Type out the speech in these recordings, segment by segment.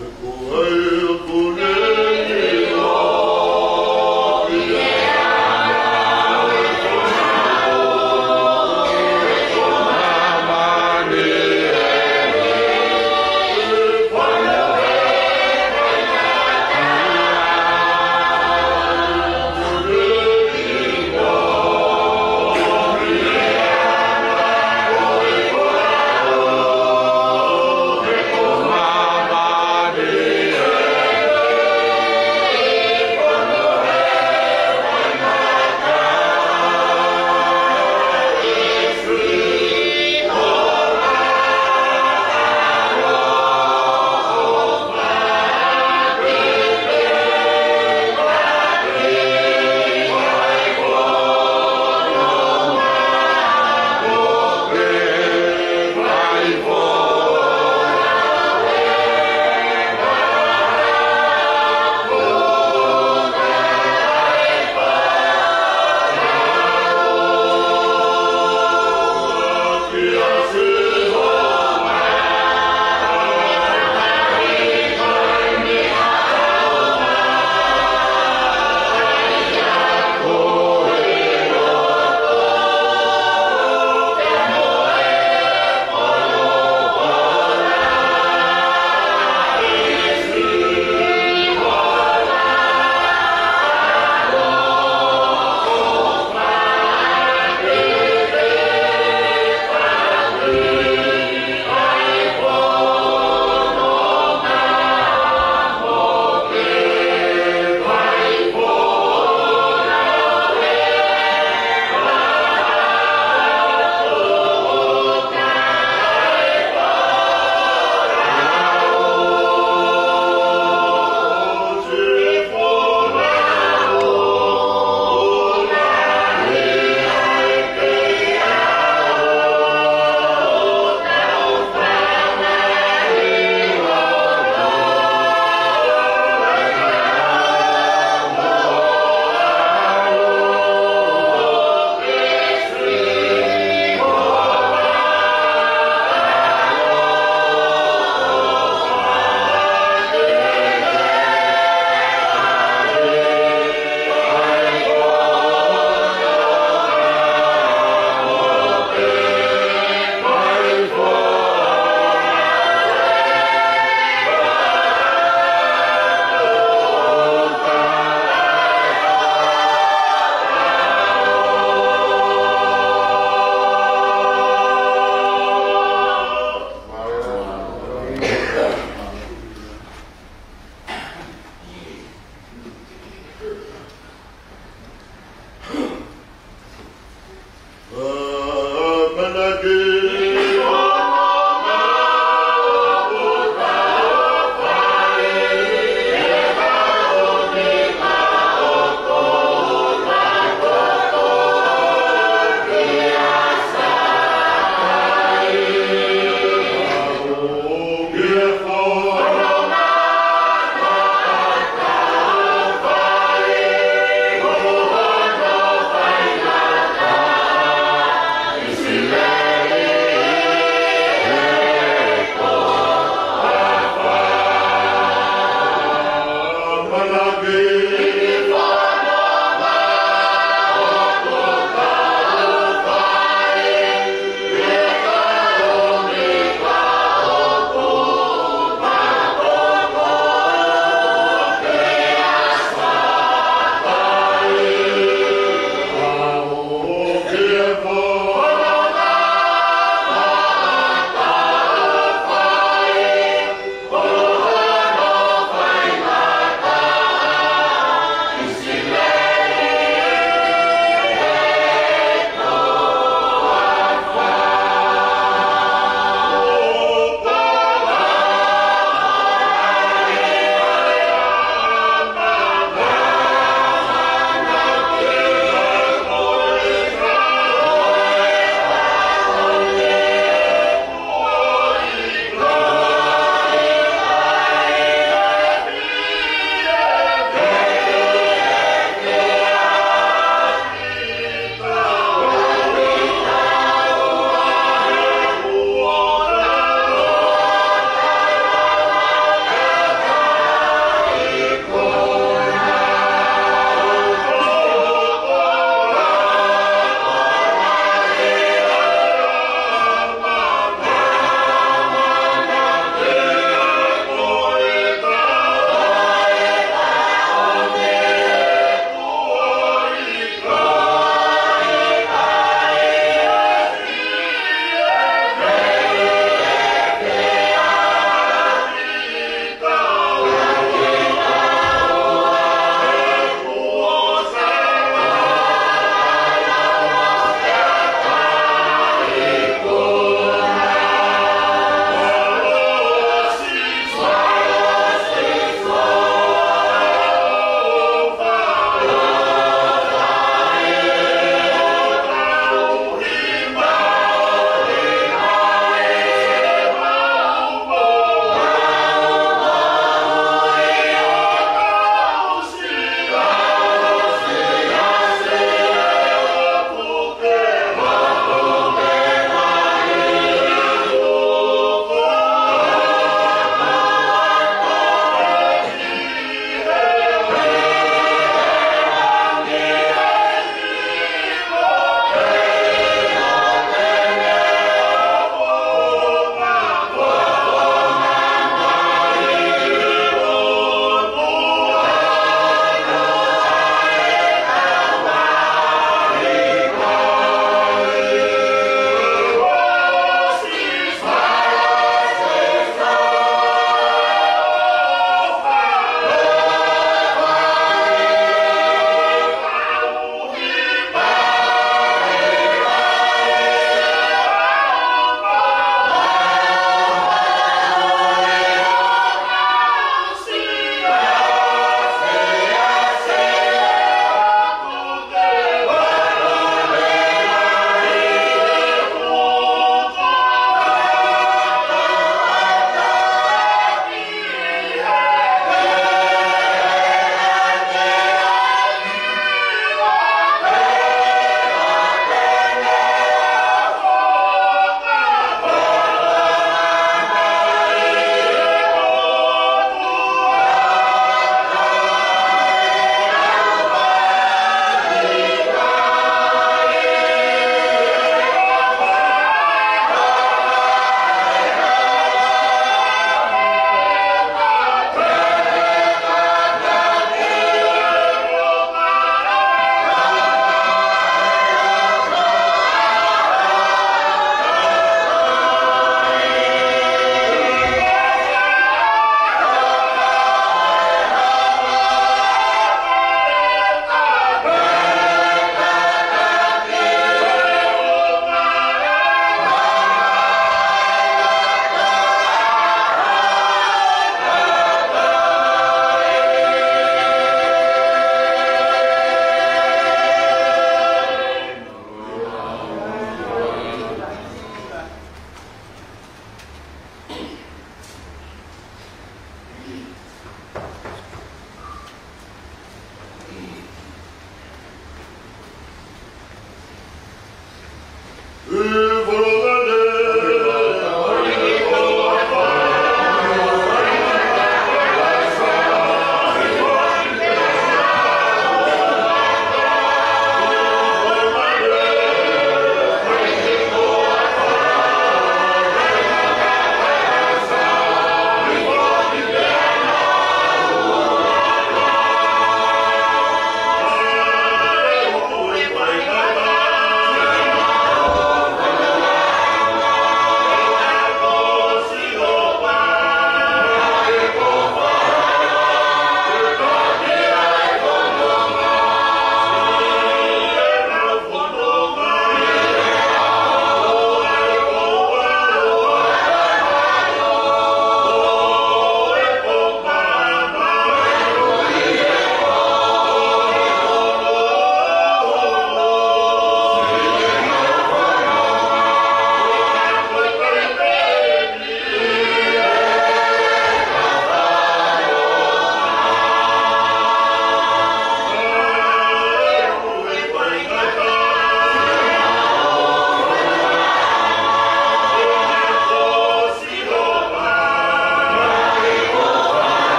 Yeah.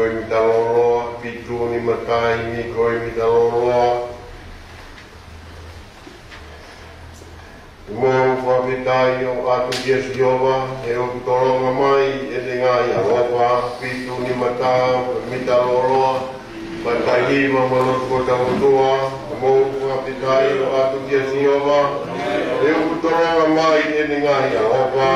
koi mitaloloa, pitu ni matai ni koi mitaloloa. Mo whapitai o atu Jesu Jehova, e o kutoronga mai, e te ngai aropa, pitu ni matau, mitaloloa, matai hiwa manot ko tamutua, mo whapitai o atu Jesu Jehova, e o kutoronga mai, e te ngai aropa.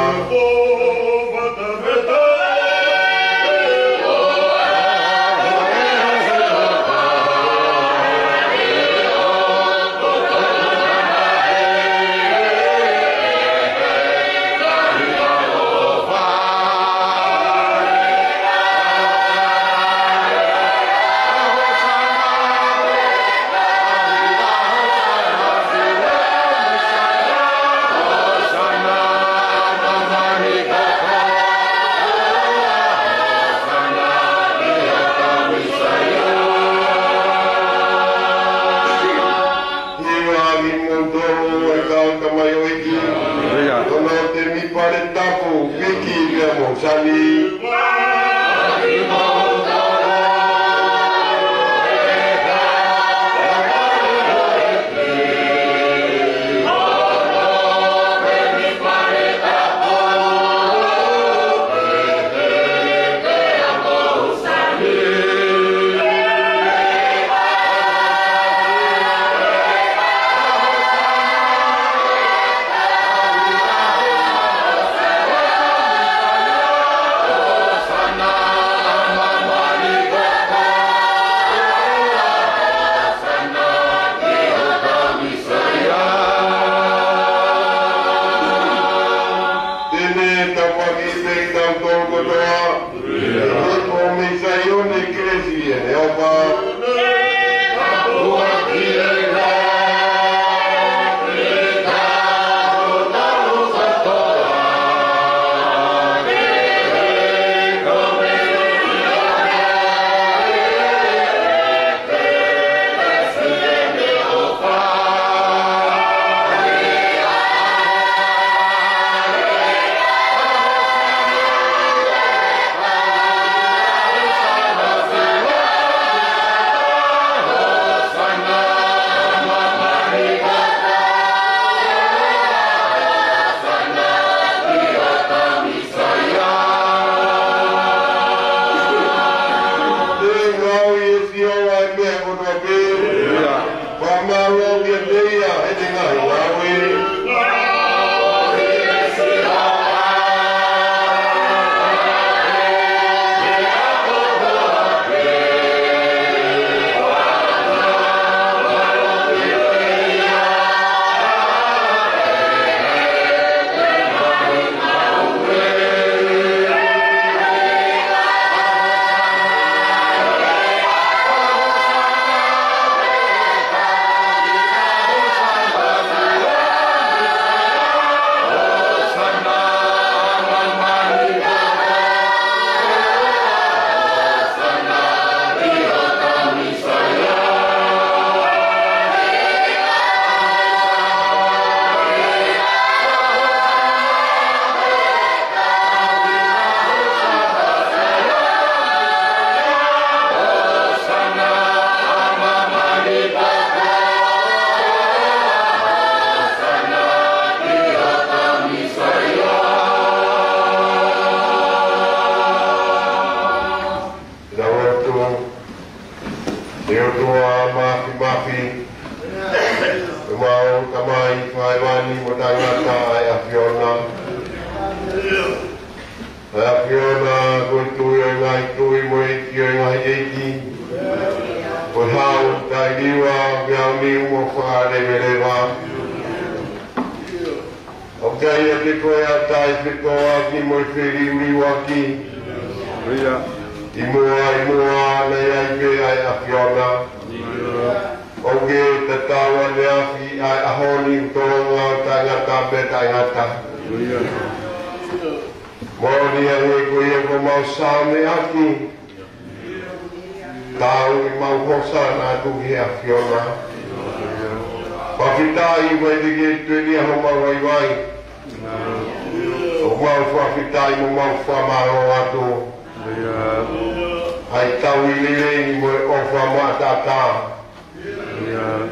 ai tau i lelei mo e ofa matata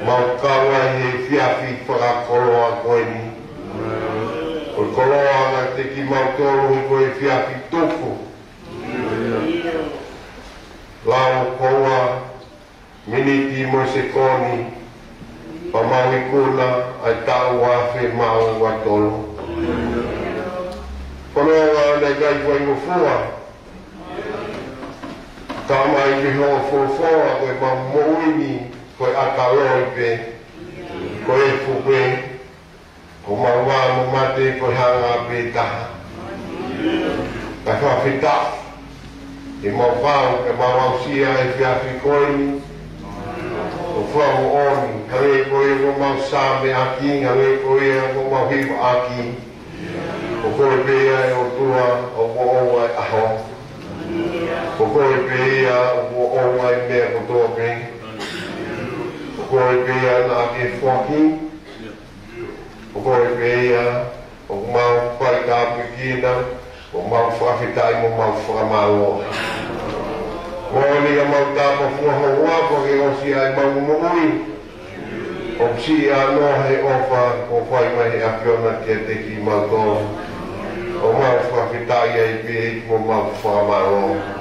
mau kawa he fiafi whakakoloa koe ni o koloa nga te ki mau tolu i koe fiafi toko lao koa miniti mo se koni pa mau i kuna ai tau wafe mau watolo konoa nga nei gai koe ngofua Kama i miho fōfōa koe ma mōini koe akaloi pe koe fupe ko ma wāmu mate koe hanga pe taha ka whawhita i ma whāu ke ma wausia e whiawhi koe ni ko whāu oni hare koe ko mau sāme aki hare koe ko mau hiwa aki ko koe pēa e o tua o oa e aho ko koe pēia o oa i mea ko toa pe ko koe pēia nā ke whaki ko koe pēia o mau whai kāpu kina o mau whawhitai mo mau whakamaloa Mōni ka mau tāpa fuaha wako ke osi ai mau mōi o si anō he ofa ko whai mai a whiona ke te ki mau tō o mau whawhitai ai pē mo mau whakamaloa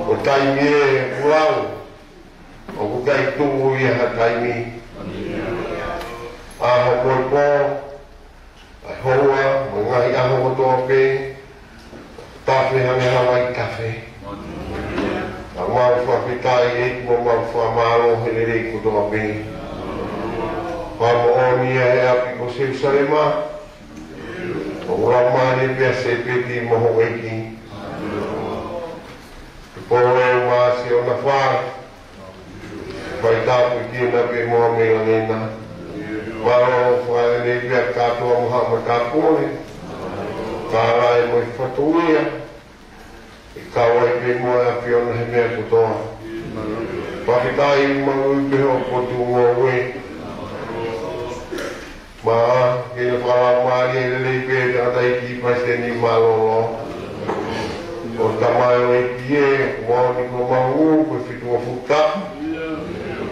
o taimi e uau o kukai tungu i ha taimi aho koe pō ai hoa mo ngai aho o toa pē tāwhi hane hawa i kawhi a mau whawhitai e mo mau whamaro hele rei ko toa pē whamo oni e api ko Jerusalema o uramani pia se peti moho eki Pōre māsi o na whāi Whai tāpu kina pe mua me langena Maro whai nei pia kātua moha ma kāpone Kārai mo i whatuia I kāwai pe mua a whiona he mea kutoa Whakitai mangu i peho potu ngō we Mā, kina whāra māri e lelei pe tātai ki paisteni malolo O tamai o e pie, wāni ko mahu, koe whitua futa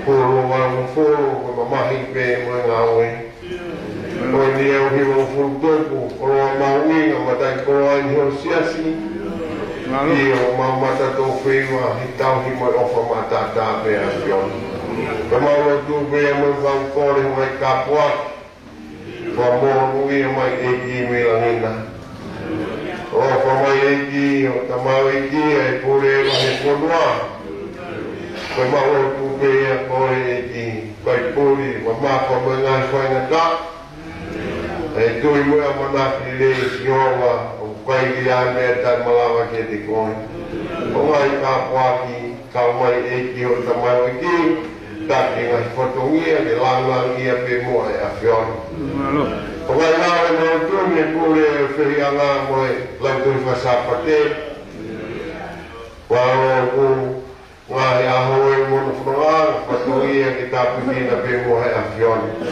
Koro wāmu whoro, koe mamahi pē mo e ngā oe Koe ni au hiwa o whuru tōku, koro a mahu inga, matai koro a ni ho siasi Pie o mau mata tō whewa, hi tau hi mai ofa mata tā pē a whiona Koe mau o tū pē a mai whau kore mai kāpuaki Wha mōru i a mai e ki me langina O whamai eki, o tamau eki, e pore e wahe konua. Koe mau o tūpe e kore eki, koe pori, wa mapa mai ngai whainga tā. E tui mua manaki rei sionga, o kai ki a mea tai malawa ke te koe. O ngai kāpuaki, kau mai eki o tamau eki, taki ngai whatongia, ke langangia pe mua e a whiona. O ngai nāre nō tūne pūre e whiri a ngā moe lauturi whasapate. Wāro ku ngāhi aho e mono whanonga, whatoia ki tāpu kina pe moe a whiona.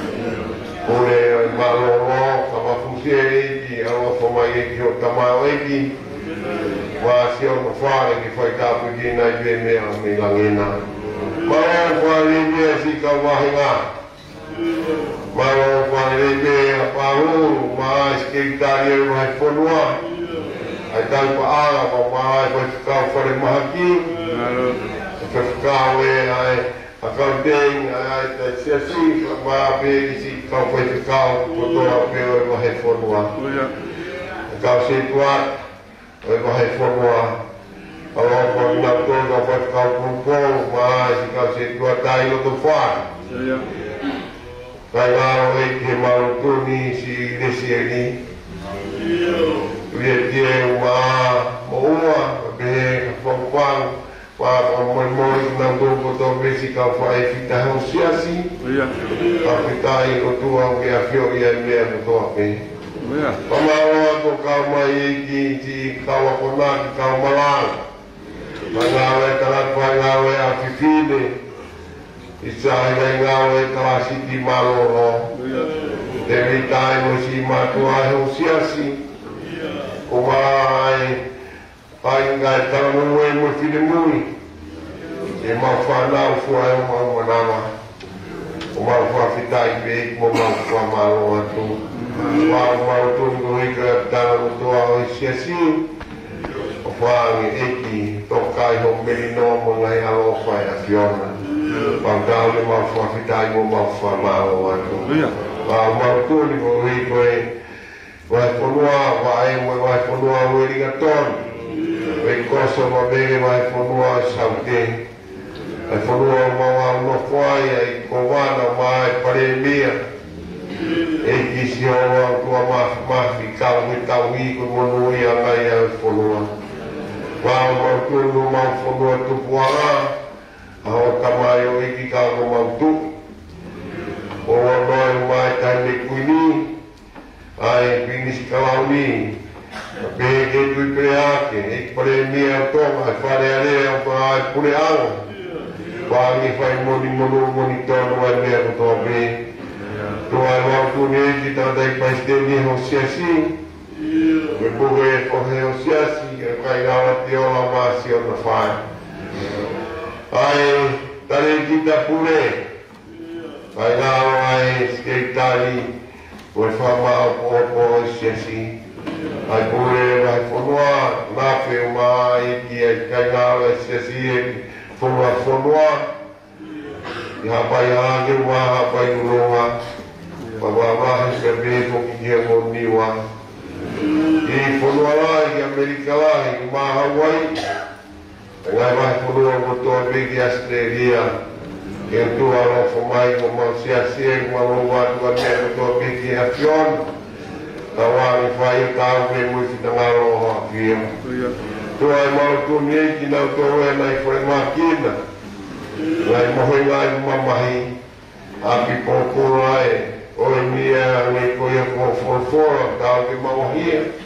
Pūre e maloro, ka wafusia eiki, awa whamai eiki o tamau eiki. Wāsi o no whare ki whai tāpu kina i pe mea me langena. Maro whare mea si ka wahi ngā. Maro whare mea Paru, mai skekitari e mai whanua. Ai tai pa ara, ma mai pai whakau whare mahaki. Whakau e ai, a kau teng, ai tai siasi, mai ape i si kau pai whakau, kotoa peo e mahe whanua. Kau se tuat, e mahe whanua. Awa whanu na tōna pai whakau pūpō, mai si kau se tuat tai no to whare. Kai ngāro e ke maru tūni si resi e ni. Ria tia e ua mo ua, ka pehe ka whakupang, wā ka moi nā tōko tō resi ka whae whita hau siasi. Ka whitai o tua o ke a whio i a mea ko toa pe. Pamaroa ko kau mai e ki ti kau a kona ki kau malanga. Ka ngāwe tarat whai ngāwe a whiwhine. Isa hei ngawe kalasi ki maloro. Te ritai mo si matua heo siasi. O mai, pai ngai taramu e mo whine mui. e mau whanau fua e mau manawa. O mau whawhitai pe mo mau whamalo atu. Mau tungo hika tana utoa o isiasi. O whangi eki tokai ho merino mo ngai alo whai a Fiona. Mau tau le mau whawhitai mo mau whamalo atu. Mau tungo hiko e vai ponua vai mo vai ponua o irigaton. Vai koso ma bege vai ponua saute. Vai ponua ma no kwai ai kowana mai paremia. E kisi o tua ma kau mi tau i ko monu ia ngai ai ponua. Ma tu ma ponua tu puara. Ao tamai o iki kau ma tu. O noi mai tani kuini. Ai binis kalauni pege tu preake e premia toma fare ale ai pure anga bangi fai moni tono ai me to be to ai wa tu ne ki ta dai paisteni ho siasi e boge ko he ho siasi e kai ala tio la masi on fai ai tare ki ta pure ai la ai skaitari Oi whamau po siasi. Ai pure ai whanua, nafe o mai ki ai kai ngāwe siasi e whanua. I hapai hānge ua, hapai uroa. Wawawahi se beto ki kia mo niwa. I whanua lai ki Amerika lai, ki maa Hawaii. Ngai mai whanua mo toa beki Australia. Ke tu alo fomai ko mau sia-sia ko mau watu ane to beki a Fiona. Tawa fai tau me mo fita ngaro ha fia. Tu ai mau tu ni ki na to e nai foi makina. Lai mo hoi lai mamahi. Api po ai o mia ni ko ia ko tau ke mau hia.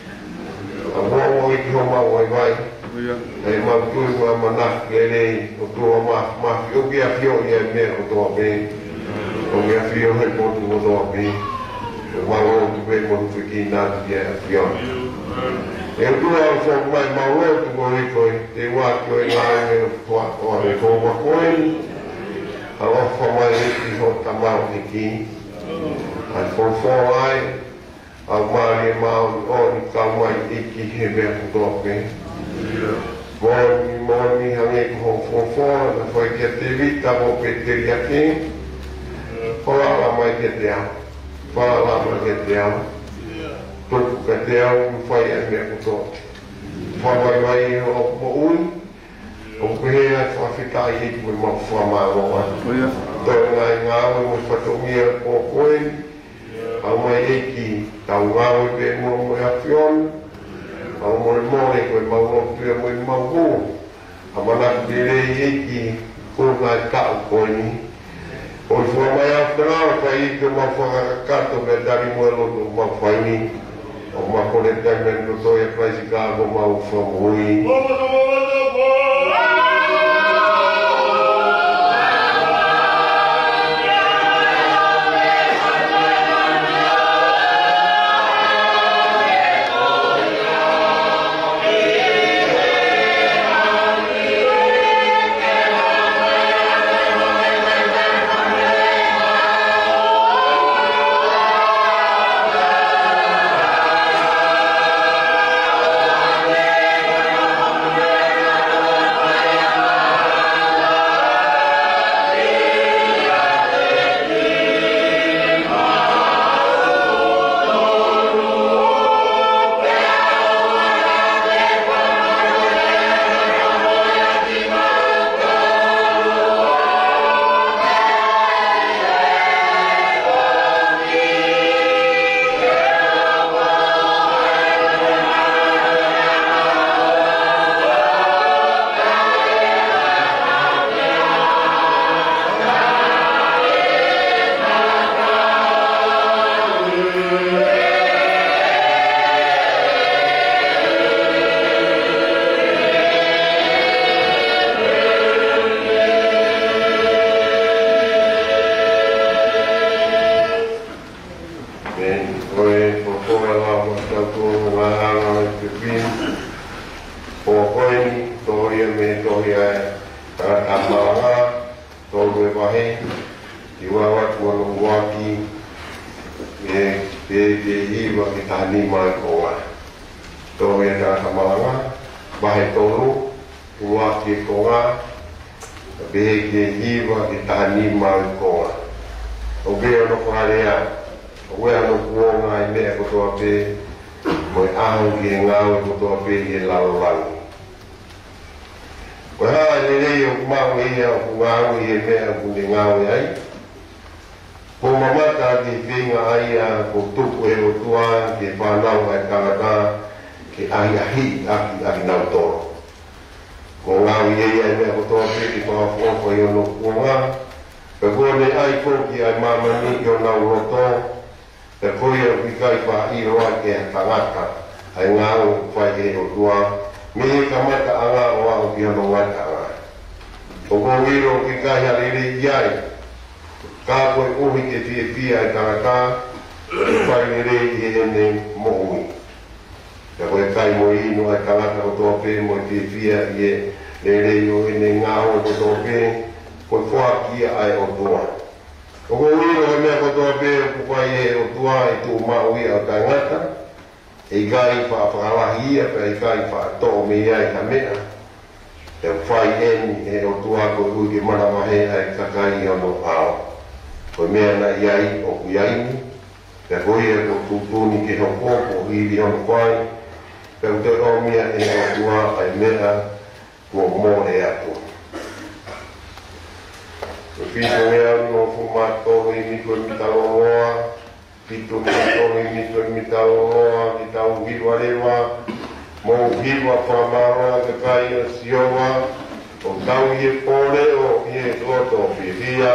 A mo i ki ho mau vai. Ai mau tu ma mana ele o tu ma eu que afio e me o to bem o que afio é por tu o bem o mau tu bem mo tu que nada que afio eu tu ao fogo mais mau tu mo rico e wa que eu lá o e ko wa coin a o fogo mais que o tamau aqui ai for ai a mari mau o ni kamai iki hebe o bem Moni hange ko fofo na foi que teve tava peteria aqui. Fala lá mais que deu. Fala lá mais que deu. Tudo que deu foi a minha coisa. Fala vai o o que é só ficar aí com uma forma lá. Então lá em água vamos fazer minha coisa. A mãe aqui tá o água que não é afion. Au mo ko mau tu mo mau a mana bere iki ko na ka ko ni o fo mai after fa i ko ma fa ka to be dari mo lo ma fa ni o ma ko le tamen no to e praisi ka ko ma fo moi Pokoknya Toria me Toria wahe ki wawa tuano waki te hiwa ki tahani mai koa to e ta malanga wahe tolu waki koa te hiwa ki tahani mai koa o be no kwarea o we no kuonga i me ko to pe mo aho ki ngao ko to pe i lalangi ko ha le le o ma we ia o ngao i me ko ni ngao ai ko mamata ki vinga ai ko tuku e o tua ki whanau ai kangata ki ahi aki nau toro ko ngao i ai me ko to pe ki to ko i no kuonga pe kone ai koki ai mamani ki o nau roto pe koi o ki kai wha i roa ke tangata ai ngau whai e o tua mihi kamata anga o au ki hono wata anga o kongiro ki kai hariri iai ka koe uhi ke fie fia ai tangata ki whai nire i ene mohui pe koe kai mo ino ai tangata o tope mo i fie fia i e nere i o ene ngau o tope ko whaki ai o tua. O ko wiro he mea kotoa pe o kupai e o tua i tū maui au tangata, e gai whaapalahia pe e gai whaatoa me ai ka mea. E whai eni e o tua ko ui ki mana mahe ai kakai ono ao. Ko mea na iai o kuiaini, pe koi e ko tūtuni ke hoko i li ono whai, pe o te o mea e o tua ai mea ko mō e atua. Pito mea no fumato i mito mitaloa, pito mito i mito mitaloa, ki tau hiwa rewa, mo hiwa whamara ke kai o siowa, o tau i e pole o i e koto whiwhia.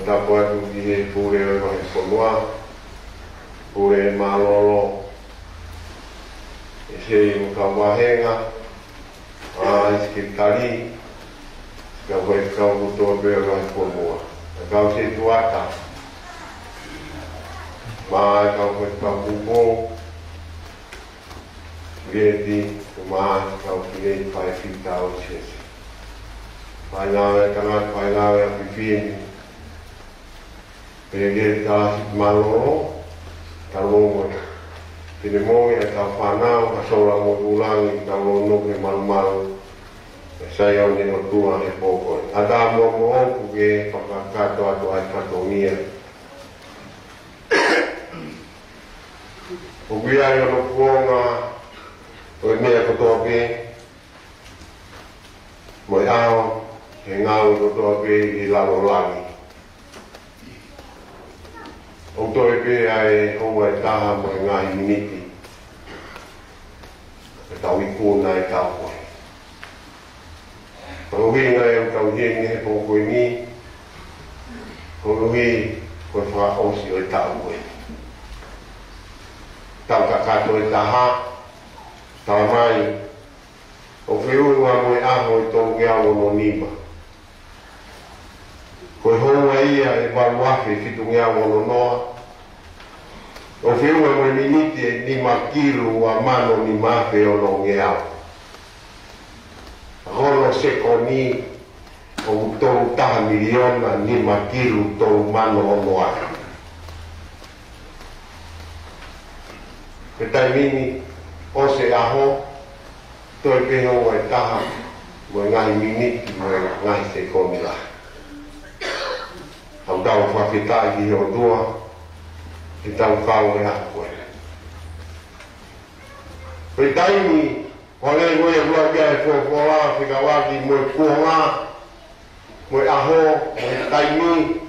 tapo atu ki he pure o mahi konua, pure malolo, e se i muka wahenga, iski kari, ka hoi kau kutoa pe o mahi konua. Kau se tuata, mai kau hoi kau kuko, Geti, mai kau ki pai fita o chese. Pai nawe kangat, pai nawe a pipini. Pege ta maloro, ta longo. Tine mongi a ta whanau, a sola mo ulangi, ta longo ke malu. E sai au ni no tua e poko. A ta mo mo oku ke whakakato ato ai katongia. Ubi ai ono kuonga, o mea kotoa pe, mo i ao, he ngau kotoa pe i lalo langi. O toi pe ai honga e taha mo i ngahi miniti. E tau i kūna e tau koe. Tau hinga e o tau hinga he poko i ni, tau hi koe wha osi o i tau koe. Tau kakato e taha, tau mai, o whiunga mo e aho i tō ngea wono nima. Koe honga ia e waruafe fitu ngea wono noa. O whiunga mo e miniti e nima kilu wa mano ni mafe o no ngea. Hono se koni o tō taha miliona nima kilu tō mano o noa. Pe tai mini o se aho, toi peho o e taha, mo e ngahi miniti, mo e ngahi se komila. Au tau whawhitai ki o tua, ki tau whau e aho koe. Pe tai mi, o lei mo e rua kia e whawhora, whikawaki mo e kuonga, mo e aho, mo e tai mi.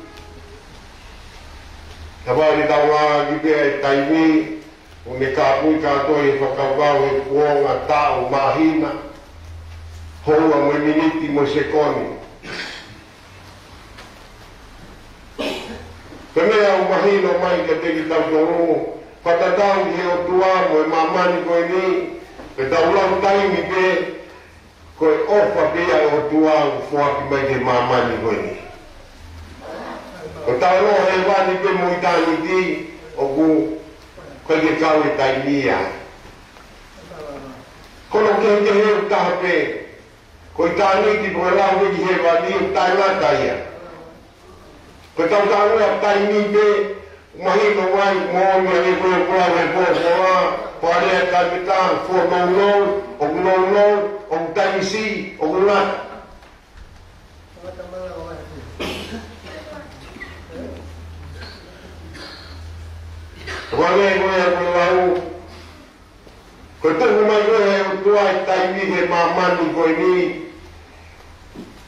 Tawari tau ngā ki pia e tai mi, o me ka pui kātou e whakawau e kuonga tāu mahina, houa mo miniti mo sekoni. Pemea o mahino mai ka te ki tau tongu, whatatau ki o tua mo e mamani koe ni, pe tau lau taimi pe, koe ofa pia o tua o whuaki mai ke mamani koe ni. O tau no he wani pe mo i tāni ti, o ku, koe ke kau e tai mia. Kono ke he o taha pe, koe tāni ki koe lau ki he wani o tai ngata ia. Koe tau tānu a tai mi pe, mahino wai, mōmi a ne koe koe e pōpōa, pāre a tai me tāng, fō nou, o tai mi si, o ngata. Wane koe a koe lau, koe tuhu mai koe e o tua e tai mi he mamani koe ni,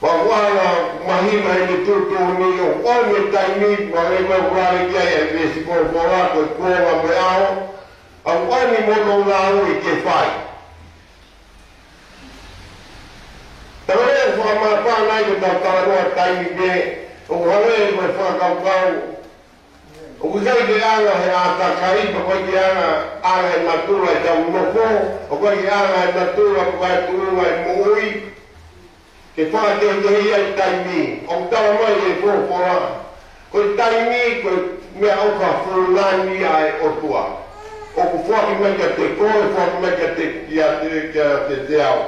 wa wala mahina e ni tutu ni o ome tai mi, wa e koe urare kia e vesi koe pora koe kuonga me ao, a wani mono lau e ke whai. Tawa e whakamapa nai ko tau tāroa tai mi pe, o wane e koe whakakau, o kai ke anga he ata karipa koe ke anga e natura e tau noko, o koe ke anga e natura koe e turunga e moui, ke whaka te hia i taimi, o tawa mai e pōpora, koe taimi koe mea oka whurunani a e otua, o ku whaki mai ka te koe, whaki mai ka te te au.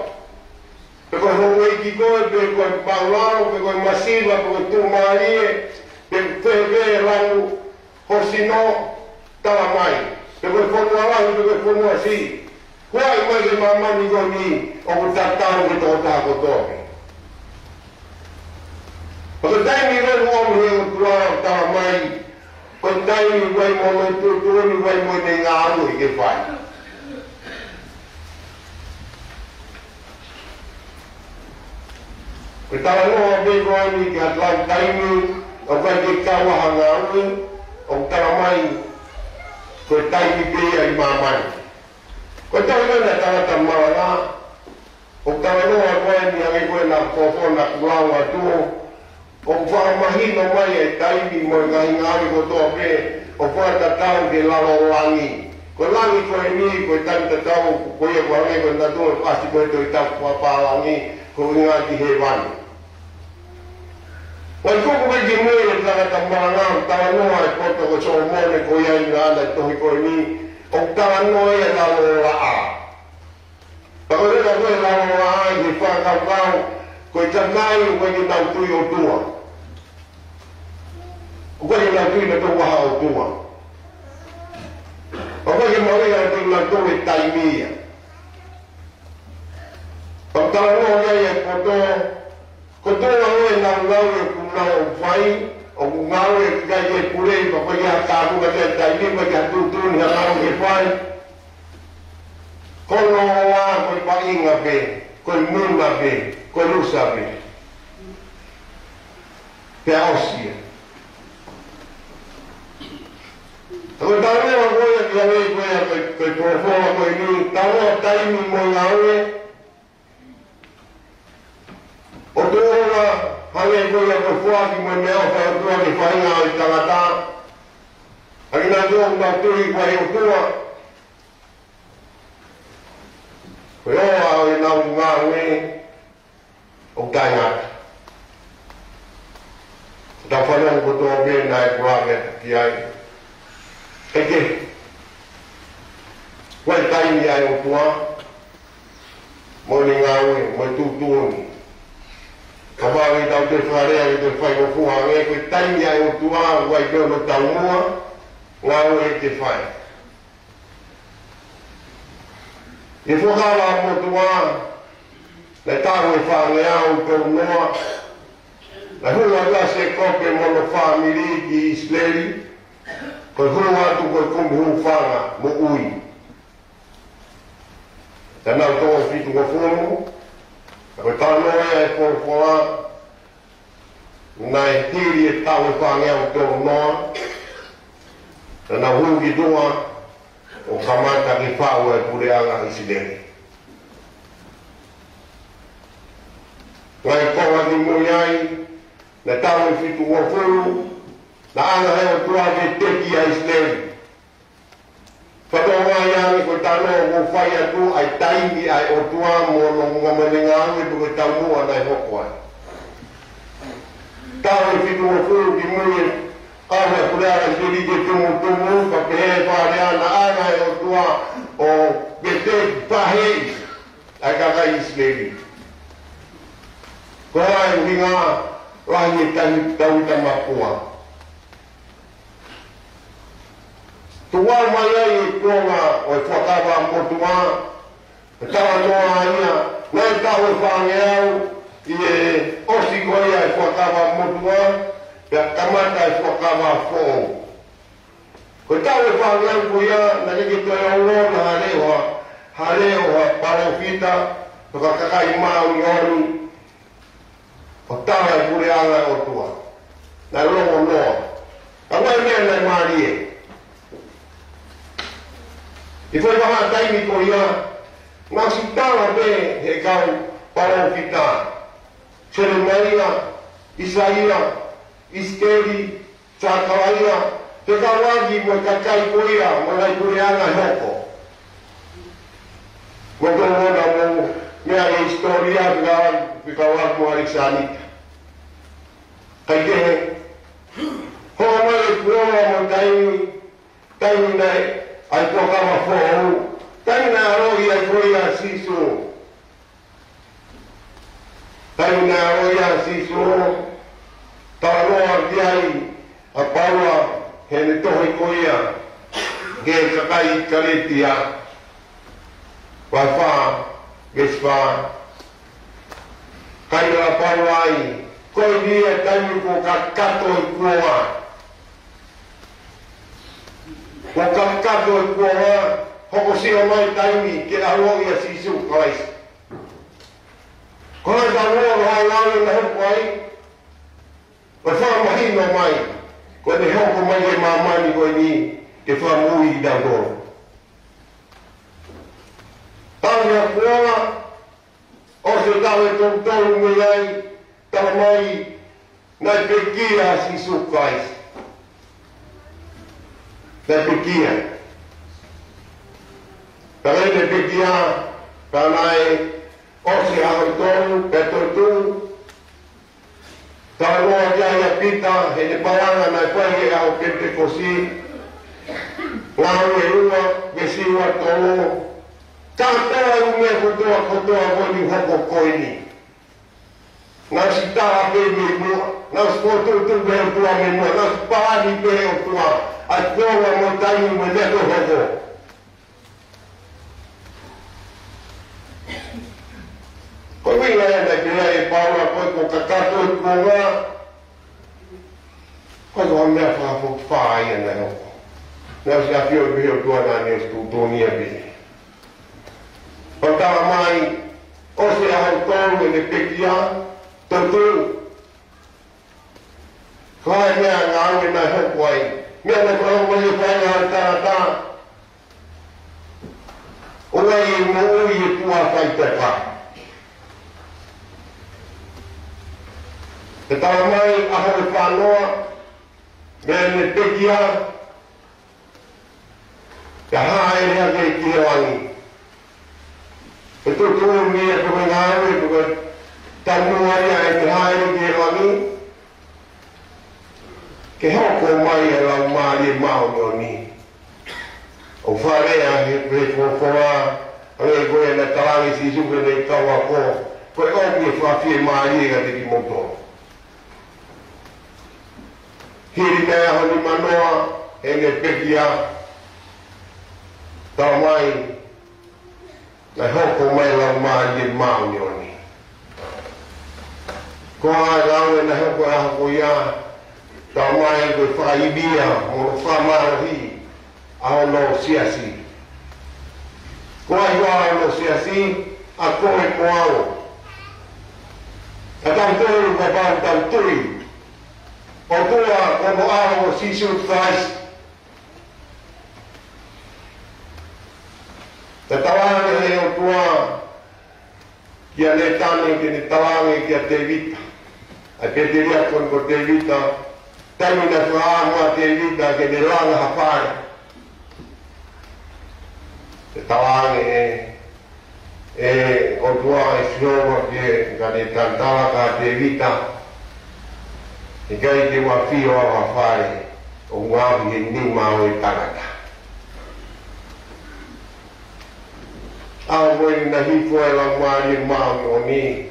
Pe koe hongo iki koe, pe koe maularo, pe koe masiva, pe koe tūmarie, pe whewe rangu, hosi no, tawa mai. Pe koe whanua lau, pe koe whanua si. Huai mai ke mamani koe ni, o ku tatau ki tō tāko tōki. Koe taimi reru omu he o tuara tawa mai, koe taimi wai mono tūtūni wai mo ne ngā anu i ke whai. Koe tawa noa pe koe ni ki atlau taimi, o koe ke kawaha ngā anu, o tawa mai, koe taimi pia i mamani. Koe tawa nana tangata mawala, o tawa noa koe ni ange koe na kofona kulau atuo, o whakamahino mai e taimi mo ngai ngāri ko toa pe o whakatau ke lalo langi. Ko langi koe ni, koe tani tatau, koe e kua koe natua pasi koe toi tau kua pālangi, ko inga ki he wani. Wai koko kai ki mui e tangata marangam, tawa noa e poto ko so mone ko iai ngāna e tohi koe ni, o tawa noa e lalo la a. Pako reka koe lalo la a i he whakakau, koe tanai o koe ki nau tui o tua. O koe ki nau tui na tau waha o tua. O koe maria e tui nau tui taimia. O tawa noa e poto, ko tōna oe nā ngau e kuna o whai, o ngau e kai e purei, pa koe ia kāpua te taimima ki a tūtūni ha ngau e whai. Kono o wā koe painga pe, koe muna pe, koe rusa pe. Pe aosia. Koe tāwea koe ki a wei koe pōwhoa koe ni, tāwea taimi mo ngau e, o tōna hange koe a koe whuaki mo mea o whakatua ki whainga o i tangata. Aki nā tōna tau tui koe o tua. Koe oa o i nau ngā ue o taingata. Tā whanau ko tō mena e kurawe ki ai. Eke, koe taimi ai o tua, mo ni ngā ue, mo i tūtūni. Ka wāwe tau te wharea i te whai o fuhange, koe taimi ai o tua, wai keo no tau mua, ngā ue te whai. I whakawa mo tua, na tāu e whange au keo noa, na hua tua se kope mo no whamiri ki Isleri, koe hua atu koe kumbu whanga mo ui. Ta nau tō whitu ko whono, koe tānoa e whorwhora, nai hiri e tau e whangea o tō noa, ta nā hungi tua o kamata ki whau e pureanga i Sideri. Ngai koha ki mui ai, na tau e whitu o whuru, na anga heo tua ke teki a Isleri. Whatoa mai ani ko tānoa o whai atu ai taimi ai o tua mo no mga maninga au e tuko tau mua nai hoko ai. Tau e whitu o whuru ki mui e awe kureara siri ke tumu, pa pehe wharea na anga e o tua o pete pahei ai kakai Isleri. Ko ai uhinga rahi e tau tamapua. Tua mai ai e tonga o e whakawa mo tua, e tawa noa ia, nai tau e whangeau i e osi koia e whakawa mo tua, e a kamata e whakawa whōu. Ko tau e whangeau koia, na reke toi olo na hareoha parofita, toka kakai mau i oru, o tawa e pureanga o tua. Na rongo noa. Ka wai mea nai maari e. I whai waha taimi ko ia, ngā si tāna pe he kau parofita. Seremaia, Isaia, Iskeri, Tākawaia, te kawagi mo kakai ko ia, mo nai pureanga hoko. Mo tō mona mo mea e historia pika waku Alexanita. Kai kehe, hoa mai e kuoa mo taimi nei, ai whakawa whōu, taina aroi ai koi a siso. Taina aroi a siso, tāroa viai a paua he ne tohi koia, ge kakai karetia, wai wha, ges wha. Kaina a paua ai, koi nia taimi ko ka kato i kua. Ko kakato e kua hoko siho mai taimi ke arogi a sisu kawaisa. Ko hai ka roa hai ngāwe na hoko ai, ko whamahino mai, ko te hoko mai e mamani koe ni ke whamui i daudoro. Tāwi a kua, o se tawe tōru me ai, tawa mai, nai pekia si sukais. Nai pekia. Tangai nai pekia, tanai osi ahotonu, petotu, Taloa jaya pita, he ne paranga nai pai au Pentekosi, ngau e rua, mesiwa tolo, tātara unge kotoa wani hoko koini. Ngā si tāra pe me mua, ngā si kototu me o tua me mua, ngā si pārani pe o tua, a tōwa mo tainu me neto hoko. Koe winga e nei pera e paua koe ko kakato e kua koe ko mea whakafo whai e nei hoko. Nau si a whio e o tua nani o stu tōnia pini. Patawa mai, o se ahau tōru e ne pekia, tōtū. Koe mea ngāu e nei hoko ai. Mea nei kua hoko e whai ngā tātā. Oa e mo ui e tua whai te wha. Te tawa mai aho e whanoa, mea ne pekia, te hae rea kei ki roangi. E tō mea koe ngāu e koe tanua ia e te hae rea ki roangi, ke hoko mai e lau maari e mao no ni. O wharea he whewhora, ane koe na tarangi si suke nei kaua ko, koe oki e whawhie maari e ka te ki moto. Hiri mea honi manoa, e ne pekia, tau mai, na hoko mai lau maari e mao ni oni. Ko a lau e na hoko e hako ia, tau mai koe whaibia, mono whamarahi, ao no siasi. Ko a hiwa ao no siasi, a koe ko ao. A tau tōru ka pāu tau tui, o tua kono ao o sisu tais. Te tawange he o tua kia ne tane ki ne tawange kia te vita. A ke te ria kon ko te vita, taimi na whaamua te vita ke ne langa hawhare. Te tawange o tua e whiowa ki ka ne tantala ka te vita. E kai te wawhio a whawhare o ngāwi e ni mao e tarata. Ao koe na hifo e la mwari e mao o ni.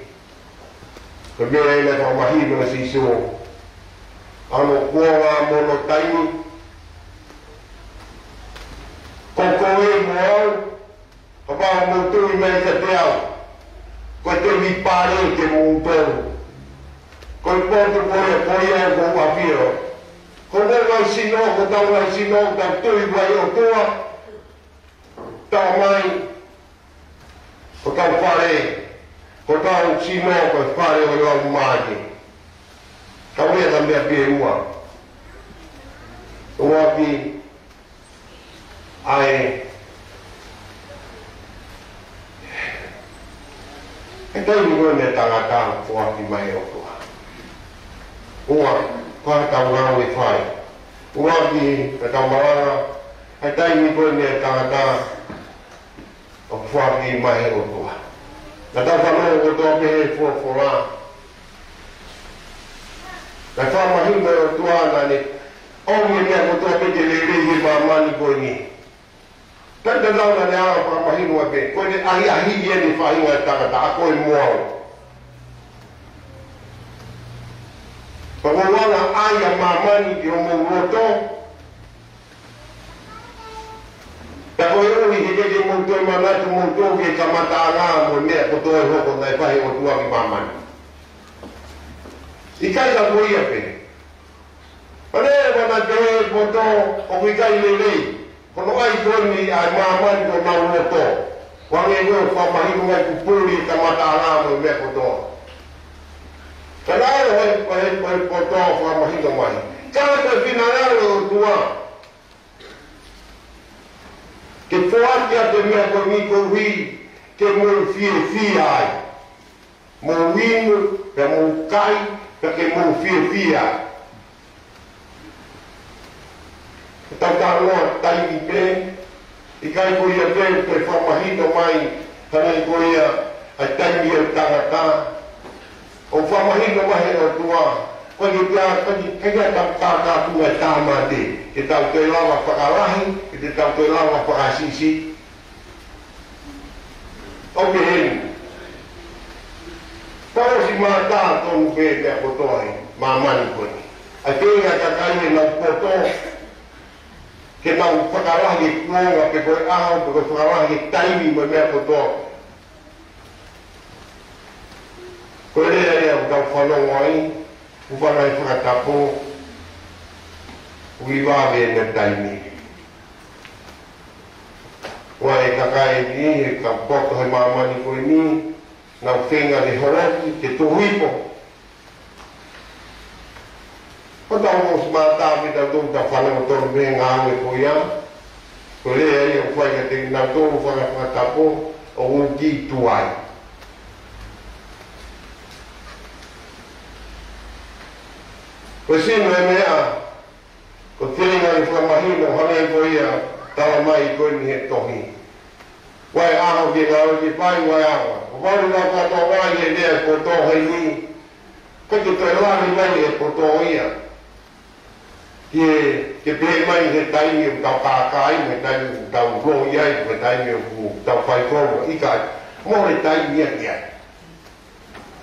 Ko mea e na kwa mahino na siso. Ano kuoa mono taimi. Koko e moau. Kapao mo tui mei ka te au. Ko te wipare ke mūtou. Koe pōtu koe koe e ko wawhio. Ko ngai sino, ko tau ngai sino, tau tui wai o tua. Tau mai, ko tau whare, ko tau sino, ko whare o lau māki. Kau rea ta mea pie ua. Ua ki, ai, e taimi koe me tangata ua ki mai o tua. Ua, koe tau ngau e whai. Ua ki, te tau maranga, hai taimi koe ne tangata o whaki mai o tua. Na tau whanau o toa pehe whora. Na whamahima o tua nane, ongi mea ko toa peke le rehi mamani koe ni. Tanta nau nane awa whamahima pe, koe ne ahi e ni whahinga e tangata, a koe muao. Pagawala aya mamani ki o mo roto. Tako e ui hike ki monto e manatu monto ki kamata anga mo mea koto e hoko nai pahi o tua ki mamani. Ikai ka kuia pe. Pane wana te e koto o ikai lelei. Kono ai koni ai mamani ko mau roto. Wange ue whamahinu ngai kupuri kamata anga mo mea koto. Kanaro he kotoa whamahina mai. Kana te whinararo o tua. Ke whoatia te mea koe miko hui, ke mo fie ai. Mo winu, pe mo kai, ke mo fia ta no tai ni pe I kai ko ia pe whamahino mai tanai ko ia ai tai ni o tangata o whamahino mai o tua ko i pia kaya ka tu ai tamate ke tau te lawa whakarahi ke tau te lawa whakasisi o ke heni pao si mata tonu pe te apotoi mamani ko ni ai pia ka kai na poto ke tau whakarahi kuonga ke koe ahau ke koe whakarahi taimi mo mea kotoa. Koe rea rea u tau whanongo ai, u whanai whakatapo, u i wawe me taimi. Wa e kakai ni, e ka poto he mamani koe ni, na u whenga de horoki, ke tuhipo. Ko tau mo smata mi tau tau whanau tonu me ngāwe ko ia. Ko lea ia whai ka te nā tōru whakatapo o uki tuai. Ko sino e mea, ko tēnga i whamahino hane ko ia tawa mai ko ni he tohi. Wai aho ki ngā uki pai wai awa. Ko waru ngā katoa wai e lea ko tohei ni. Ko te toi lani mai e ko toa ia. Ke pe mai he taimi o tau kākai, me taimi o tau roi ai, me taimi o tau whaikoro, i kai, mo he taimi ai ai.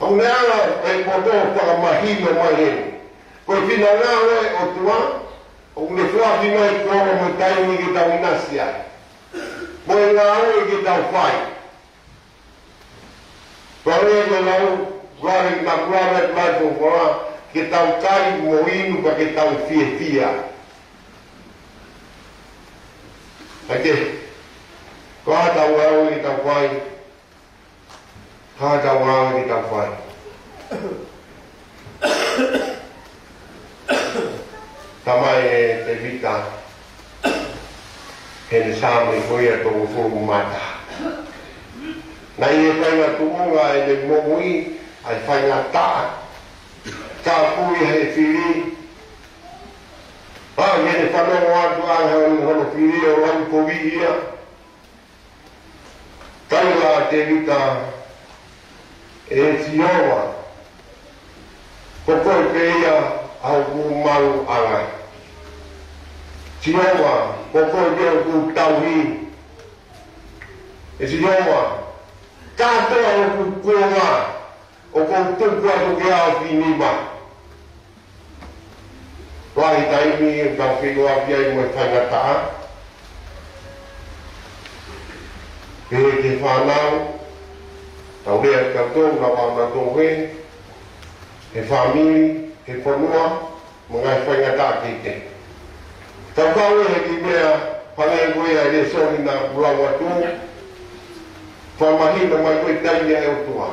Au neanga e koto whakamahino mai heni. Koe whina ngā oi o tua, o ne whaaki mai koro me taimi ki tau inasi ai. Mo e ngā oi ki tau whai. Kore ko lau, wari na kuaret mai po kora, ke tau kai mo inu pa ke tau fia. Ake, ko ha tau au ki tau whai, ha tau au ki tau whai. Tamai e te vita, he ne sāmi koia tō furu mata. Nai e whainga tuunga e ne mōui, ai whainga taa, ka pui he whiri. Hene whanongo atu anga hono whiri o lau kowi ia. Kaila te vita e siowa. Kokoi pe ia au ku maru angai. Siowa, kokoi pe au ku tauhi. E siowa, katoa o ku kuonga. O ku tuku atu ki au whinima. Wahi taimi e tau whigo api ai mo e whaingataa. Pehe te whanau, tau rea katou na wana tō he, he whamiri, he whanua, mga e whaingataa ki te. Tau kau e ki mea, whanei koe ai le sohi na ulawa tō, whamahina mai koe taimi e o tua.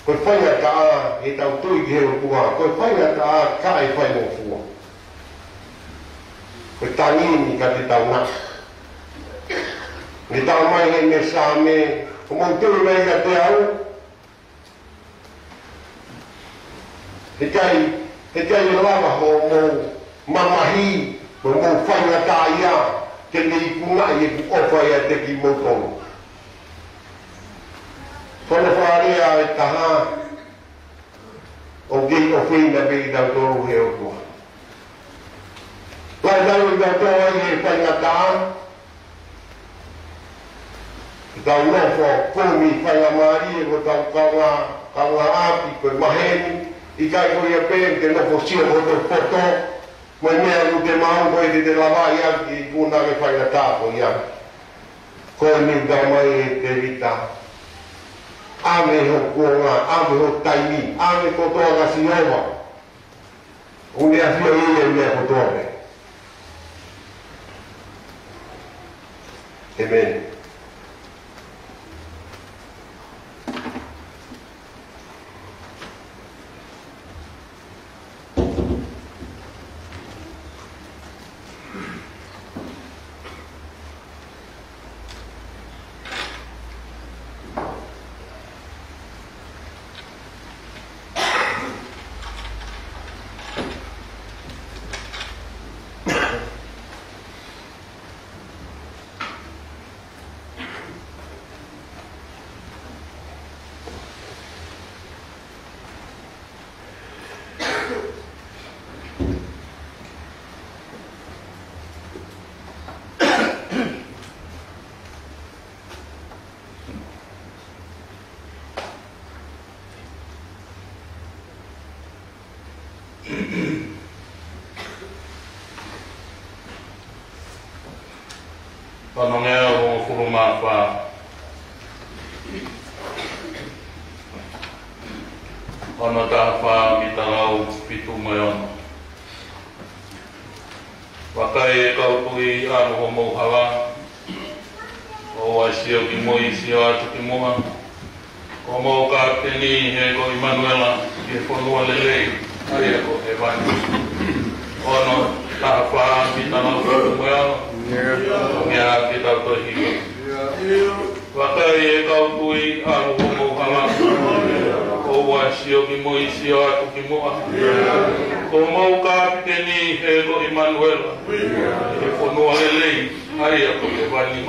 Koe whaingataa e tau tui ki he o tua, koe whaingataa ka e whaingo fua. Koe tangini ka te tau nā. Ni tau mai hei me sāme, o mō tūru mei ka te au. He kai lava ho mō mamahi, mō whainga tā ia, ke ni kunga i ku ofa ia te ki mō tonu. Whana whārea e taha, o gei o whina mei tau toru he o tua. Lai tau i tau toa i he whainga tā, tau nofo kumi whainga maari e ko tau kaunga api koe maheni, i kai koe ia pēn te nofo sia ko te poto, mai mea nu te mahu koe te lawai aki i kuna ke whainga tā ko ia. Koe mi tau mai e te vita. Ame ho kuonga, ame ho taimi, ame kotoa ka sinoma. Une a fia i e mea kotoa me. Amen. Panongea o furuma pa. Ono tafa mitalau pitu mayon. Wakai kau tui anu homo hawa. O asio ki moi sio atu ki moa. Homo ka teni he ko Immanuela ki fonua lelei. Aia ko he vani. Ono tafa mitalau pitu mayon. Ngea ki tau to higa. Wakai kau tui anu homo hawa. O asio ki moi sio atu ki moa. Homo ka teni he ko Immanuela. Ki fonua lelei. Aia ko he vani.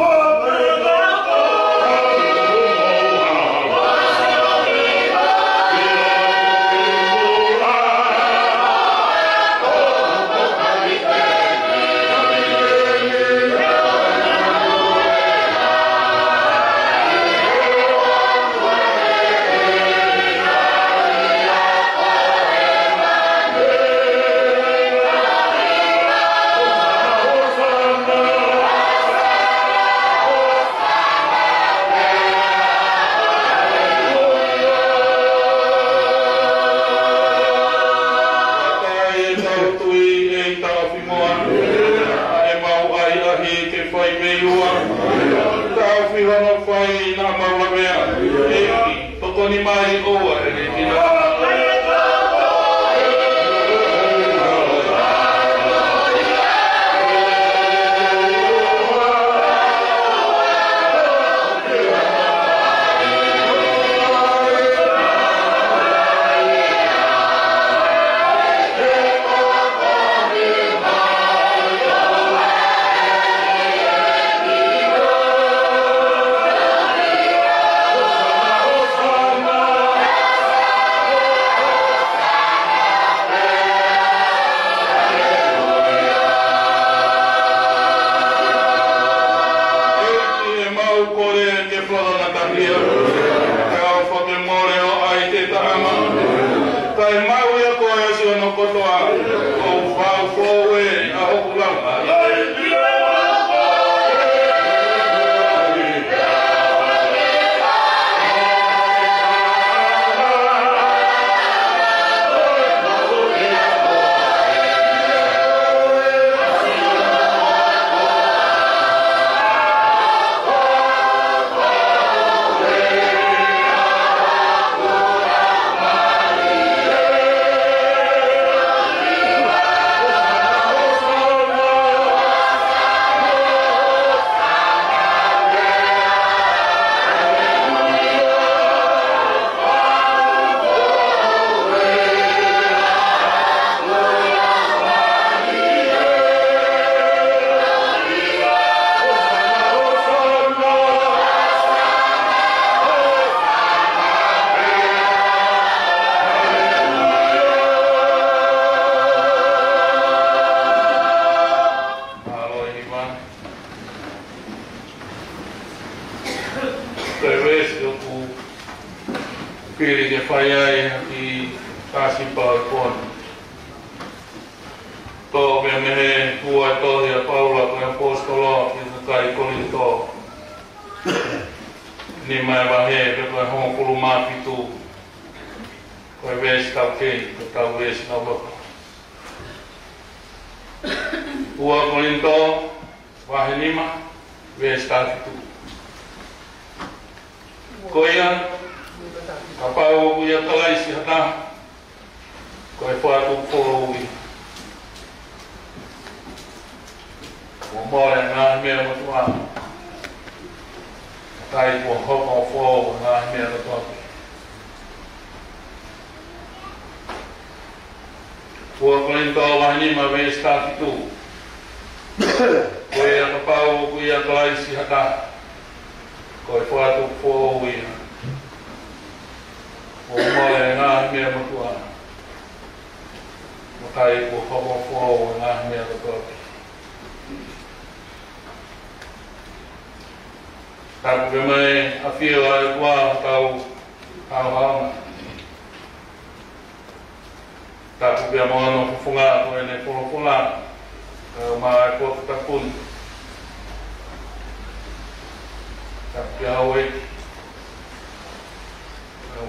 ki hawe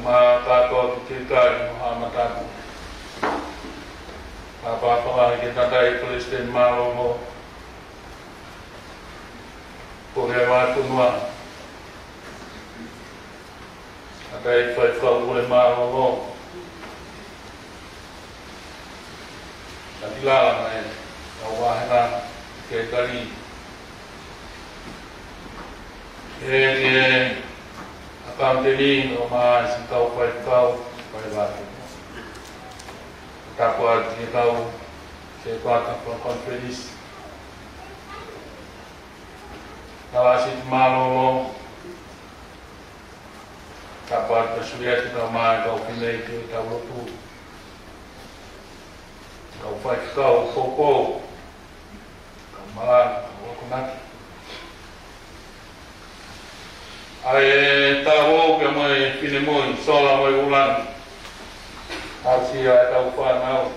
ma katoa ki te kāri mo hamatatu Papa ke tatai Palestine malo mo ko he watu noa tatai whai whaure malo mo Tati lala mai au wahena ke kari e akauteni o maa si kau whai watu Tapua di kau se kuata pro conference Tawasit malolo Tapua kesulian kita mai kau pinai ke kau lupu Kau fai kau popo Kau malan kau kunaki Ai tawo ke mai pinemoi sola mai ulan Asi ya tau whanau.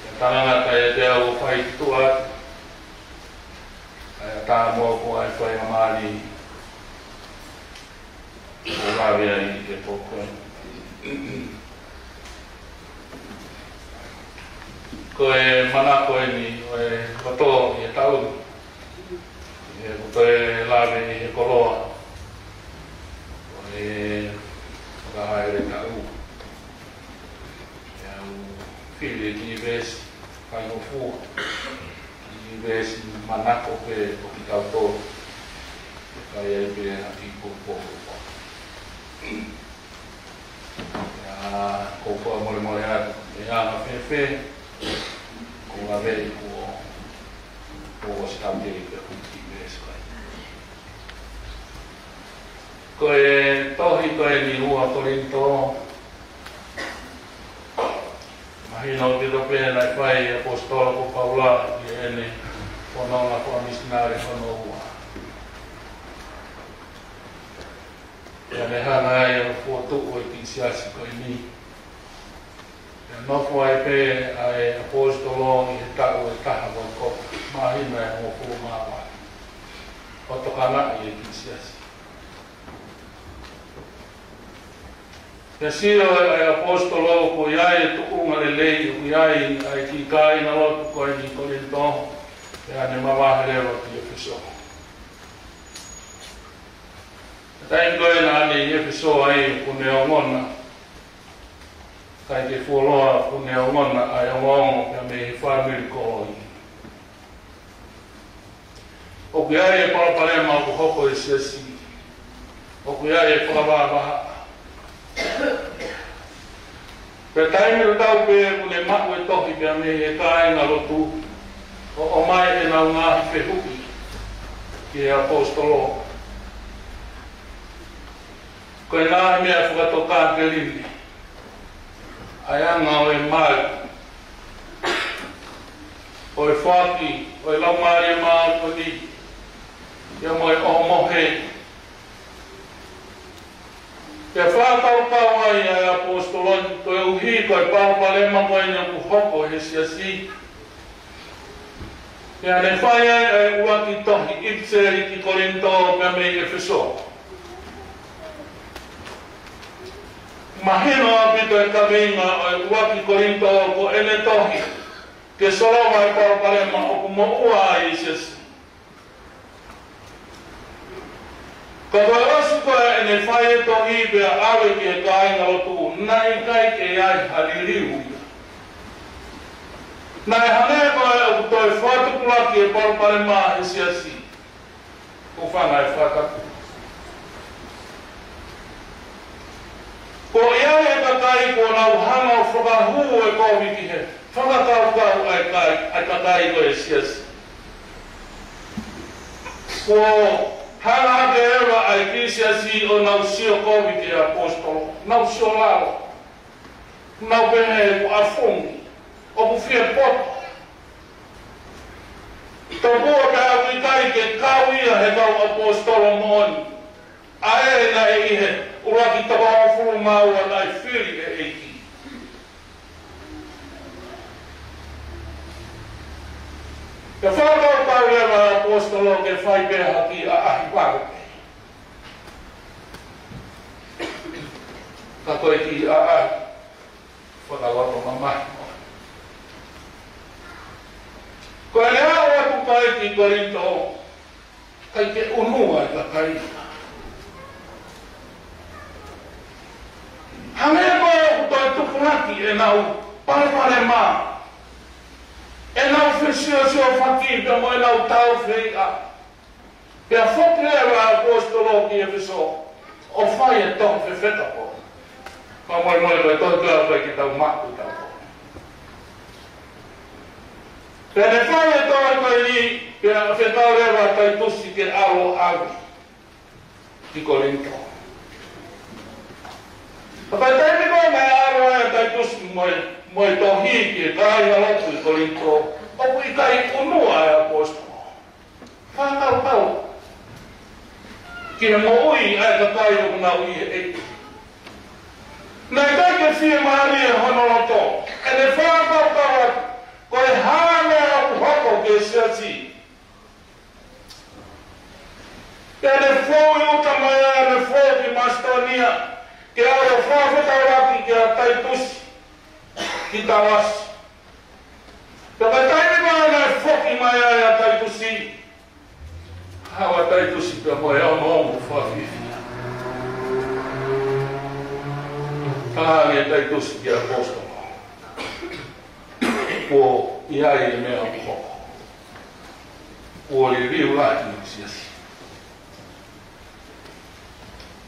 Yang tangan kaya te au whai tuat. Kaya tā mua ko ai whai amari. O lawe ai ke poko. Ko e mana ko e ni, o e wato i e tau. Ko e lawe i e koloa. O e whakahai re tau. Fili ki vesi kai no fu ki vesi manako pe o ki tauto kai e pe haki popo ya kopo mole mole atu e ana fefe ko la vei ko stabile pe ki vesi kai ko e tohi ko e ni rua Korinto Mahino te tope nai whai apostolo ko Paula ki ene whanonga wha misionari whanonga. Ia me hana ai o fuatuku i ki siasi ko i ni. Ia nofo ai pe ai apostolo i he tau e taha wa ko mahina e mo fu mawa. O tokana i e ki siasi. Ia siro ai apostolo ko iai tukunga le lei ko iai ai ki kai na lotu ko ai ni Korinto ia ne mawahere o ki Efeso. Tai koe na ni Efeso ai kune o ngona kai ke fuoloa kune o ngona ai o ngongo kia me whamiri ko i. O ki ai e palapalema o hoko e siasi. O ki ai e whakawawaha. Pe taimi o tau pe kune maku e tohi pia me e kai na lotu o mai e nau ngahi pe huki ki e apostolo. Koe ngahi mea whakatoka ke lini. Ai anga o e mai. O e whaki, o e laumari e maa koni. Ia mo e o mohe. Ia whātau pau ai ai apostolon, koe uhi koe pau palema koe ni aku hoko he siasi. Ia ne whai ai ai uaki tohi ipseri ki Korinto pia mei Efeso. Mahino apito e kaminga ai uaki Korinto ko ene tohi. Ke soloma e pau palema oku mo ua ai siasi. Ka koe osu koe ene whai e tohi pia awe ki e kai na lotu, nai kai ke ai haririu. Nai hane koe o toi whatukula ki e parupare maa e siasi. Ko whana e whakaku. Ko iai e kakai ko nau hanga o whakahu e kowi ki he. Whakakau ai kakai ko e siasi. Ko hanga te ewa ai kisia si o nau sio kowi te apostolo. Nau sio lao. Nau pehe ku afungi. O ku fie poto. Tō kua pe au i kai ke kau ia he kau apostolo moni. A e na e ihe. Uraki tapa o furu maua nai whiri e eiki. Ke whakau tau lewa apostolo ke whai peha ki a ahi wako. ka koe ki a whakawato mamai. Koe lea o atu kai ki Korinto, kai ke unua i ka kai. Hangea koe o toi tukuraki e nau pare mā. E nau whesio whaki pe mo e nau tau whei a. Pea whokrewa apostolo ki e whiso, o whai e tau whewheta po. Ka moe koe toi kua koe ki tau maku tau po. Pea ne whai e tau koe ni, pea whetau rewa tai tusi ke alo awi ki Korinto. Papai taimi koe mai alo e tai tusi moe tohi ki e kai alotu i Korinto, oku i kai unua e apostolo. Whakau. Ki he mo ui ai ka kai o kuna ui e eiti. Nei kai ke whie maari e honoloto, e ne whakau kawa koe hane aku hako ke siati. E ne whau i uta mai a ne whau ki Mastonia, ke aro whawhetau raki ki a tai tusi, ki tawasi. Paka taimi mai na whoki mai a tai tusi, hawa tai tusi pia moe ono whawhiwhi. Kahange tai tusi ki a apostolo. Ko iai e mea hoko. Ko li riu lai ni siasi.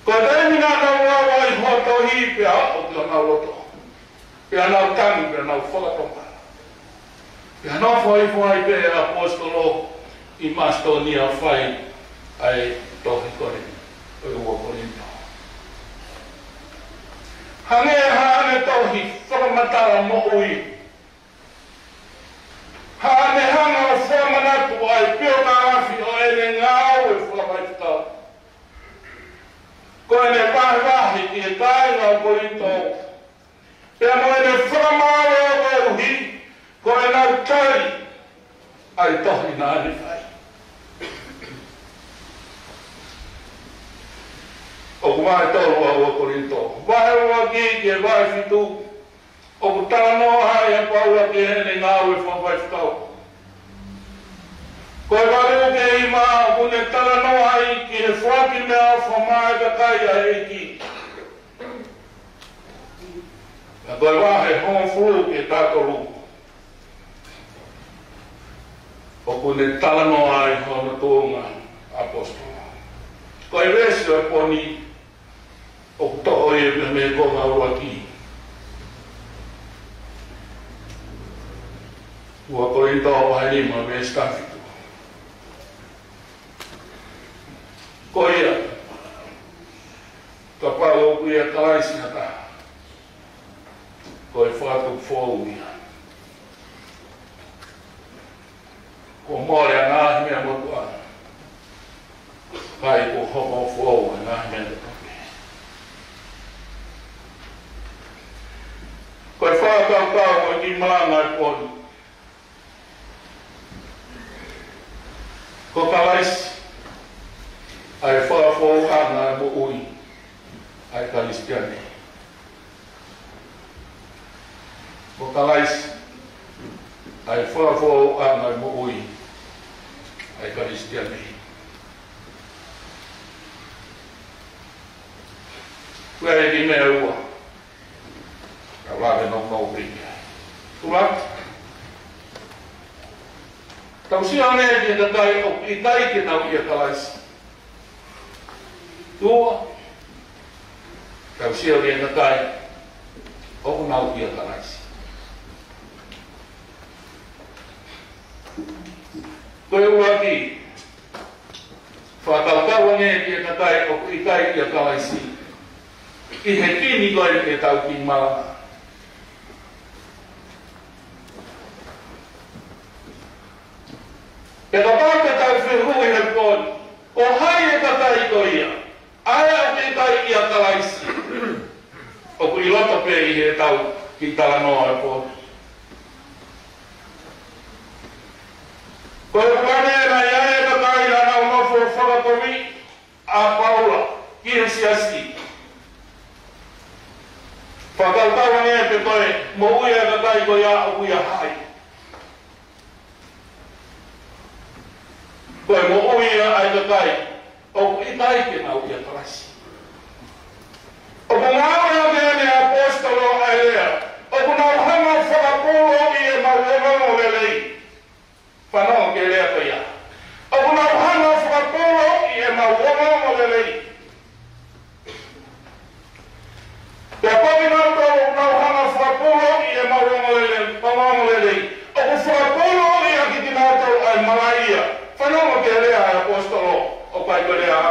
Ko taimi nga nau rawa i hotohi pia hapo pia nau loto. Pia nau tangi pia nau whakatonga. Pia nau whai pe apostolo i Mastonia whai ai tohi kore. Oi ua Korinto. Hane tohi whakamatara mo ui. Hane hanga o whamanatu ai pio na afi o ene ngau e whakamaitau. Koe ne wahi ki e kai ngau Korinto. Pea mo ene whakamare o koe uhi, koe nau kai ai tohi na ani whai. O kumai tolu a ua Korinto. Wahe ua ki e wahe fitu. O kutala noa hai a paua ki hene ngau e whawaiftau. Koe waru ke ima kune tala noa hai ki he whaki mea whamai ka kai a eiki. Na koe wahe hong furu ke tātoru. O kune tala noa hai hona tōnga apostolo. Koe resio e poni o kutoho e me konga ua ki. Ua Korinto wahe lima me stafitu. Ko ia, ka pao ku ia kalaisi hata, ko e whatu fōu ia. Ko mōre a ngāhi mea motu ana, kai ko hoko fōu a ngāhi mea te toke. Ko e whakau o ki maanga e pōni. Ko kalaisi, ai whawhau ana mo ui, ai karistiane. Ko kalaisi, ai whawhau ana mo ui, ai karistiane. Kua e ki mea ua, ka wāre no mau pika. Kua? Tau si ane ki e kai o i kai ki nau i a kalaisi. Tua, kau sio dia ngakai, o nau dia kalaisi. Koe ua ki, whakau nge dia ngakai, o i kai dia kalaisi. I he kini koe ke tau ki malanga. E ka pāke tau whihui he pōni, o hai e ka tai ko ia. Ai au te kai i a kalaisi. O kui loto pe i he tau ki tala noa e pō. Koe wane na ia e ka kai la nau nofo whakakomi a Paula ki he siasi. Whakautawa nea pe koe, mo uia ka kai koe a uia hai. Koe mo uia ai ka kai, o i kai ke na uia tarasi. O ku ngāo nea ne apostolo ai lea, o ku nau hanga whakapolo i e mauongo lelei. Whanau ke lea ka ia. O ku nau hanga whakapolo i e mauongo lelei. Pea komi nau tau nau hanga whakapolo i e mauongo lelei. O ku whakapolo i a ki nau tau ai malaia. Whanau ke lea ai apostolo o kai ko lea.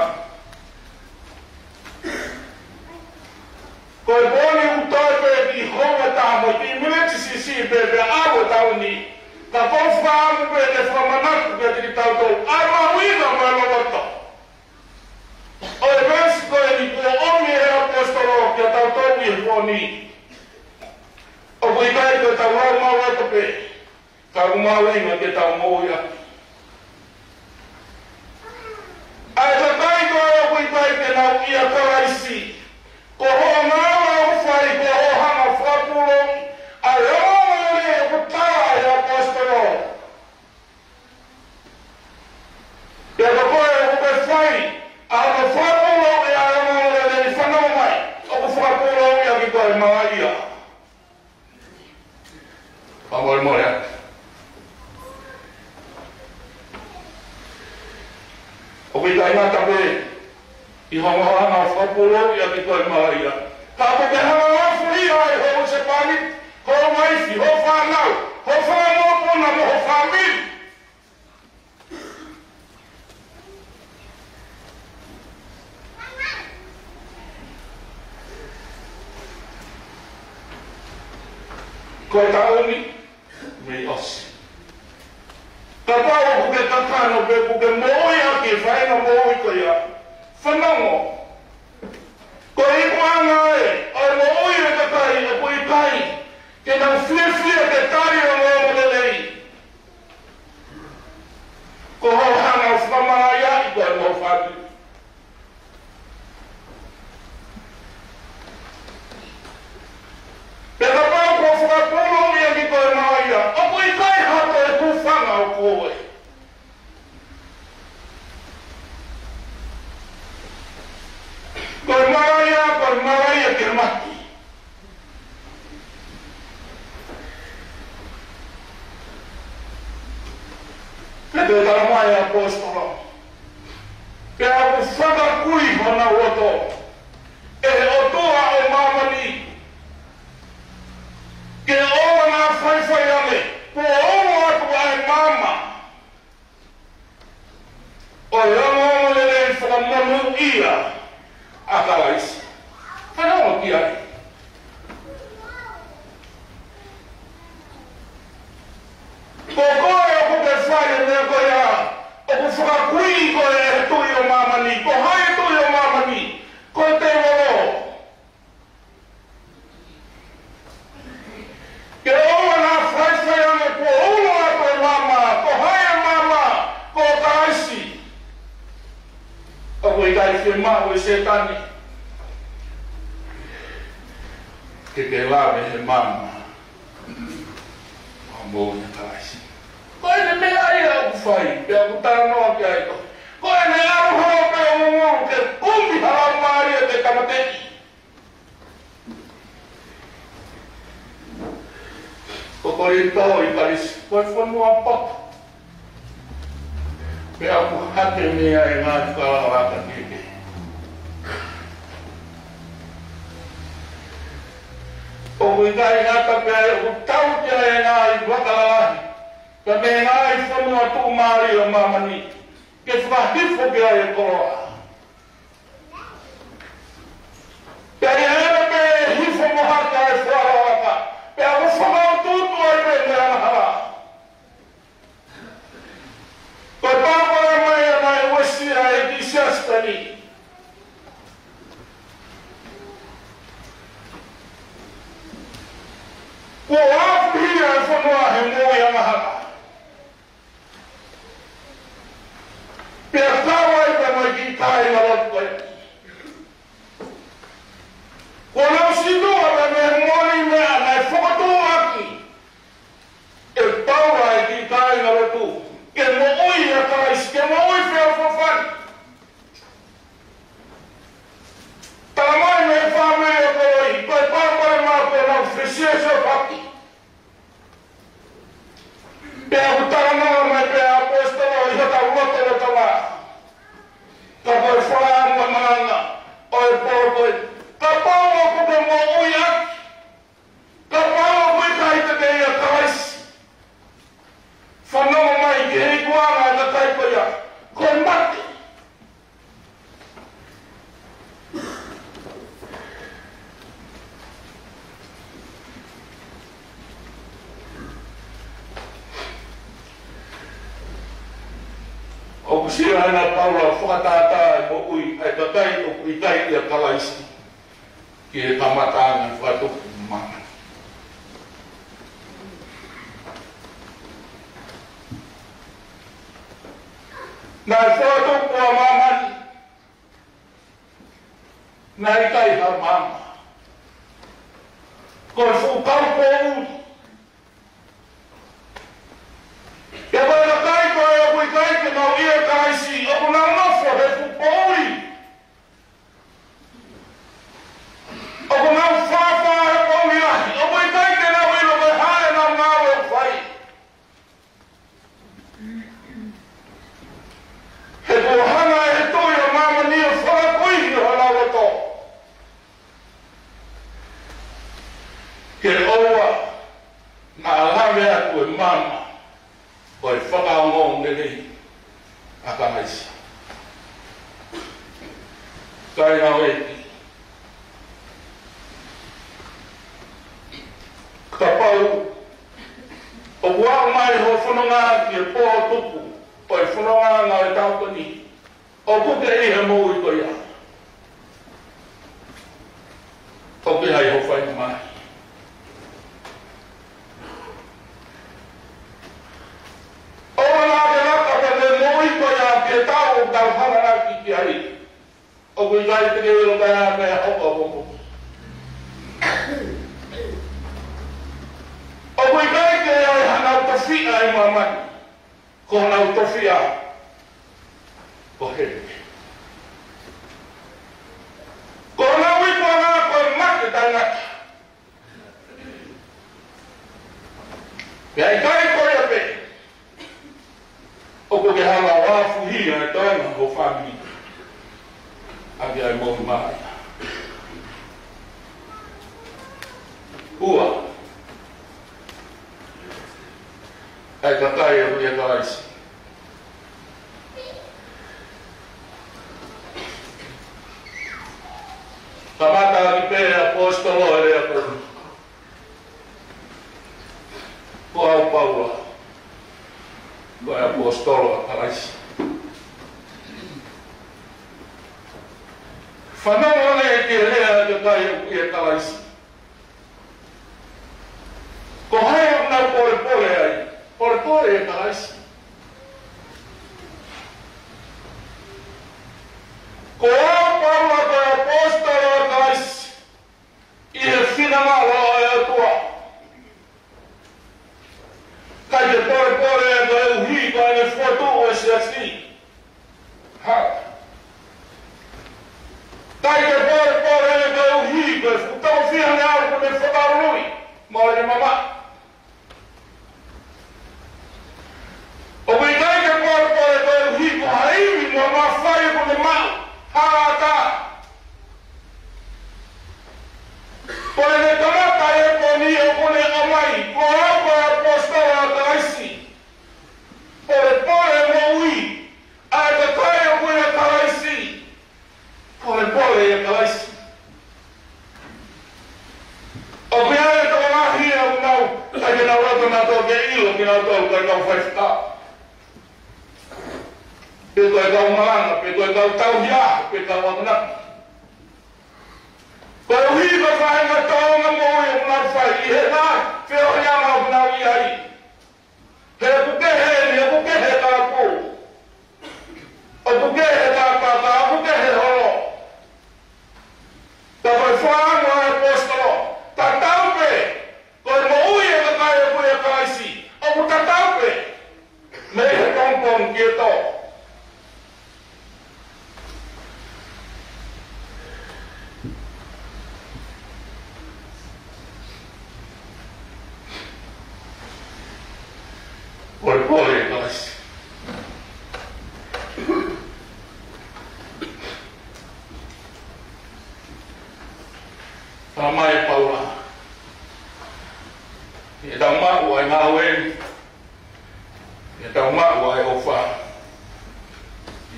Koe boni utai pe ki honga tāmo ki mileti si pe awo tau ni. Ka kou whaamu pe te whamanaku pe ki tau tau. Ai mahuina mai lawata. O e bensi koe ni kua omi e apostolo kia tau tau i honi. O kui kai koe tau rau mawata pe. Ka umau inga ke tau mouia. Ai ka kai koe o kui kai ke nau ia karaisi. Ko ho ngāwa o whai, ko ho hanga whapulo, a reo e ko tāa e apostolo. Pea ka koe o ko whai, a ko whapulo e a reo e ni whanau mai, o ko whapulo e a ki koe maia. Pamoi moia. O ki tai ngata pe, I honga hanga whapulo i a ki koe maia. Ka po te hanga whawhi ai ho se pani, ho maifi, ho whanau, ho whanau puna mo ho whamiri. Koe tauni, me osi. Ka pao kuke kakano pe kuke moi a ki whaina moi ko ia. Whanongo. Ko i kuanga e, ai mo ui e ka kai, e ko i kai, ke nau whia ke tari o ngō lelei. Ko hau hanga o whamaya i koe mō whati. Pe ka pau ko whakapolo i a ki koe maia, o ko i kai hato e ku whanga o koe. Koe maraia ke mati. Te tara mai apostolo. Pe aku whakakui hona oto. E otoa o mamani. Ke oa ngā whaiwhai ane. Ko oa atu ai mama. O rango lele whakamonu ia. Akalaisi. Whanau ki ai. Ko koe o kuke whai mea koe a, o ku whakakui koe e tui o mamani, ko hai tui o mamani, ko te walo. Ke oa ngā whai ane, ko uno a koe mama, ko hai mama, ko karaisi. O koe kai whie mau e setani. Ke te lawe he mama. O mō ne karaisi. Koe ne mea ai au whai, pia ku tānoa ki ai ko. Koe ne aruhao pe o mōru ke kumi harau maari e te kamateki. Ko kore tau i karisi, koe whanua papa. Pea ku hake mea e ngā tukararaka keke. O kui kai ngata pea e ku tau kia e ngā i wakalalahi. Ka me ngā i whanua tū maari o mamani. Ke whakahifo kia e koroa. Pea i ere me hifo mohaka e wharawaka. Pea ku whanau tūtu ai me mea mahara. Koe pāpara mai ana e wasia e ki siastani. Ko apu hia e whanua he mōi a mahara. Pea tāwai pe mai ki tāi na rotu koe. Ko nau sinua pe me koia, koe mate. O kusia ana Paula whakatata e mo ui, ai kakai o kui kai ia kalaisi. Ki e kamatanga whatuku mana. Nā whatuku a mamani. Nā i kai ha mama. Ko e whukau ko uri. Ia koe na kai koe o kui kai te mau ia kalaisi. O kuna nofo he whupoi. O kuna whawha he pomi ahi. O kui kai te nau ilo koe hae nau ngāwe o whai. He kohana e toi o mama ni o whakakoihi o hana wato. Ke oua na alawe atu e mama o e whakaongo nerei a kamaisi. Kai nao eki. Ka pau o wau mai ho whanonga ki e poho tupu. O e whanonga ngā e tautani. O kuke i he mou i koia. O ke hai ho whainga mai. O ngā te raka ka te mou i koia ke tau o tau hanara ki ki hai. O kui kai te kewero kai a mea hoka hoka. O kui kai te ai hanau tawhia i mamani. Ko nau tofia o hele. Ko nau i kua ngā koe mate tangata. Pea i kai koe a pe. O ko ke hala wafu hia e toenga o whamini. Aki ai mou mai. Ua. Ai kakai e hui e kalaisi. Kamata ki pere apostolo e rea koru. Ko au Paula. Ko e apostolo a kalaisi. Whanonga le ki rea kakai e hui e kalaisi. Ko hai o nau pore pore ai. Por todo e kalaisi. Ko o Paula ko e apostolo e kalaisi. I e whina ngalo e atua. Kai te pore pore e ka e uhi ka e whotu o e se ati. Ha. Kai te pore pore e ka e uhi ka e whutau whihane au ko ne whakarui. Mōre mama. O kui kai te pore pore koe hiko haimi mo ma whai ko te mau. Hārata. Koe ne tamata e koni o kone amai. Ko au koe apostolo a kalaisi. Pore pore mo ui. Ai ka kai o koe a kalaisi. Pore pore e kalaisi. O kui ai e toko ngahi e au nau. Ai ke nau rata na tō ke ilo ki nau tō kai kau whaifta. Pe koe kau malanga, pe koe kau tauhia, pe kau amana. Koe hui koe whahenga tōnga mōi o mnau whai, i he nā, whio hianga o mnau i ai. He pukehe ni, he pukehe tā pō. O pukehe tā pāpā, o pukehe holo. Tā koe whaanga e apostolo, tā taupe, koe mo ui e kakai e koe a kalaisi, o ku tā taupe, me he tōngpong ki e tō.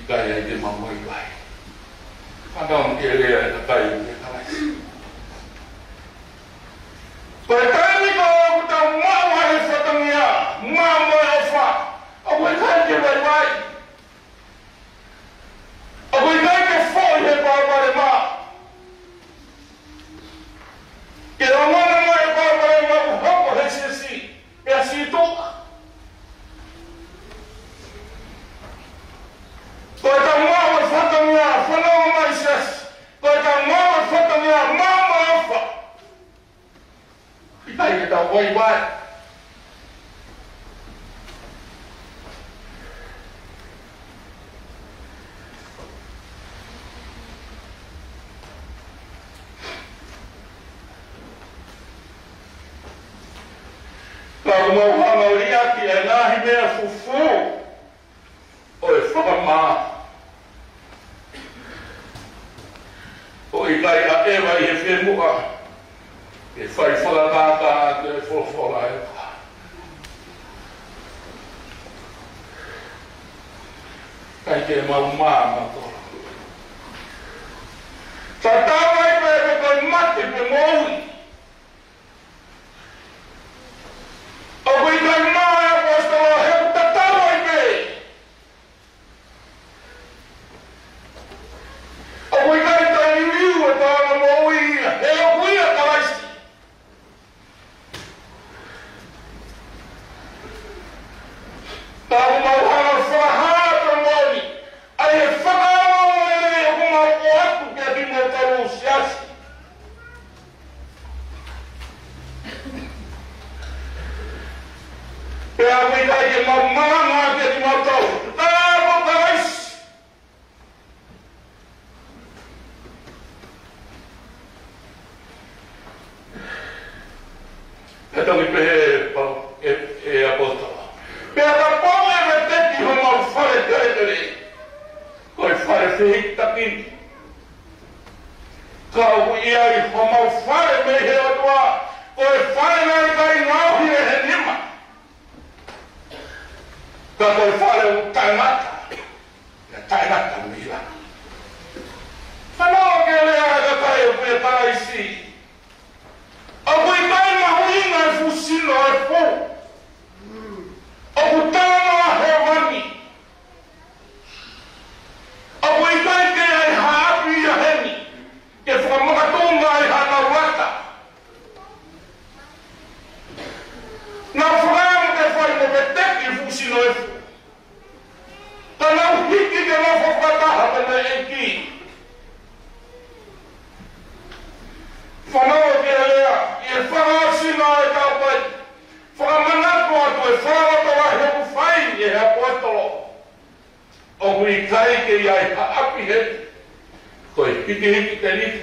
kai ai te mamoi kai. Whanau ke rea e ka kai te kalaisi. Koe taimi ka o kuta mawa he whatangia, mama e wha. A koe kai ke wai wai. A koe kai ke whoi he pāpare mā. Ke rangana mai pāpare mā ku hoko he sisi, e a si toka. Koe ta mawa whatangia, whanau mai ses. Koe ta mawa whatangia, mama e wha. Ai ke tau wai wai. Kau mau hanga ria ki e ngahi mea fufu. O e whakamā. O i kai a ewa i he whenua. E whai whakakākā te whawhora e wha. Kai ke mau māma tōra. Ta tāwai pēpe kai mate pe moui. O kui kai maa e apostolo heu ta tāwai pe. O kui kai tai riu e tāna moui e o kui a kalaisi. Tāu mau hana whahata moni, ai e whakao e o kumau o atu kia ki mau taru siasi. Pea kui kai ke mau manga kia ki mau tau, tāmo kalaisi. E tangi pe e apostolo. Pea ka ponge me teki ho mau whare teretere. Koe whare whihita kini. Kau ia i ho mau whare me he atua. Koe whare nai kai ngauhi e he nima. Ka koe whare u tainata. Ia tainata mila. Whanau ke lea ka kai o pia taraisi. A koe kai mahuinga e fusino e pou. O kutama he wani. O kui kai ke ai haapi a heni. Ke whamakatonga ai hana wata. Nā whakamu te whai mo pe teki fusino e fu. Ta nau hiki ke nā whakataha tana e ki. Whanau ke lea, i e whakasina e tau pai. Whakamanato atu e whāwata wa heku whai e hea poetolo. O kui kai ke iai haapi he. Koe hiki te niki.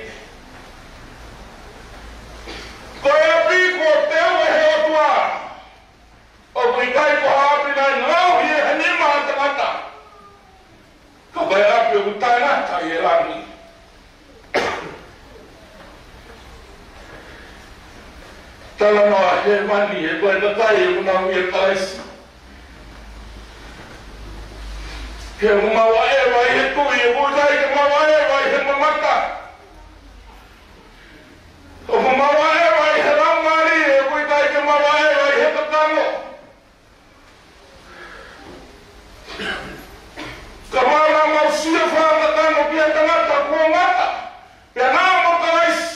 Koe api ko teo e hea tua. O kui kai ko haapi nai ngauhi e hanima hantamata. Ka koe api o kutainata i e langi. Tala noa he mani e koe na tai e unau i e kalaisi. Ke mawa e wai he tui e wutai ke mawa e wai he mamata. O mawa e wai he ramari e wutai ke mawa e wai he tatano. Ka mana mausia wha tatano ki a tangata kua ngata. Pea nā mo kalaisi.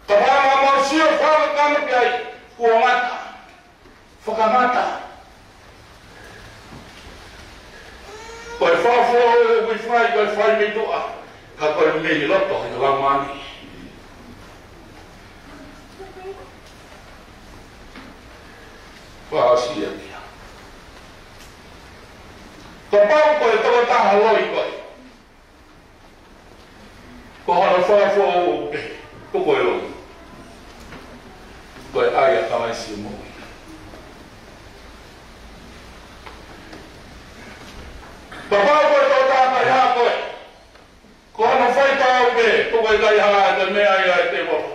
Ka mana mausia wha tatano ki ai kua ngata. Whakamata. Koe whawhua e kui whai, koe whai me toa. Ka koe mei loto i la mani. Whaasia kia. Ko pau koe toko taha loi koe. Ko hana whawhua o uke. Ko koe loi. Koe aia kalaisi mo. Ka pau koe tō tātai hā koe. Ko hana whai tāu me, tō koe tai hā te mea ia e te wako.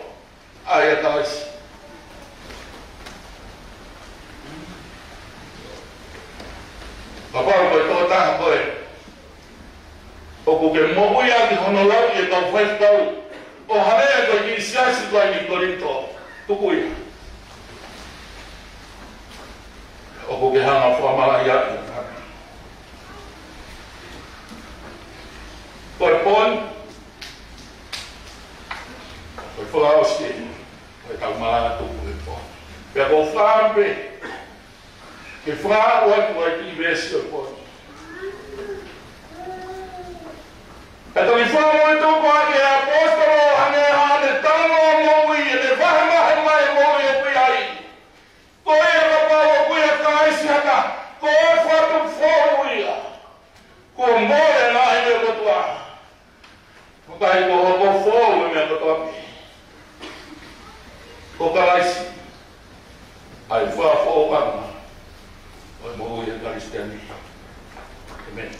Aia tāisi. Ka pau koe tō tāha koe. o ke mo ia ki honolau e tau whaitau o harea koe ki siasi koe ni Korinto tukuia o ke hanga whamala ia koe pon koe whaaosi koe tau malanga tuku e pon pia ko whaampe ke whaa oa koe ki vesi o pon e toki whaamo e tuku ake e apostolo ane hane tano moui e ne whahamahe mai moui e pui ai koe e rapau o pui a kaisi haka koe whatu whauia ko more na hine o katua kai ko ho fo me ko to ko kalaisi ai fa fo pa o mo ye kristiani amen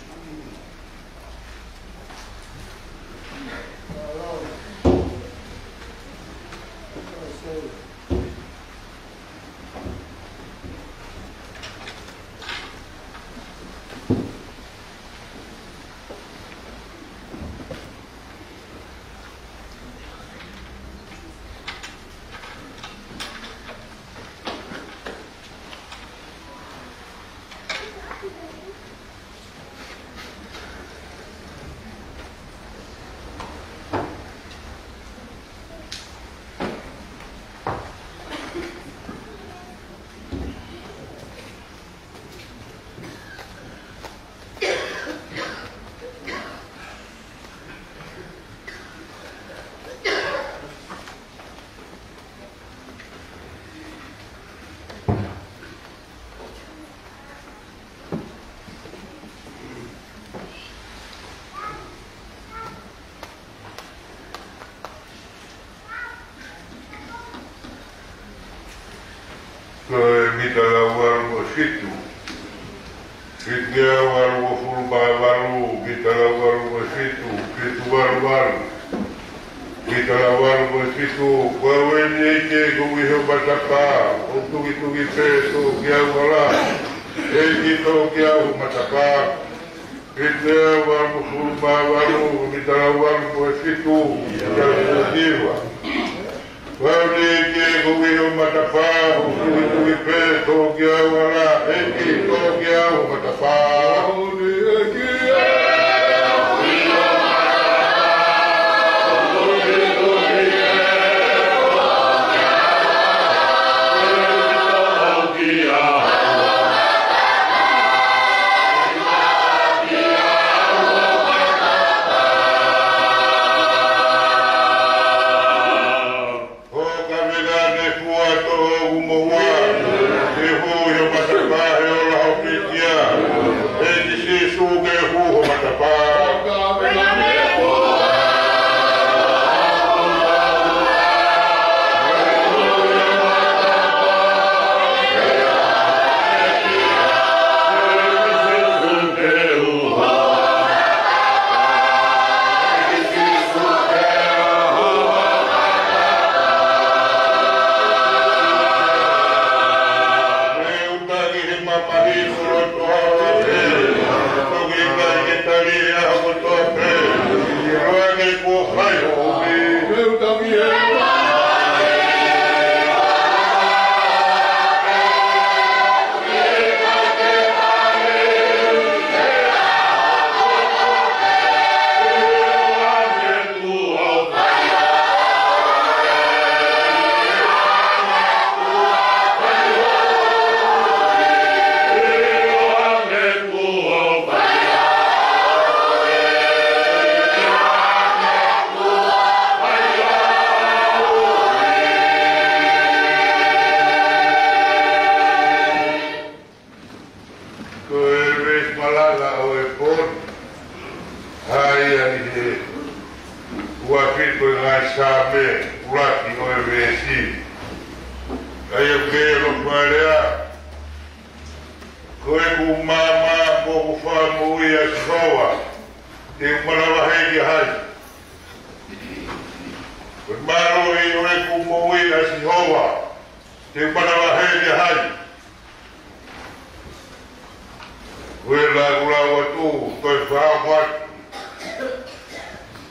Kita lawar mo situ, kita lawar mo fulbawaru, kita lawar mo situ, situ baru, kita lawar mo situ, kawenye ke kuwiho bataka, untuk itu kita tu kiau kala, kita kiau mataka, kita lawar mo fulbawaru, kita lawar mo situ, kita jiwa. Wale ke kuwiho matapa, untuk itu kita kiau kala, kita kiau matapa.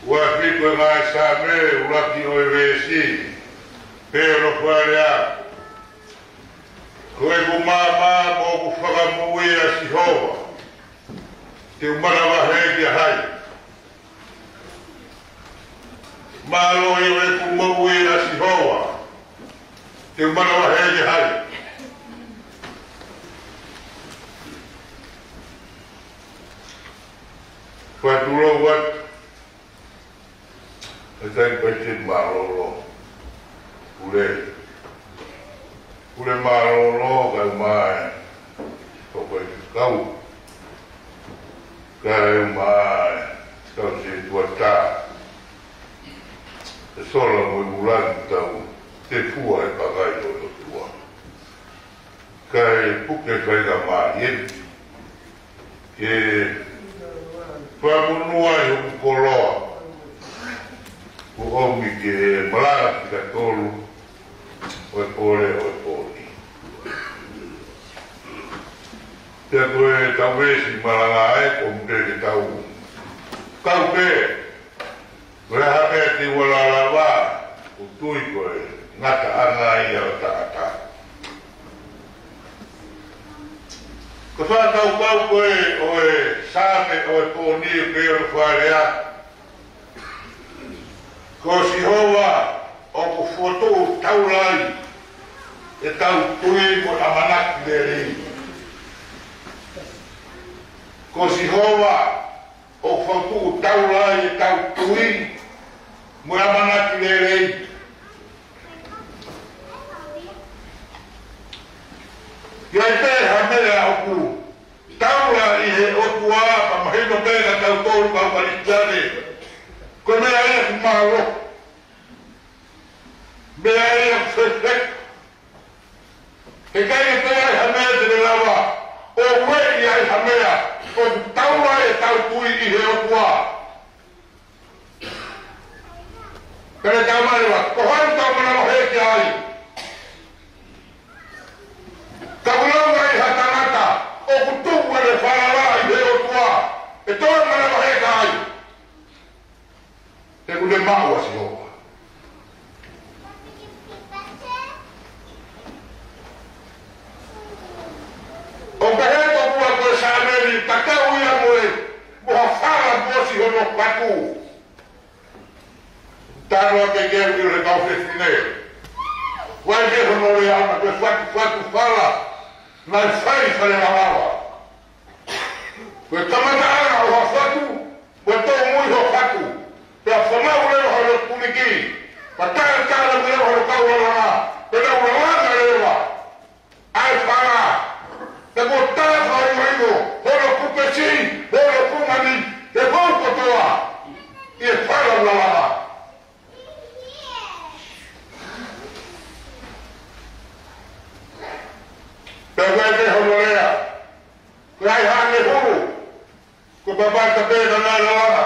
Wafiko ngai same ulaki o resi pero kwalea koe kumama mo kufakamuia Sihova te umana wahegi hai malo iwe kumuia Sihova te umana wahegi hai Watulo wat Etai pecit malolo Ule malolo kai mai Kopai kau Kai mai Kau si tuata E sola mo ulan tau Te fua e pakai toto tua Kai puke kai ka mai E Pamunua e ukoloa o omi ke malanga ki ka tolu o e pole. Te koe tawesi malanga e o mpe ke tau. Kau pe, koe hame ti wala lawa o tui koe ngata anga ia o taata. Ko whātau kau koe o e sāme o e pōni o ke o whārea Ko Sihova o ku foto taulai e tau tui mo amanak deri. Ko Sihova o foto taulai e tau tui mo amanak deri. Ia te hamea o ku taulai e o tua pa mahino pena tau tolu kau paritane. Ko mea e kumaro. Mea e fefek. E kai e te ai hamea te me lawa. O wei ai hamea. O taura e tau tui i he o tua. Kare tau marewa. Ko haru tau mana mo heke ai. Kaulonga i hatanata. O kutuwa le wharara i he o tua. E toi mana mo heke ai. Te kule maua Sihova. O peheto kua koe sāmeri, takau ia moe, moha whara mosi hono patu. Tānoa ke geu i re kau whetine. Wai ke hono re ana, koe whatu whara, nai whai whare na lawa. Koe tamata ana o whatu, koe tō mui ho whatu. Pea whamau leo haro puniki, pa tāra leo haro kaurana, pe leo rana lewa, ai whara, te ko tāra whaiwaino, horo kupesi, horo kumani, te whaukotoa, i e whara lalaha. Pea koe te horo lea, koe ai hane huru, koe papata pēna nā lalaha,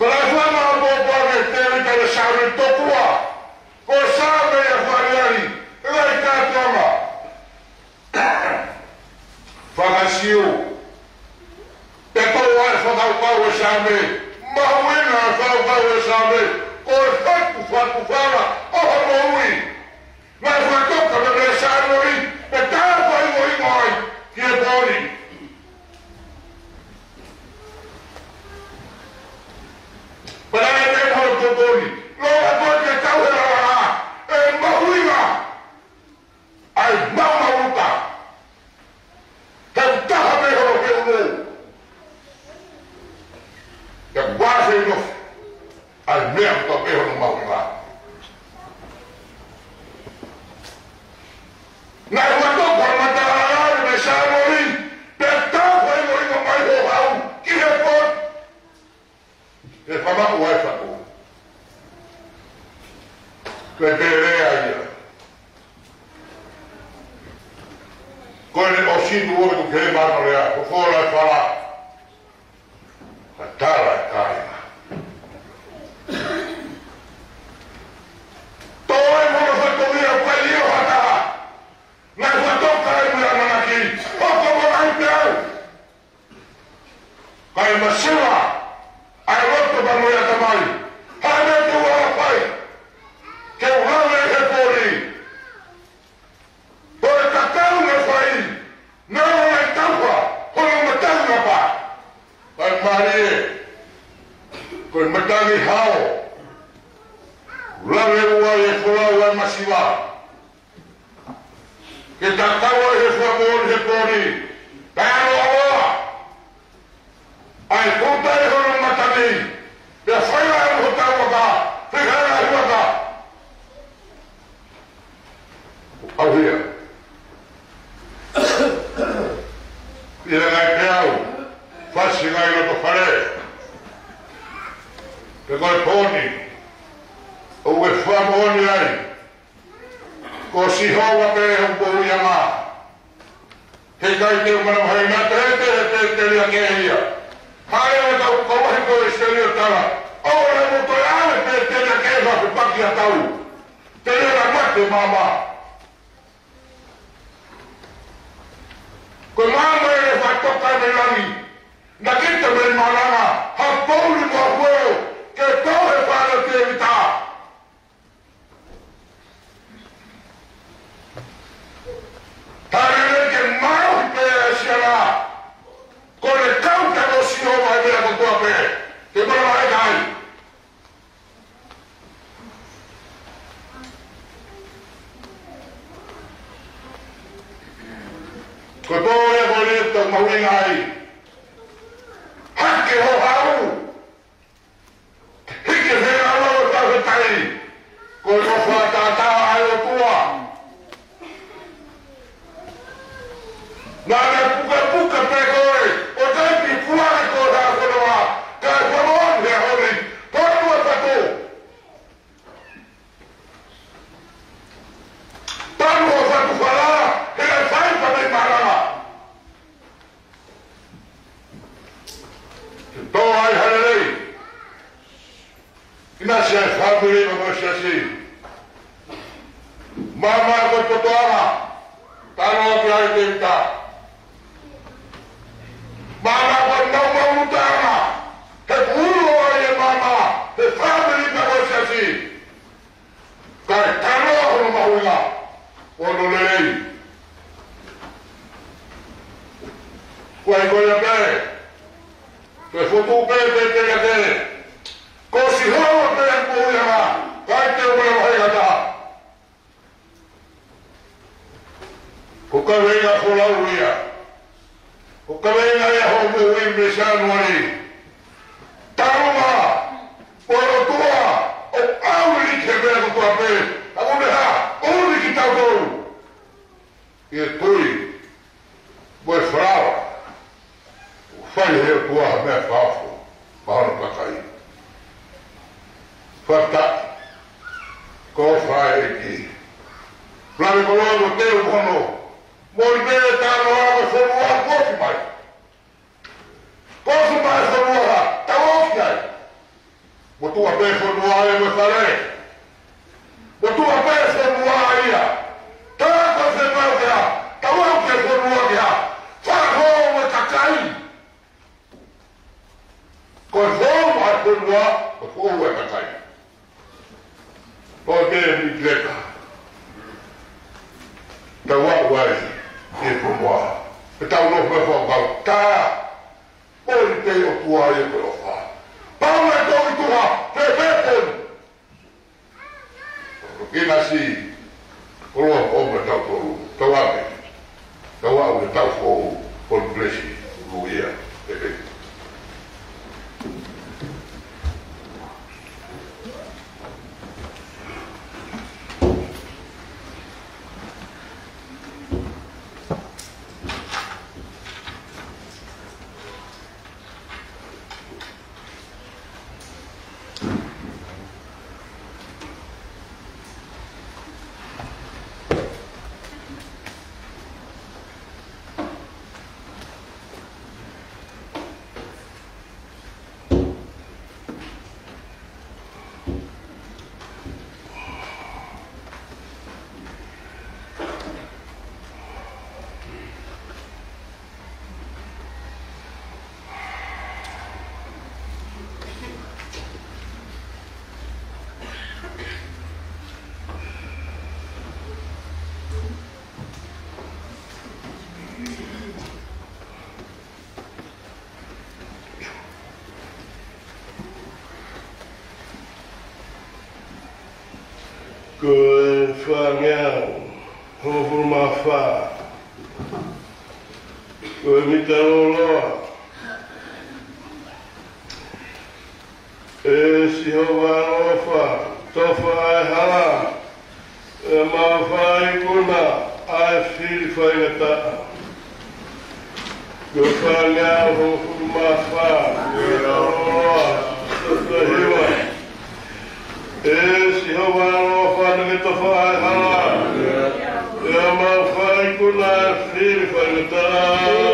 Ko la whama o pōpōne te rita le sāre tokua, ko sāme e whariari, e lai kātonga. Whakasiu, te tō ai whakaukau e sāme, mahuina e whakaukau e sāme, ko e whatu whara, oho mohui. Nai whatoka me me sārori, me tā whaigo ai, ki e pōni. Para e te hau tōponi, loa koe ke tau he rara, e mahuinga, ai maumauta, tau taha me horo ke uno, te wāse inof, ai mea kua pe horo maunga. Nai watoka matararare me sārori, te tau whaingo ingo mai ho hau, ki he pōt, e whamau ai whako. Koe te rea ia. Koe ne o situ oi tu ke mano rea, ko whora e whala. Ka tara e kāinga. Tō e mono whako ia pai io hataha. Nai whatoka e mea manaki, hoko mo ai te au. Kai masiwa, ai roto ba mo ya tamai ha me te wa pai ke o hale he pori ko e kakau me fai no e taupa ko e matanga pa ai marie ko e matangi hao lawe ua e fulawa e masiwa ke takawa e fuamon he pori pero awa ai kuta e hono matani pe whaia e hutawa ka whihara e huaka au hia ira ngai peau whasi ngai roto whare pe koe poni o e whamoni ai ko si hoa pe e humbo uianga he kai te umana mahi na te lia ke hia hai o tau kawahi ko e steli o tala o e mo toi ale te lia ke hia pe paki a tau te lia na mate mama ko mama e whatoka me langi na kita me maranga ha pouli mo hueo ke tohe whana te evita Tarele ke mau pe siala. Ko le kau te no sino mai mea ko tua pe. Te mana mai kai. Ko to e ko le to mawinga ai. Hake ho hau. Hike he alo ta he tai. Ko no fa ta ai o tua. Nana puka pe koe, o taipi puare ko da konoa, ka pamon he hori, porua pato. Tanu o fatu whala, he ai whai pa me maranga. Tō ai harerei, ina si ai whamiri ma mo si asi. Mama ko potoanga, tano ki ai te ita. Mama ko nau mautanga, he puro ai e mama, he whamiri ma mo si asi. Kai tano hono mauinga, ono lelei. Koe koe pe, te futu pe te te. Ko si hoa pe e puianga, kai te umea maigata. Ko ka venga folau ia. Ko ka venga e ho mo ui me sanu ani. Taruma, poro tua, o auri ke mea ko tua pe. Agone ha, uri ki tau kou. E tui, moe frawa. O whai he tua mea whafo, mahano kakai. Whataki, ko whai e ki. Rame ko logo teu hono. Mori bere tano aga whanua kofi mai. Kofi mai whanua, tau ofi ai. Motua pe whanua e me whare. Motua pe whanua ia. Tāko whanau kia, tau ofi e whanua kia. Whako me kakai. Koe whau mai whanua, koe whau e kakai. Koe kere ni kleka. Tau au ai. E po moa. E tau no me whakau. Tā! Oi te o tua e koe o wha. Pau e toki tuha! Te pepon! Kina si. Oloa o me tau toru. Tau ame. Tau au e tau fōu. Pon blesi. Ruia. E pe. ko whangea hofu mawha ko mitaroloa si hova rofa tofa ai hala mawha i kuna ai whiri whaingata ko whangea hofu mawha mitaroloa tofa hiwa si hova rofa nge tofa ai hala mawha i kuna ai whiri whaingata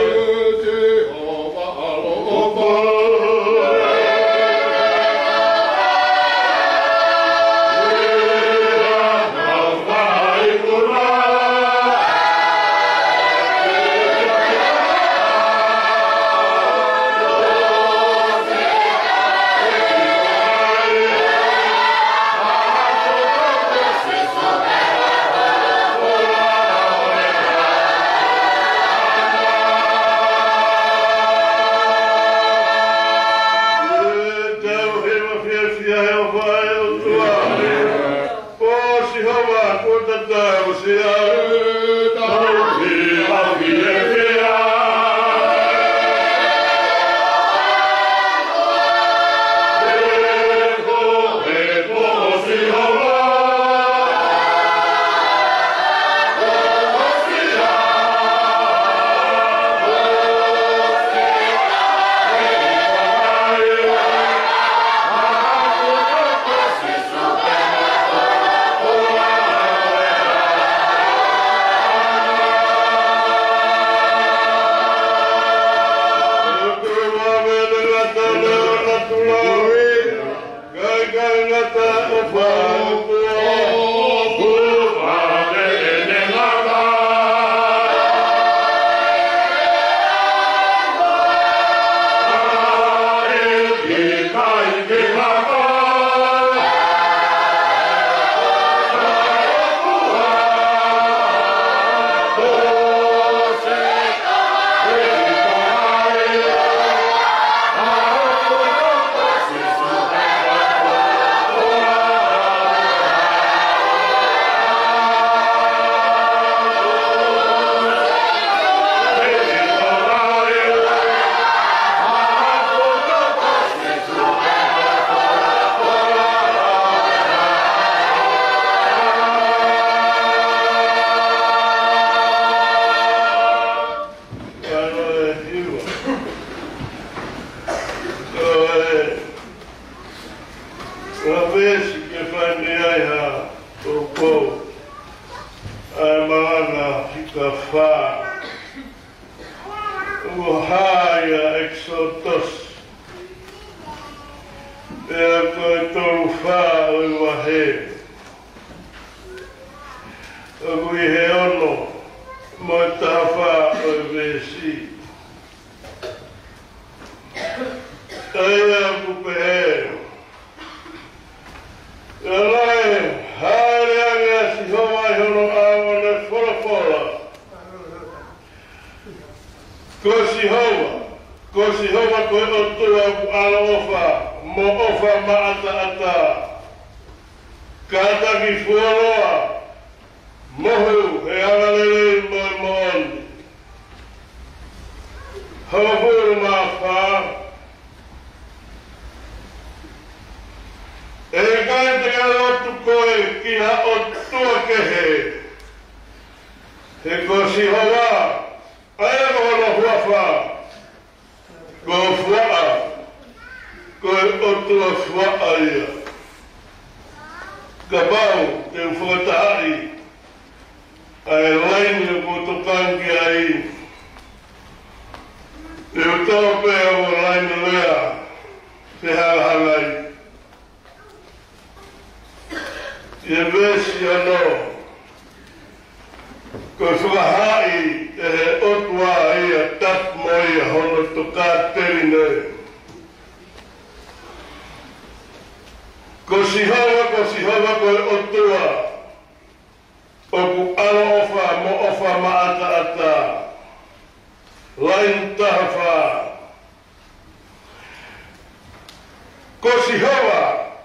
Ko si hawa,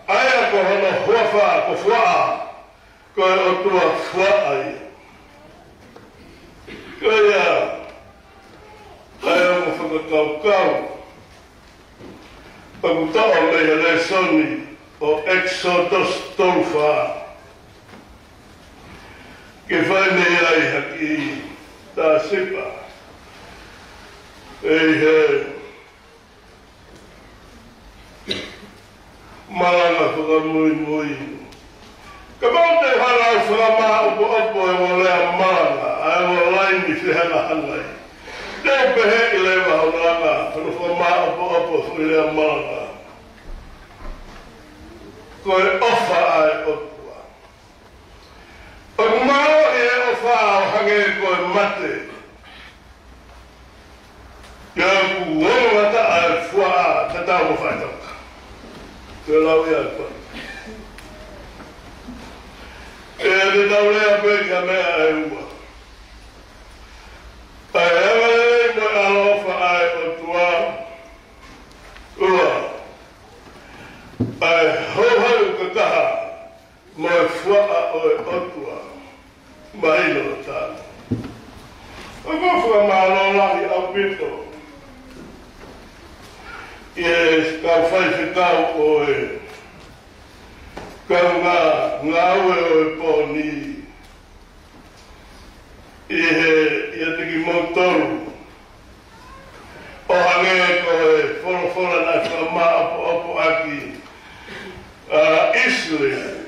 aya ko hono huafa ko fua, ko tua whaai. Kaya, kaya mo whakakau-kau. Pagutao leha le soni o Exodus 12. Ke whai nei ai haki tā sipa. Ei he maranga whakamui. Ka mau te harau whakama upo e walea maranga, ai wa laini whihana hangai. Teo pehe I le wahoranga, whanu whakama upo whilea maranga. Koe ofa ai otua. O mao e ofa o hange koe mate. Ia ku wongata ai fua te tau whaitaka. Te lau ia koe. E te tau lea pēkia mea e ua. Ai ewa e mo alofa ai otua. Ua. Ai hauhau ka kaha mo e fuaa o e otua. Mahino o tāna. O kofua maanolahi au pito. Ie kau whaiwhikau o e kau ngā ue o e pōni. Ia tiki mōtoru. O hange ko e whorofora nai whamā apo aki. Israel.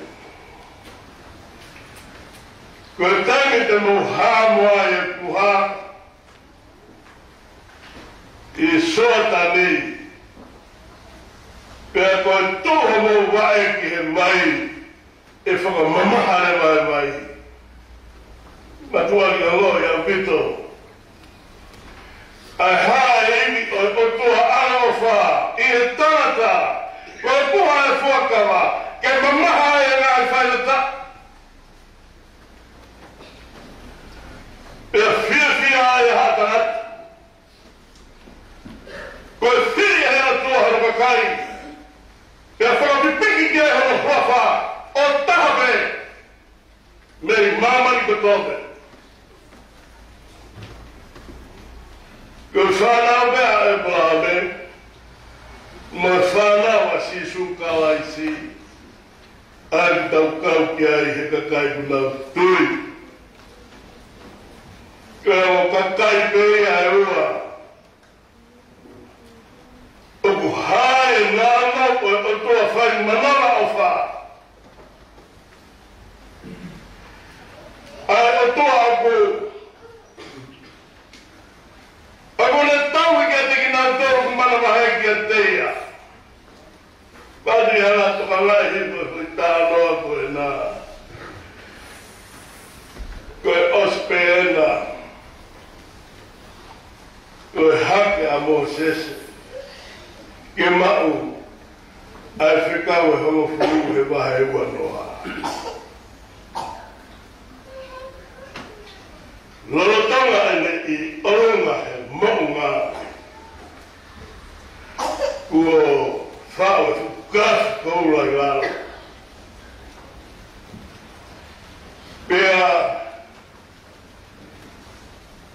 Ko e tangi te mo hāmoa e puha. I soatani. Pea koe tōha mō wae ki he mai e whakamamahare mai. Matua ki alo i apito. Ai hae imi o toa arofa I he tāta. Koe puha e whakawa ke mamaha e ngā whainata. Pea whiawhia e hatarat. Koe whiri he atua harakakari. Pea whakapipiki ki e hono huawha o tahape. Meri mamari kotope. Koe whanau mea e blame. Ma whanau a si sukala I si. Ai tau kau ki ai he kakai punau tui. Koe o kakai pei ai ua. Oku hae ngāna o toa whai manara o wha. Ai o toa aku. Ako le tau I kia tiki nā tōru kumana mahe kia teia. Pāti hana toka lai hipo e hui tānoa koe nā. Koe ospeena. Koe hake a Mosese. Ke mau, ai whikau e hongo furu he wahe ua noa. Lorotonga ene I orunga he maunga. Uo whao e whukas koura I lalo. Pea,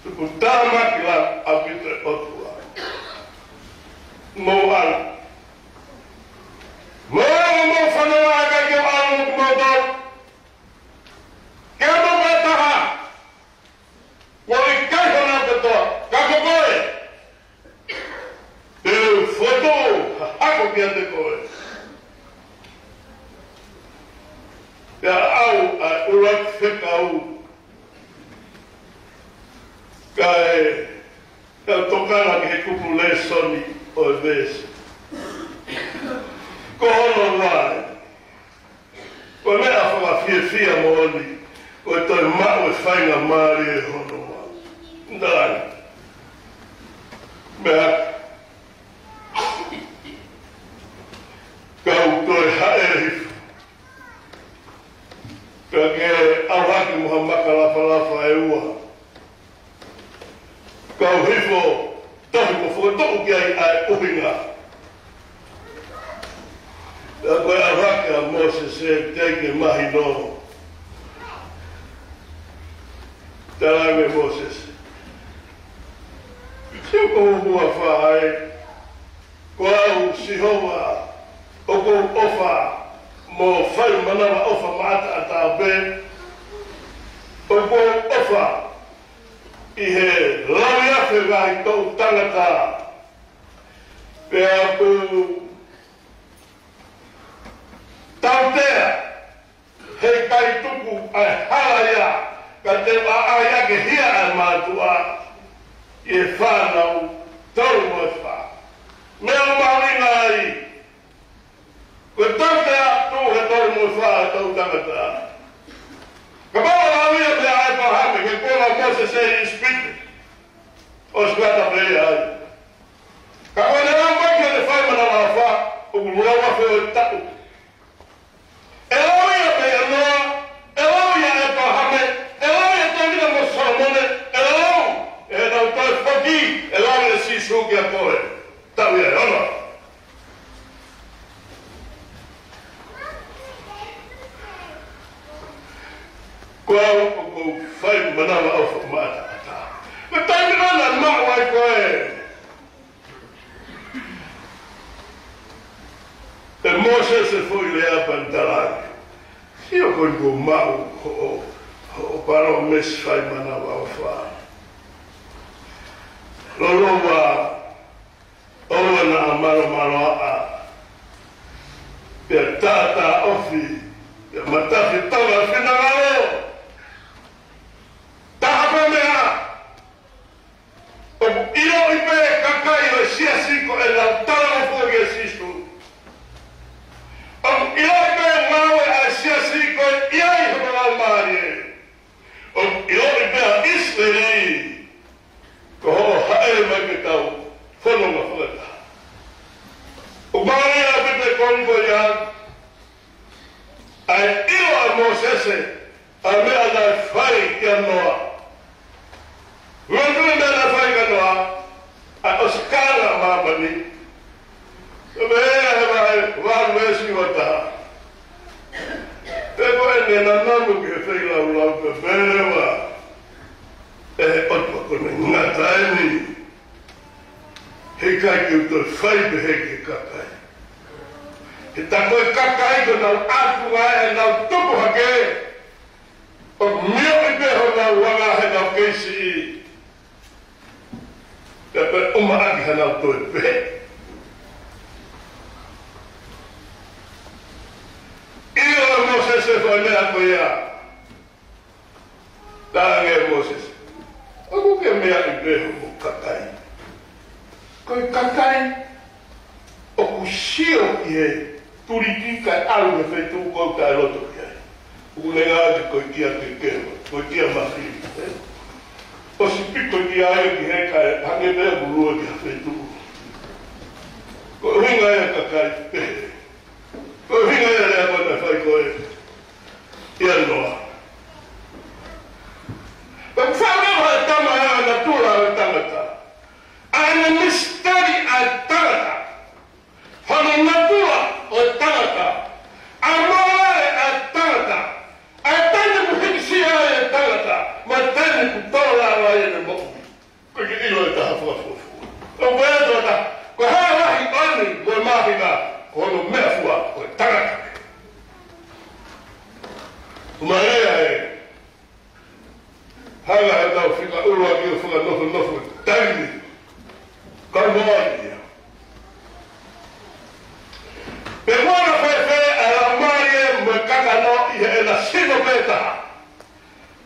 tuku tāmaki la apite otua. Mo ala. Mo whanua ka ke wānu kumoto. Ke mo kataha. Ko I kaihona katoa. Ka kokoe. Te whoto. Hako kia te koe. Te au a urak whekau. Ka e tokana ki he kupu le soni. O vez. Ko hono vai. Ko mea whakawhiawhia mooni. Ko e toi mau e whainga maari e hono wā. Ndai. Mea. Kau toi hae hifu. Ka ke awaki muha makalawhalawa e ua. Kau hifo. Tahi mo whakatoku ki ai uhinga. Koe a raka Moses e teike mahi no. Talange Moses. Siu ko hua whae, ko au sihoa, o ko ofa, mo whai manawa ofa maata a tā be, o ko ofa, I he lawi afe wahi tau tangata, pēa ku tautea, hei kai tuku ai halaia, ka te waaia ke hia ai mātua, I e whanau tau mo e wha. Mea maringa ai, koe tautea tū he tau mo e wha e tau tangata. Ka pawa lawia mea ai pahame, ke kola Moses e I spiti, o skata pēa ai. Ka koe ne rau maki ane whai mana la wha, o kurawa wheo e tatu. E lawia mea noa, e lawia e pahame, e lawia tangina mo Salomone, e lau, e nau toi whaki, e lawia si suki a koe. Tau ia e ono. Koe au o kou whai manawa au whakamaata ata. Me taimina na mawai koe. E Moses e foi lea pantalaki. Sio koe kou mau o paro mes whai manawa au wha. Lolowa oa na amaro a. Pea tata ofi. Pea matafi tawa whinangaro. Tahapa mea. O iro I pe kakai o sia siko e lau tala fuagi e sisu. O iro I pe ngawe a sia siko e iai hama marie. O iro I pe a Israeli. Ko ho haere mai ke tau whanonga whakata. O maare a pete kongo ia. Ai iro a Mosese a mea nai whai kia noa. Wangule mea nai whai kia noa. A oskala mamani. O mea he mai wānu esi wataha. Te koe ne na namu ki he whai lau lau ka mewa. E otua kone ngata e ni. He kai ki uto whai pehe ki kakai. He tako e kakai ko nau atu ngai e nau tupu hake. O mio I peho nau wanga he nau keisi I. Pepe uma aki he nau toi pehe. Io e Moses e whai mea ko ia. Tānge e Moses. Oku ke mea I peho mo kakai. Koe kakai, oku sio I he turiki kai alu me whaitu kou kai roto ki ai. Oku ne ngāti koe kia ke kewa, koe kia mahi. O si piko ki ai ki he kai hange mea burua ki a whaitu. Koe hinga e kakai pehe. Koe hinga e rea koe me whai koe. Ia noa. Koe whaurewa e tama ea na tura e tangata. Ana mistari a tangata. Hana natua o tangata. A moare a tangata. A tane ku hiksi a tangata. Ma tane ku tola a e me moku. Koe ki ilo e taha fuafuafu. O koe e tota. Koe hae wahi ani koe mahina. Kono mea fua koe tangata. Kumarea e. Hanga e tau whika urua ki o whaka nofu tangi. Karmoia. Pe mwana whewhe a la marie me kakano I he na sino peta.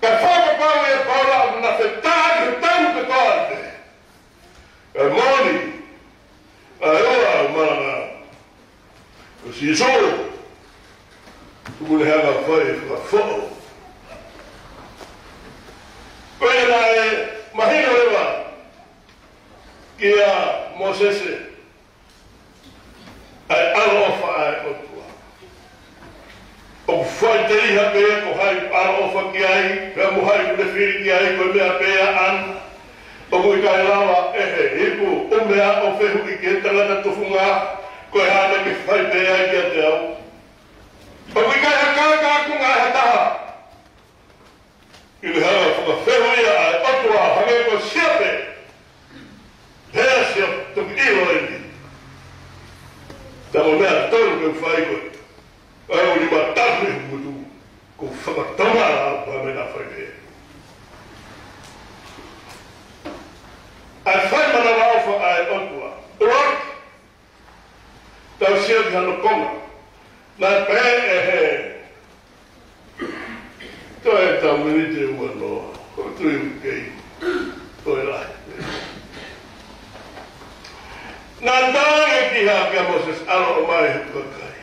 Ka whakapau e paula na whetari he tangu pe koate. E moni. A eoa mana. O si solo. Tukune hanga whai whakafo. Koe na e mahino ewa. Kia Mosese ai alofa ai otua. O whai te iha pēa ko hai alofa ki ai, pēa mo hai kune whiri ki ai, koe mea pēa an. O kui kai lawa ehe hiku, o mea o whehu I ki he tangata tufunga, koe hana ki whai pēa ki a te au. O kui kai hakaka kunga he taha. I le hanga whaka whehu ia tuk ilo ini. Tamo mea tolu ke whai koe. Ai o ni ma tapu e mutu. Ko whakatamara pa mena whai mea. Ai whai mana wauwha ai otua. Rock. Tau sia ki hano konga. Nā pē e he. Toi e tau minite ua noa. Ko tui ukei. Toi lai. Nā tānge ki hā kia Moses alo o mai hukakai.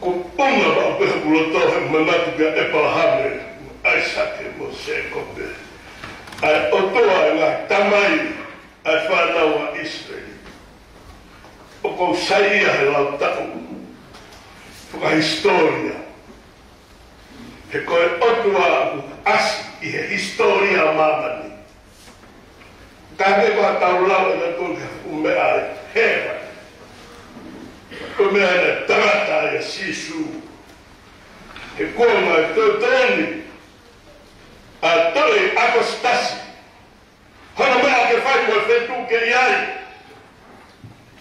Ko unga wa o peha kuloto he manatu kia e palahame. Ai sake mo se kope. Ai otoa e ngā tamai. Ai whānau a Israeli. O kou saia he lau tau. Whaka historia. He koe otua aku asi i he historia mamani. Ka he koa tau lau e na tō ke ume ai. Hewa. Ko mea ene tangata e sisu. He koe mai tō tōni. A toi akostasi. Hono mea ke whai koe whetu ke iai.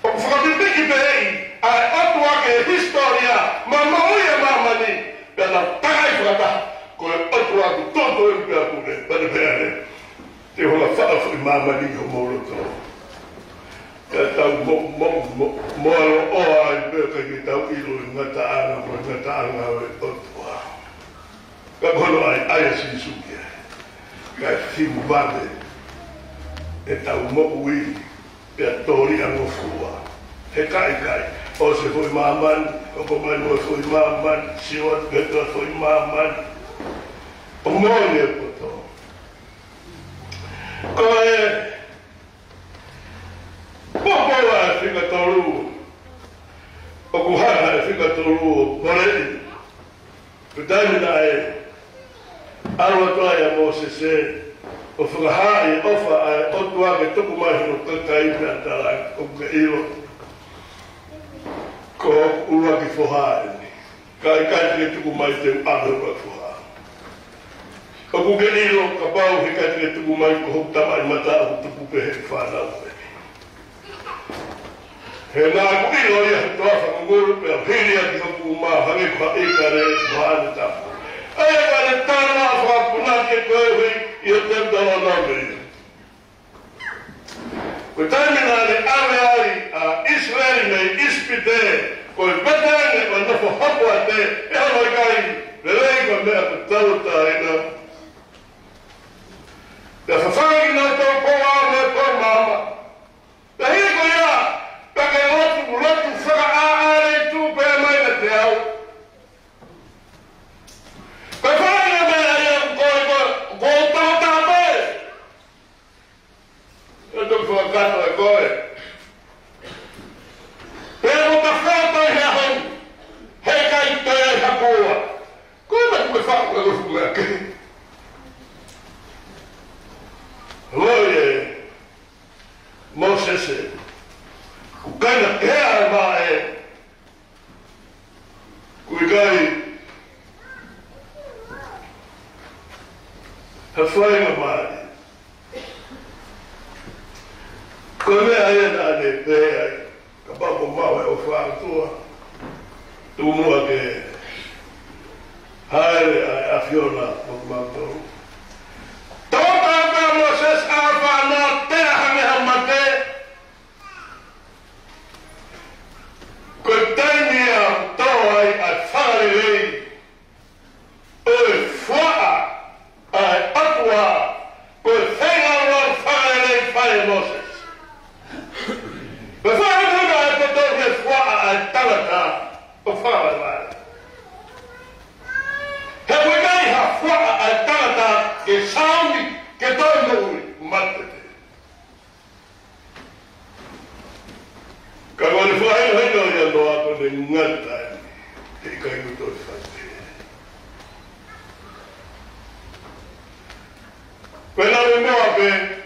O whakatipiki pehei, ai otua ke historia, ma mauia mamani, pēna takai whakata, koe otua ku toto e pēa kune, pane pēane, te hola whaafu i mamani ho moroto. Ka tau moalo oa ai pēka ki tau ilo i ngata ana, mo ngata ana o e otua. Ka kono ai aia sinsuke, ka whimu vade, e tau moku i, pea tori ango fua. He kai, o se foi maman, o komai mo foi maman, si o beto foi maman. O moi e poto. Ko e popo a fica toru. O kuhana e fica toru, morei. Kutani na e alwa toa ya Moses o whakahai ofa ai otua ke tuku mai no kakai pia tala o ke ilo ko ua ki whahai kai ke tuku mai te anu wa whahai o ku ke ilo ka pau he kai ke tuku mai ko hok tamai mata o tuku pe he whanau he nā ku ilo ia toa whakanguru pia piria ki hoku maa hangi kwa ikare whaane tapu ai wale tāna whakapuna ke koe hui i o te mtawa nāmei. Ko taimina le awe ai a Israeli nei ispite, ko i petange o nofo hopo a te, e hano i kai, le rei ko mea ko tau taina. Te whawhangi nā tau koa me ko mama. Te hiko ia, pake lotu whaka aare tū pēr mai na te au. Ko whanga mea ia ko tau tāpe. Eu estou focando agora. Pergunta falta e erram. Recaíta e erra boa. Como é que me fala com os moleques? Olha, Moses, o cara quer armar é. Cuidado. Rafael Amari. Quando é aí na ideia, acabar com mal é o fato, tu não é a Fiona, o matou. Toda a Moses ava na terra me amate. Coitania, toi a fare o foa a atua, por fenga lo fare fare Moses. Mas vai jogar para todo esse a talata, o fala lá. Recuidai a fora a talata que sabe que todo mata. Quando vai não ia doar para nada, que caiu todo fazer. Quando eu me abri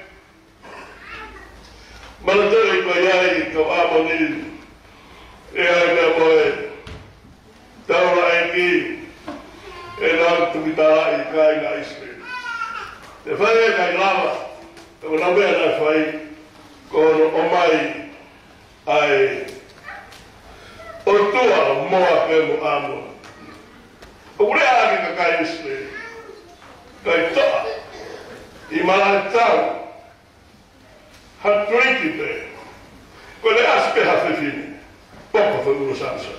Manatari ko iai ko amoni e ai me moe taura e ki e nā tumita i kai ngā Israel. Te whae kai lava, te wana mea nai whai, ko mai ai o tua moa pe mo amo. O rea ki ka kai isle. Kai toa. I malantau. Ha triki pe. Ko le aspe ha fefine. Popo fe uno sansa.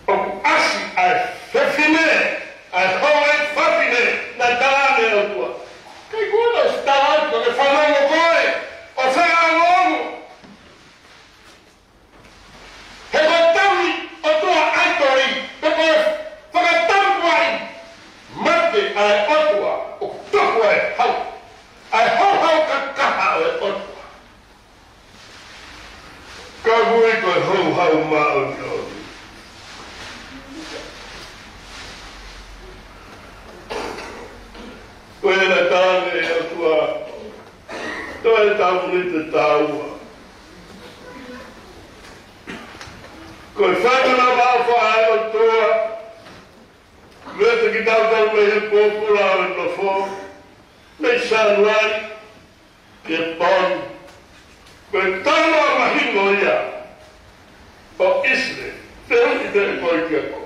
O asi ai fefine. Ai hoe fefine. Na talane o tua. Kai kua sta alto che fa longo koe. O fe a longo. He ko taui o tua aitori. Pe koe whakatampuai. Mate ai otua. O toko e hau. Ai hau ka kaha o e otua. Ka hui koe hau mao ni o. Koe na tāne e otua. Toi e tāpuni te tāua. Koe whakana māwha ai o toa. Mete ki tāutau me he pōpura o no fō. Me sanuai. Ke pon. Koe tāna mahingo ia. O isle. Te hoti te koe kia koe.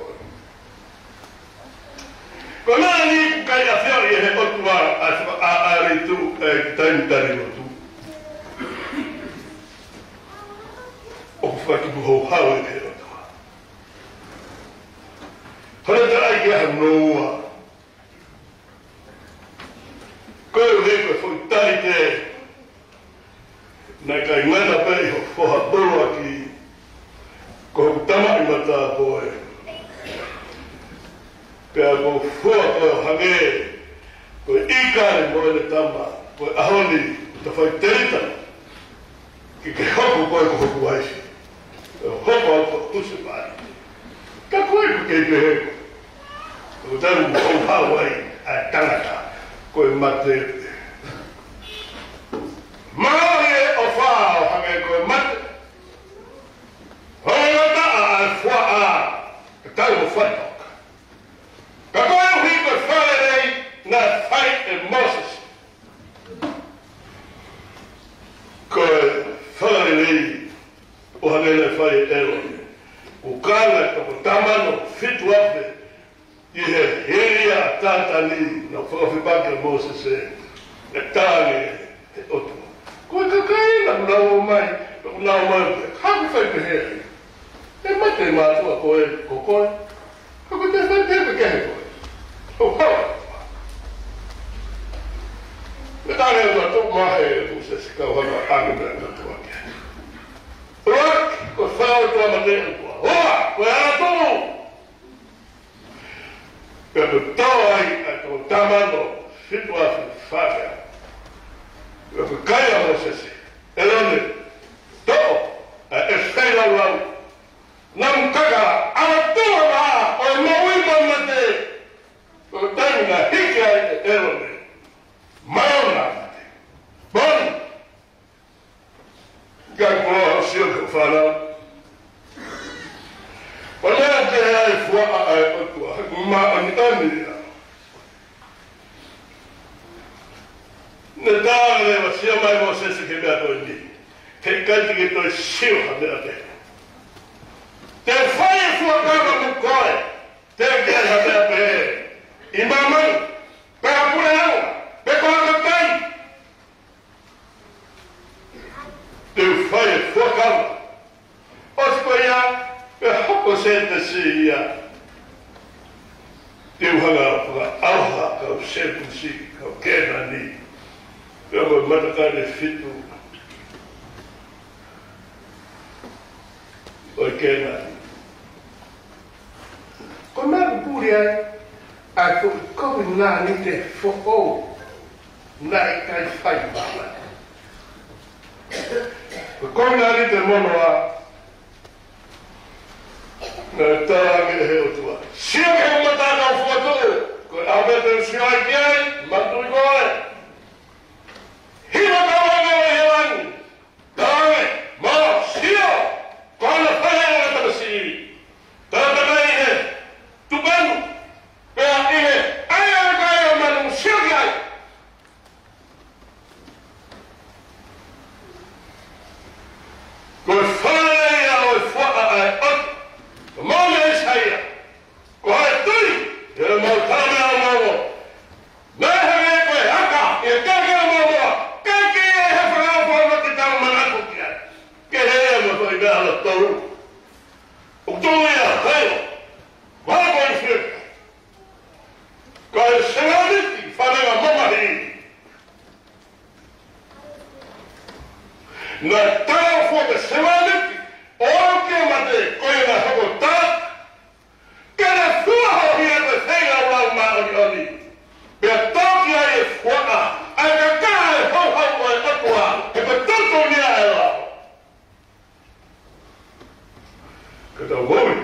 Ko nā ni ku kai a whiari e he otua a ritu e taimtari o tu. O ku whaki buho hau e he otua. Hora te ai ki aha noua. Koe u he koe whutari te. Nai kai ngana pei ho whoha burua ki. Ko hu tamai mata poe. Pea ko fua koe hange, koe ikare moe le tama, koe ahoni, ta whai terita, ki ke hoko koe ko hoku aisi. Hoko ako tuse mai. Ka koe ko kei peheko. Ko taru mo hau hau ai, a tangata, koe mate. Maori e o whao hange koe mate. Hongata a fua a, ka taru mo whai. Ka koe uhi koe whaerei na whai e Moses. Koe whaerei o hanele whai e Eloni. O kāna ka po tamano fitu ape i he heria tātani na whakawhipake Moses e tāne e otu. Koe kakai na kunau mai, na kunau mai, haku whai peheri. E mate mātua koe, koe. Kako te whai tepe kehe koe. O hawa. Me tāne o tō mahe e tūse si kau hana ānumea na tua kia. Rak, ko whao tua mate e tua. Hoa, koe ana tō. Pea me tau ai a tō tamano fitu afi whawea. Pea me kaia mo sesi. E lone, tō, a e whaila lau. Nam kakara, ana tōa maa, o e maui mamate. Ko tani na hiki ai e Eloni. Maona mate. Boni. Kai kua o sio ke whanau. O lea te ai fua ai otua. Ma ani ia. Ne tāre wa sia mai mo sese ke mea toi ni. Te kaiti ke toi sio ha mea te. Te whai e fua kama mu koe. Te kia ha mea te. I mamai, pe apure au, pe koa kakai. Te whai e whakama. O si koe ia, pe hoko se te si ia. Te uhanga whaka auha, kau sepu si, kau kena ni. Pe koe matakane fitu. Koe kena ni. Koe maru puri ai. A ko ko na ni te fo na I kai whai mama. Ko na ni te mono a na tārangi he o tua. Sia ke o matana o whatu. Ko awete o sia ai kiai, matui koe. Hima tārangi o he wangi. Tārangi, mā, sia. Kona whai o e tamasi. Tārangi he, tupanu. Pea ihe, ai ai kai o manu siaki ai. na tau fo te semaniti, o ke mate koe na hoko tā, kena fua ho hia te whenga rau maoni oni. Pea tauki ai e fuaka, ai ka kaha e hau hau ai atua, e ka tuto nia e lau. Ka tau woi,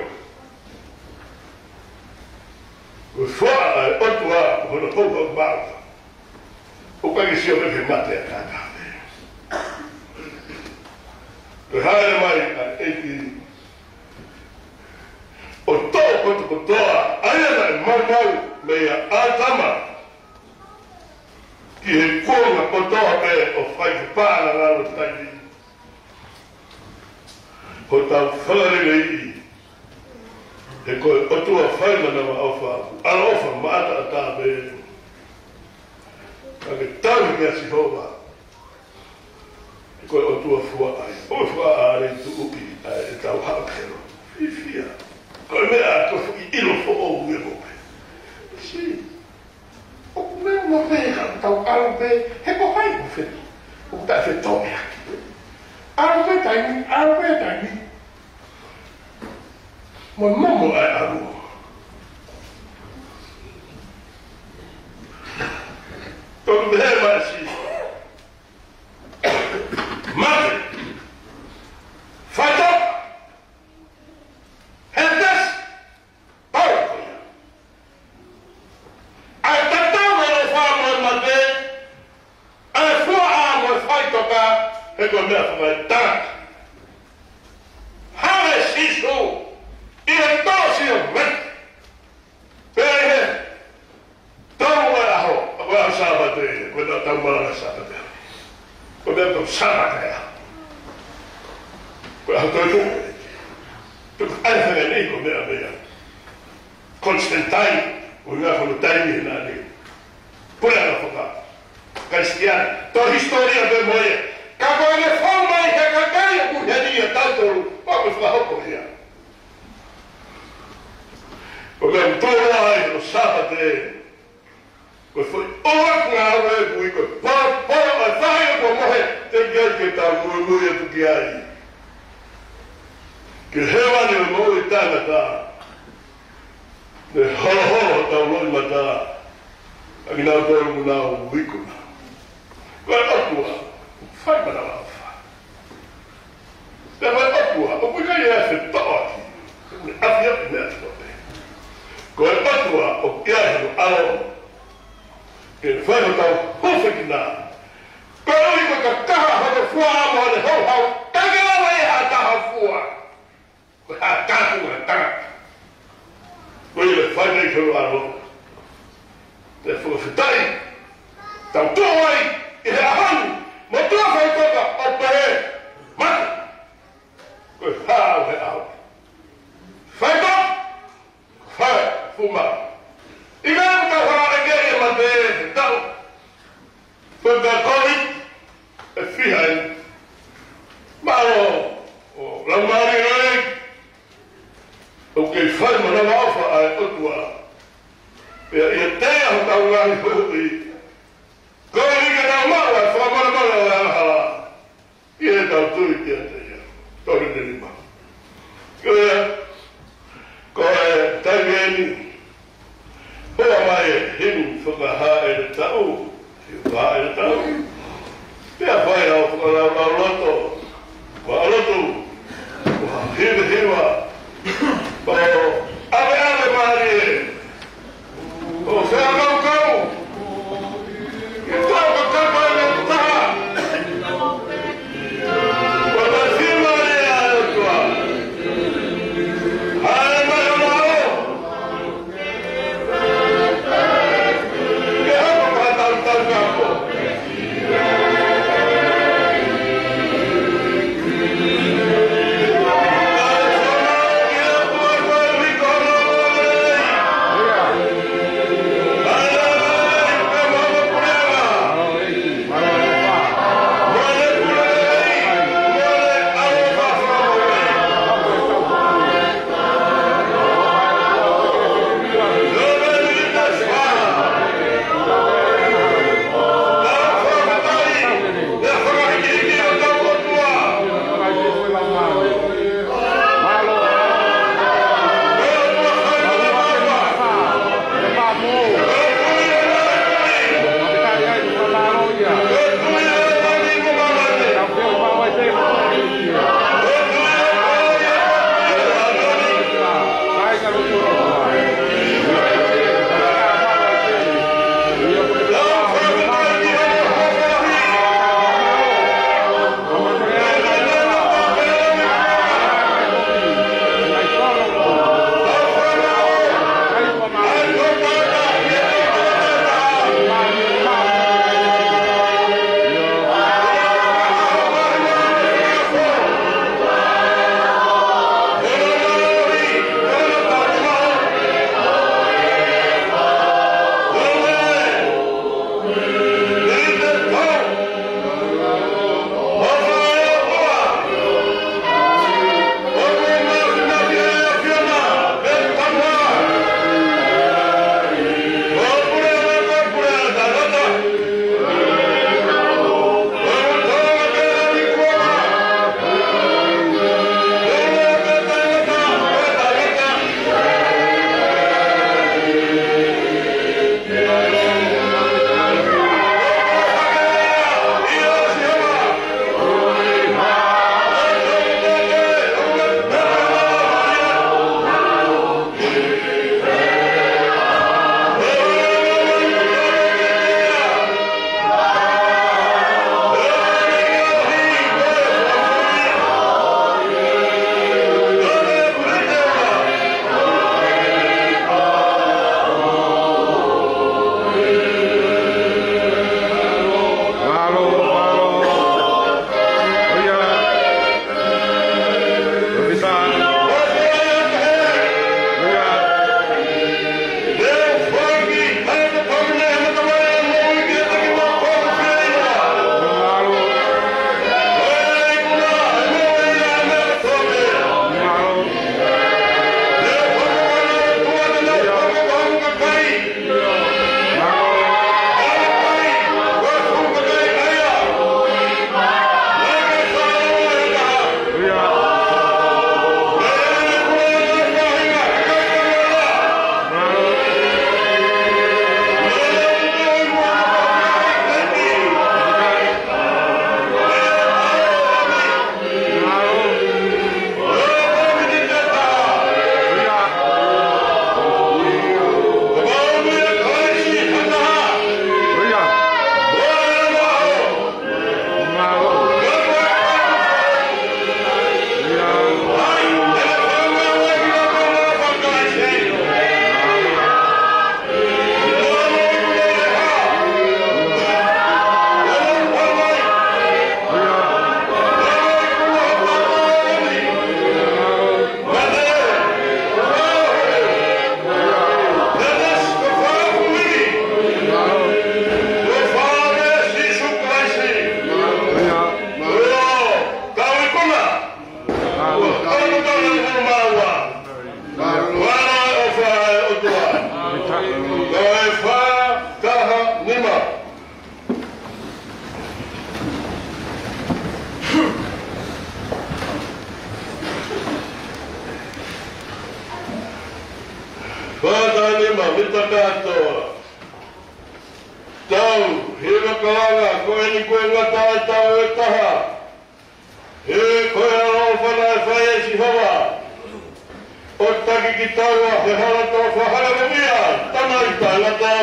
ko fuaka ai atua, ko hono hau hau mau. O kai si o ke mate a kaka. Ko haere mai a eiki o tō koto kotoa, aia nai mau mei a ātama ki he kōnga kotoa me o whai ke pāna ngāro taiti. Ho tau whakarere i he koe otua whaimana ma ofa, ala ofa maata a tā me ka ke tau ki a Sihova. Koe otua fua ai. O fua ai tu uki ai e tau haukero. Fifia. Koe mea koe fuki ilo fo o ue mope. Si. O mea mo vega tau arope he ko hai mo feti. O ta fe tome aki. Arope taimi. Mo momo ai aru. Koe mea mai si. Mate! Fight up! Help us! Power! I don't know where the farmer mate. I flew out with fight up. He go there for my dad. How is he so? He is tossing a man. Very good. Don't wear a hoe. Well, Sabbath, without the one Sabbath. Ko me to sama kaya. Ko ha to. To ai fa nei ko me a. Constantine, o nga ko taimi na ni. Por ela foca. Cristiano, to historia de moye. Ka ko le forma e ka kaya ku dia tanto, pa fa hoko dia. Ko me to ai no sábado. Ko foi ordenado e ko pa a saia ko morre te que tá muito do que aí que reva de muito tá de ho tá muito mata aqui não tô não bico vai atua fai para lá vai atua o que é esse toque havia neto ko atua o que é algo que foi o tal hofekina. Pero iko ka kaha ho fua mo le ho tagala vai ha kaha fua. Ha kaha ta. Foi le fai nei ko aro. Te fo fitai. Tau to ai e han. Mo to fai ko ka opere. Ma. Ko ha we out. Fai ko. Fai fuma. Igan ka ha ke ma de tau. Foi da Covid, é filha. Mas o Lamari o que faz uma nova alfa é o tua. E tem a Lamari foi. Quando ele não mala, só mala lá. E ele tá tudo que é. Todo ele mal. Que tá vendo. Boa mãe, him foi a ele tá o vai então. Pea vai ao mita katoa. Tau, hira kalanga, koe ni koe ngata e tau e taha. E koe alo whana e whae e si hawa. O taki ki taua, he hara tau whahara ka mia, tana i tai ngata.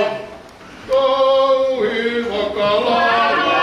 Tau hira kalanga.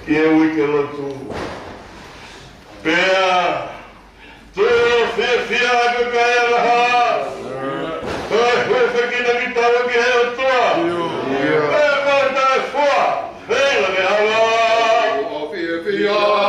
e wiki lotu. Pea, tuo fia ka kaya laha. Hoi whekina ki tawa ki heo toa. Pea kata e fua. Hei la ke hala. O fia.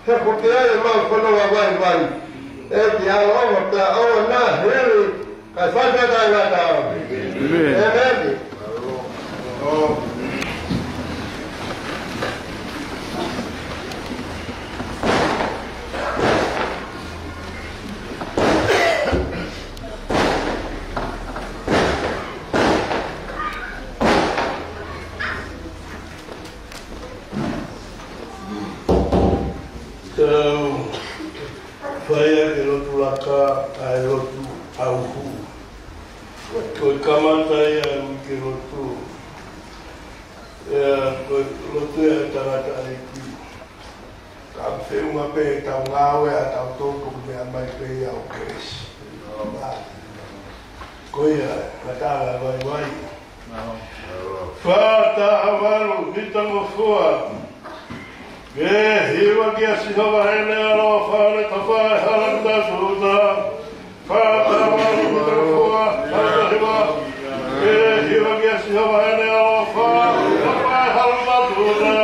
he kote ai mau whanua vai vai. E ki a oa ta oa nā hiri, kai whaikatai ngā tāo. Amen. Whaia ke lotu laka ai lotu auhu. Koe kamatai ai ke lotu. Koe lotu e tarata ai ki. Ka whiunga pe tau ngāwe a tau tōku mea mai pe au kesi. Koe ai, ka tāra vai vai. Whāta awaru, hita mo fua. Hiwa ki a sihawa hene aloha whare ta whae haranda suhuta. Whāta waru hita kua, whāta hiwa. Hiwa ki a sihawa hene aloha whare ta whae haranda suhuta.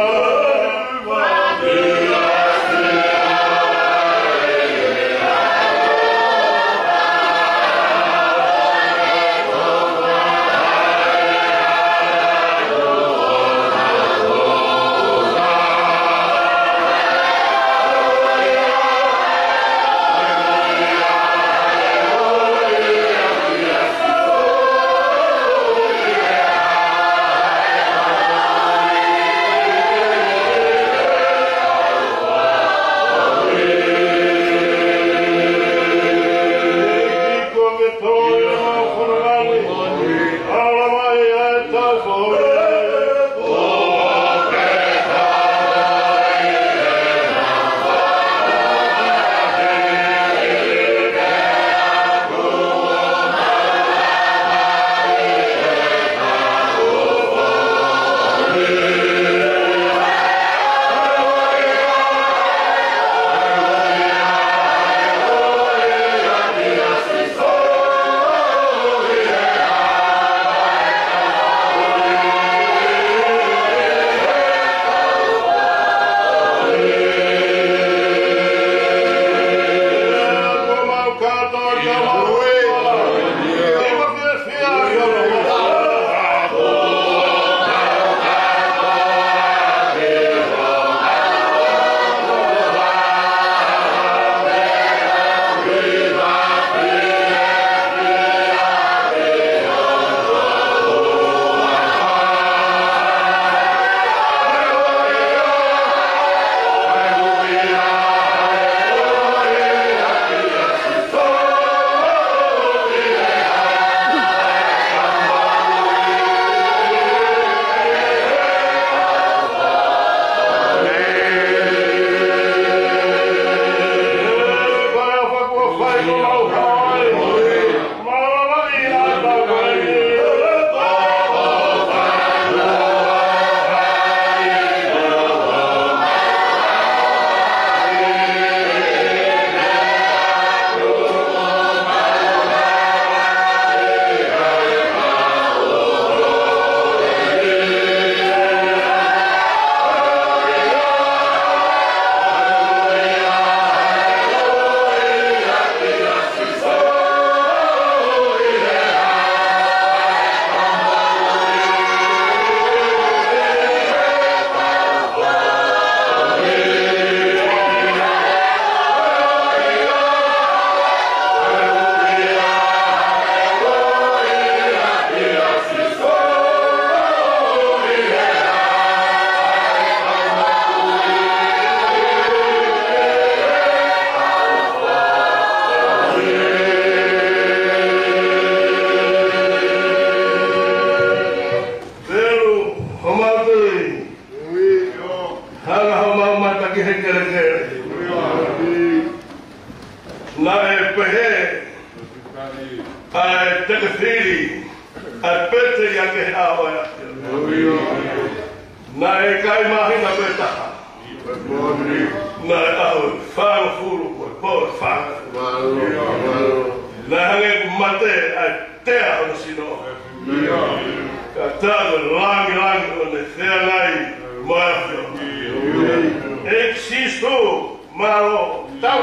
Malo, tau.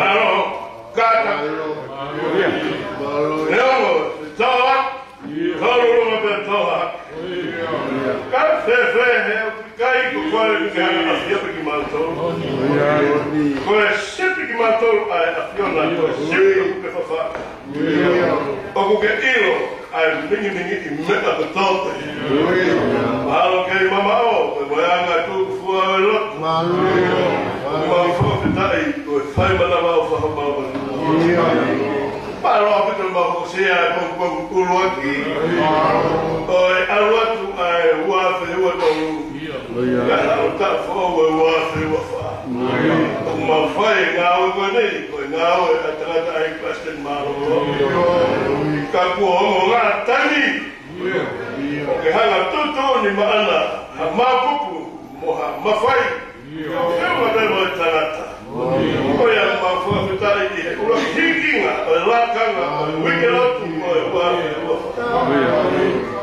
Malo, kata. Nemo, toa. Tolu ma pe toa. Ka fe, kai ko kore ka afia pe ki malto. Ko sempre ki malto ai afia na ko sempre pe fa. O ko ke ilo ai mingi i meta pe tote. Malo ke mama o, pe moanga tu fua lo. Ma fo pe tai ko fai mana ma fa ma. Malo pe to ma ko se ai ko ulo aki. Oi alwatu ai wa fe wa to. Ya ta fo wa fe wa fa. Ma fai ngau ko nei ko ngau atrata ai question malo. Ka ko nga tani. Ke hala tutu ni maana ma pupu ma fai. Ya ma dai ma tarata. Ko ya ma fo fitai ni ko hikinga la kanga wike lotu wa.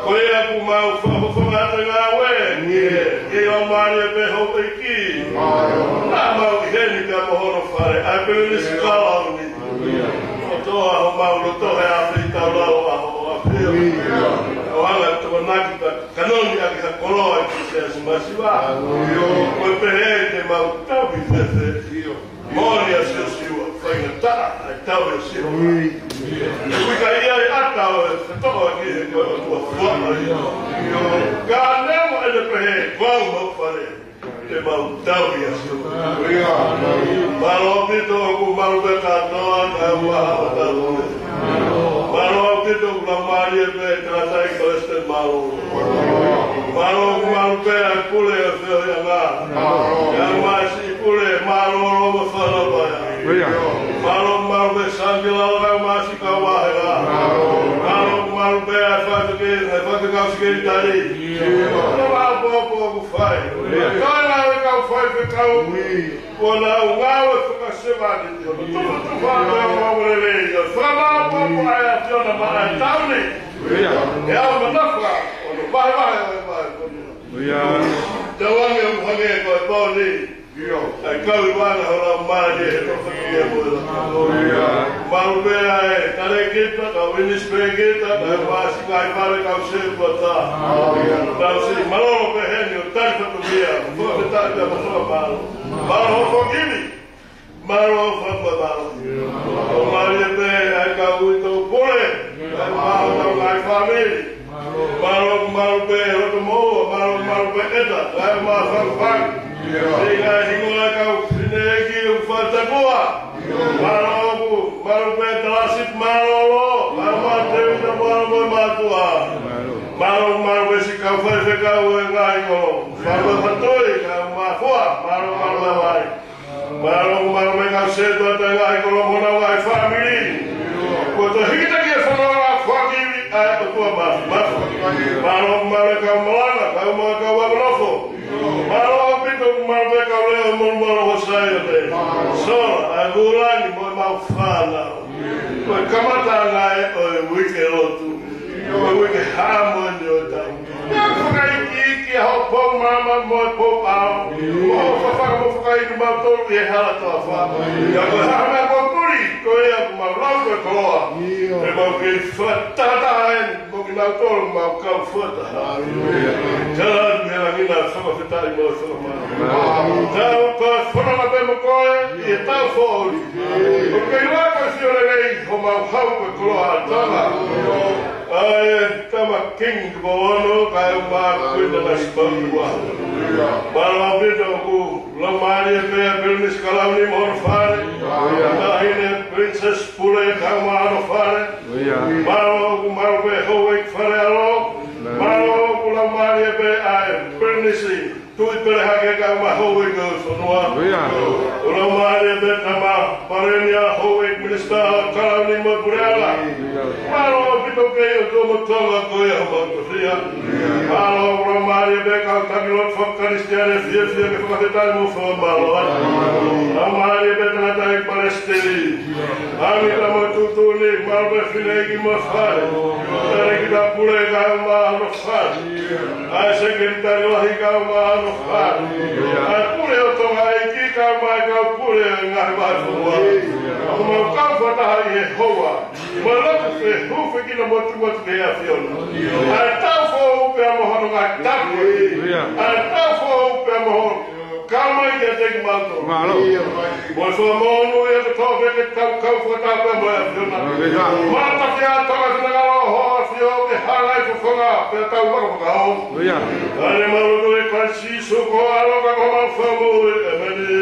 Ko ya ku ma fo na nga we ye o mare pe ho pe ki. Na ma he ni ka mo no fare a pe ni skala ni. To a ma lo to ha Afrika la o o ala to na ki kanoni a ki kolo a ki se masiva. Ko pe he ma ta bi se Mori a se siwa fai na ta a ta o se. Ku ka ia ata o se to ki ko to fo. Ka ne mo ele pe he ko mo fare. Te mautawi asu. Malo pito ku malo be katoa ka wa ta. Malo pito ku mali be tratai ko este malo. Malo ku malo be kule fe ya na. Ya masi kule malo lo fa na ba. Malo be sangila la masi ka wa ya. Malo be fa te ka ske tari. Ku fai. Ka fai pe ka ona ngawe ka se va de tu va ma mo le ya frama po ai aciona ma tauni ya ma nafa ono vai ya dawange mhage ko poni ai ka wa na ora ma de to fa ke mo ma be ai tare kita ka winis pe kita ka pas ka pare ka se pota da se malo pe henio tanto to via fo ta da mo malo malo fo gini malo fo malo o mari pe ai ka uito pole malo ai family malo pe o mo malo pe eta ai ma fa Sehingga hingga kau sinegi ufata gua, malu petelasit malu malu matua, malu besi kau fase kau engai kau, malu fatoi kau mafua, malu lawai, malu kau setua tengai kau mona wai family, kau hingga dia fana fagi ai tua malu kau melana kau kau wablofo, malu Malbe kau mau saya deh. So, agulani mau fala. Kau kamata ngai wike lotu. Kau wike hamon jota. Kau kai iki hau pom mama mau pom au. Mau fakai mau tol ye hala tofa. Kau hama kau puri. Kau ya mau lalu keluar. Mau ke fatahan. Mau ke mau tol mau kau fatah. Jalan melangina sama fitari mau sama. Então, quando ela tem uma coisa, e tal fora. Porque lá que a senhora vem, como a rua coloada, estava king bono, caiu uma coisa das bandas. Para lá ver o Lamaria veio pelo escalão de Morfare, daí princess pule cama no fare, malo malo ver hoe farelo, malo Lamaria veio a princess Tui pere hake ka ma hoe ko sonua. Ora mare be kama parenia hoe minister kalani mo purela. Malo pito ke to mo toga ko ya mo to ria. Malo ora mare be ka tabilot fokaristiane fie ke fakata mo fo malo. Ora mare be na tai palestini. Ami ka mo tutu ni malo be filegi mo fare. Tare ki da pure ka ma no fare. Ai se ke ta lo hi ka ma Pure o tonga e ki ka mai ka pure ngai ba tua. Mo ka fata e hoa. Mo la fe hu fe ki na mo tu mo te a fiona. A ta fo pe mo hono ga ta. A ta fo pe mo ka mai ke te ki mato. Mo so mo no e to fe ke ka fata pe mo a fiona. Ma ta ke a to ga na ga ho fio ke hala i fo ga pe ta u ga ho. Ale ma lo e ka si so ko alo ka ko ma fa mo e me ni.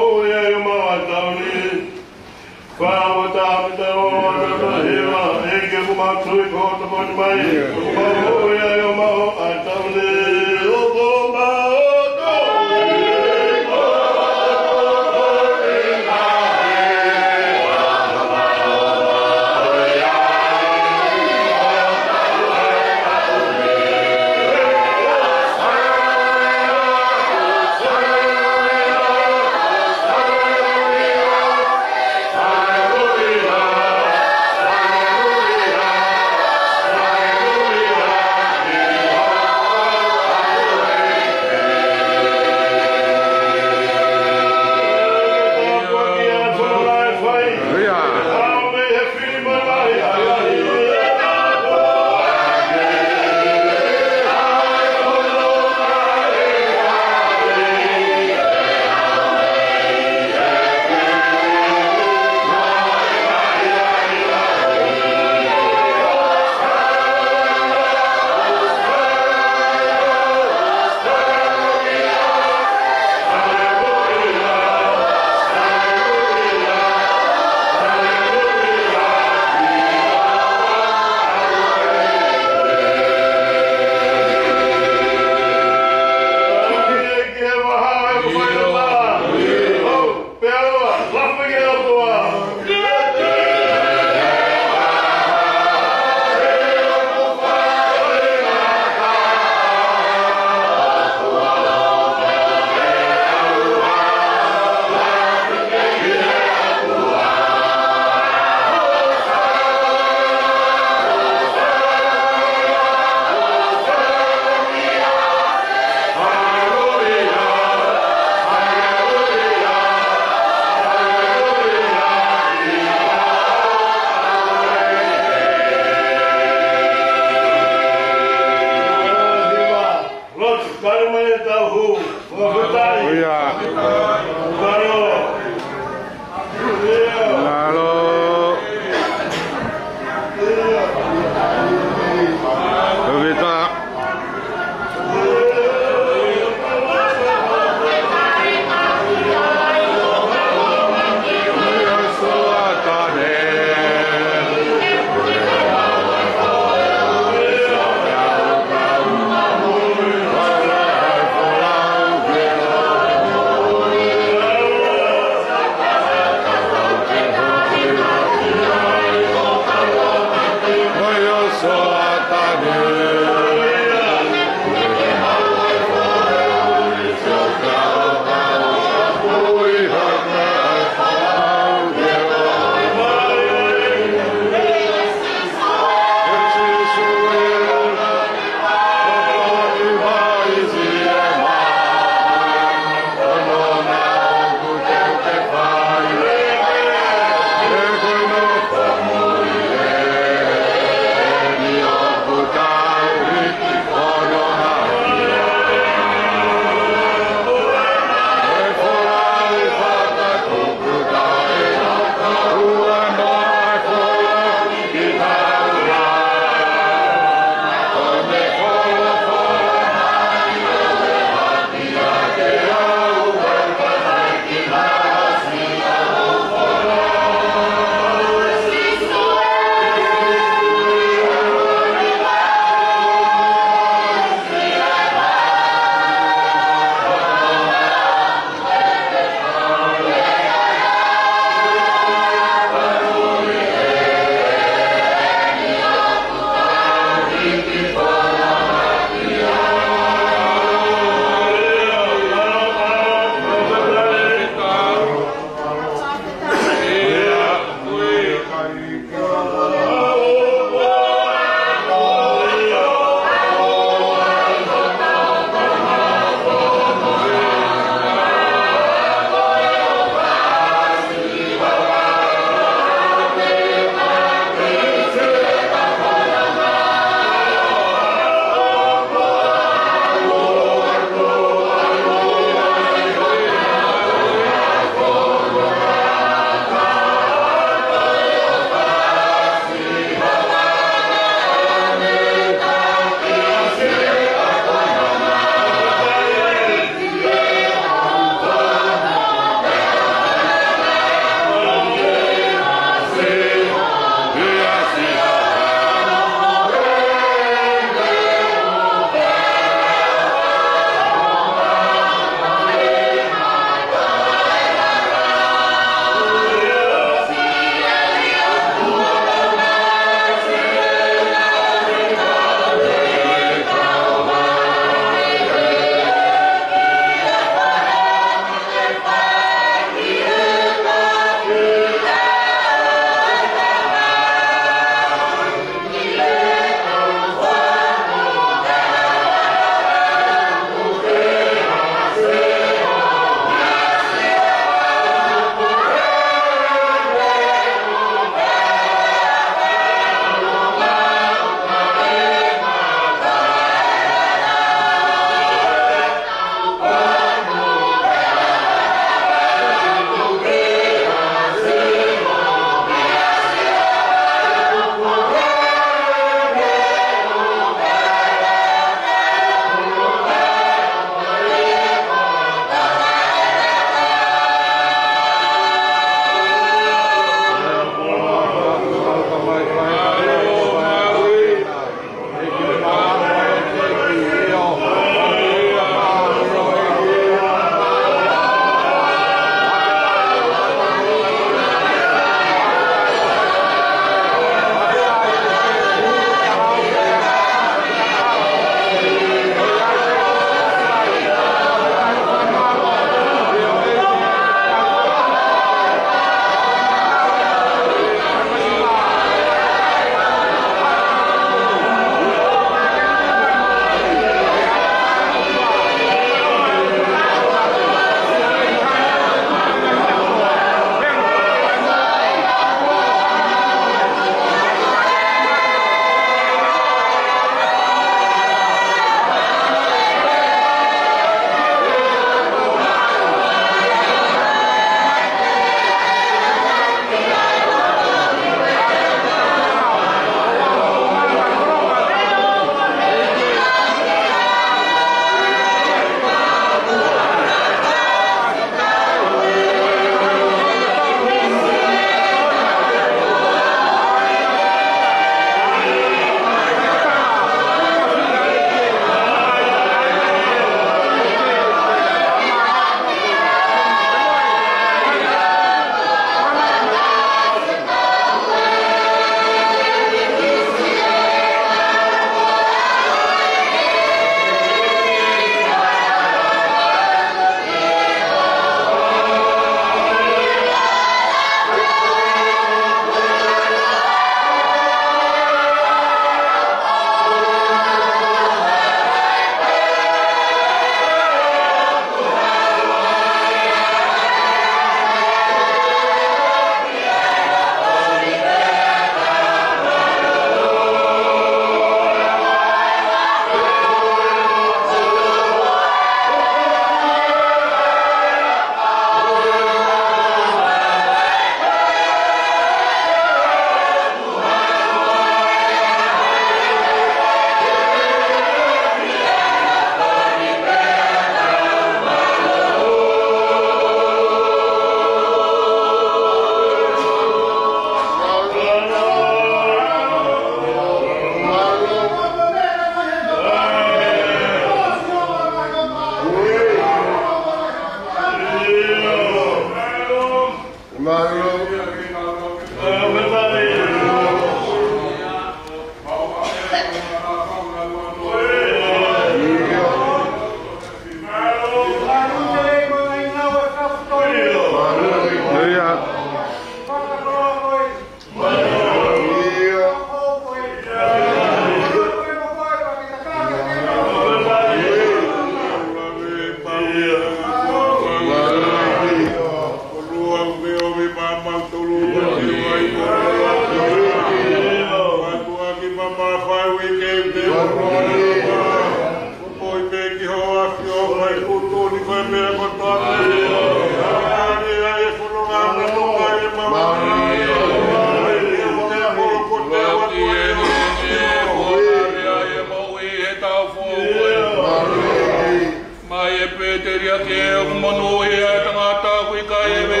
kia ke o monu e a tangata kui ka e me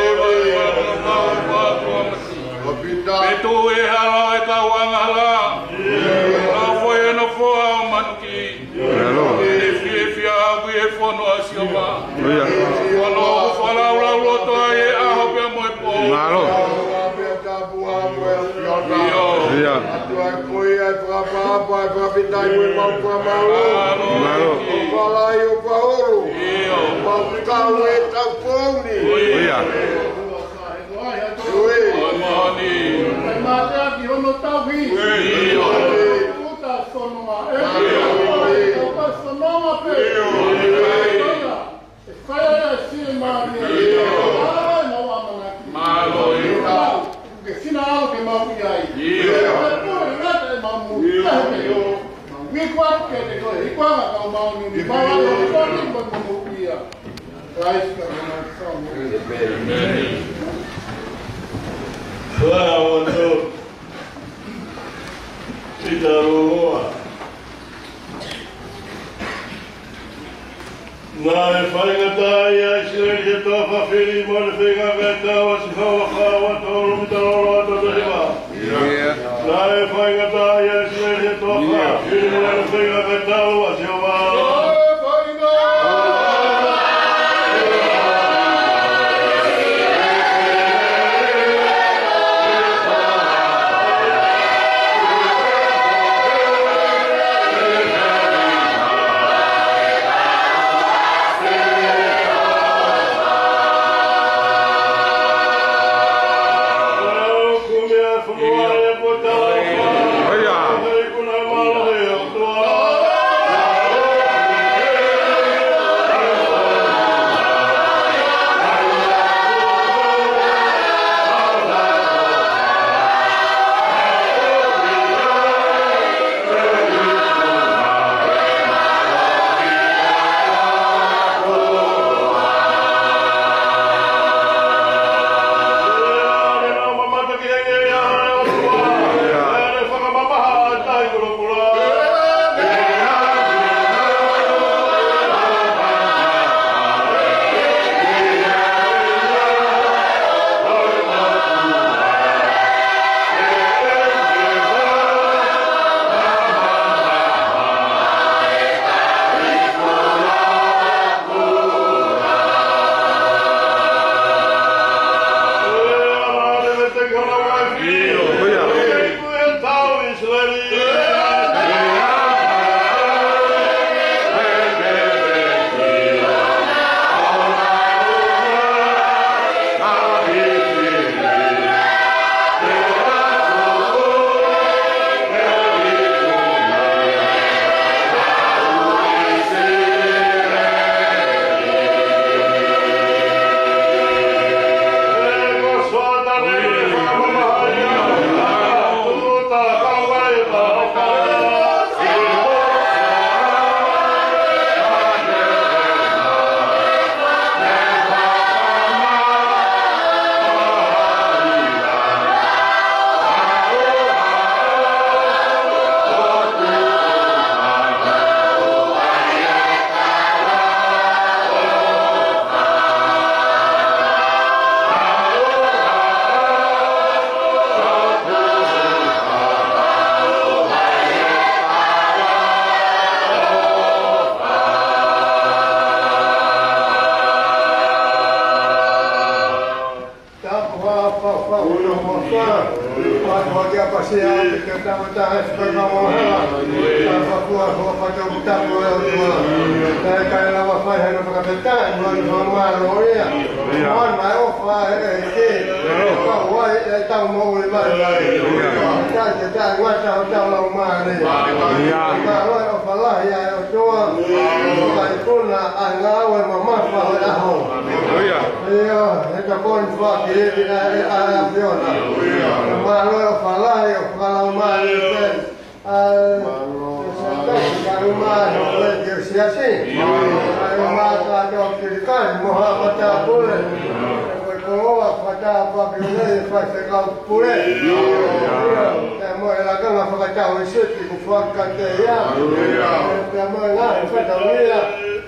wa ka wa masi. E tu e hala e ka wangala. A foi no foa o manuki. E fia kui e fono a sioma. Fono fala ula loto e a hope mo e po. Malo.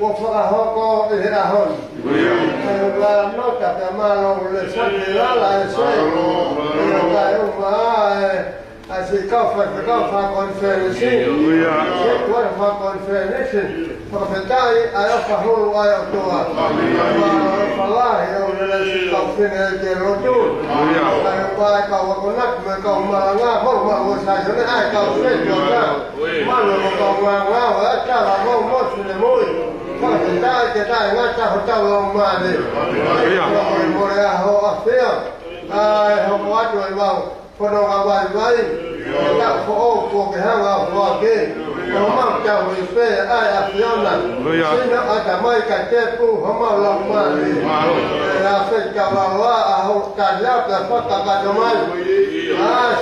وفرحوكو إهراهون ونوتا كمالو لسكي لا يسوي Así caufa conferência, agora fa conferência, profetai aí fahulu aí toa, falar eu nesse caufinha de rodo, aí vai cau conak me cau malanga, mau saya ni ai cau sejoga, malu cau malanga, cara mau mosne moi, profetai que tá ngata hotel lomade, moria ho afia, ai ho watu mau Quando vai, tá fogo que hanga fogo, uma tão espé, ai a fiona, se não a mãe que tem pu, uma lama, a feita lá a calhar da foto da mãe,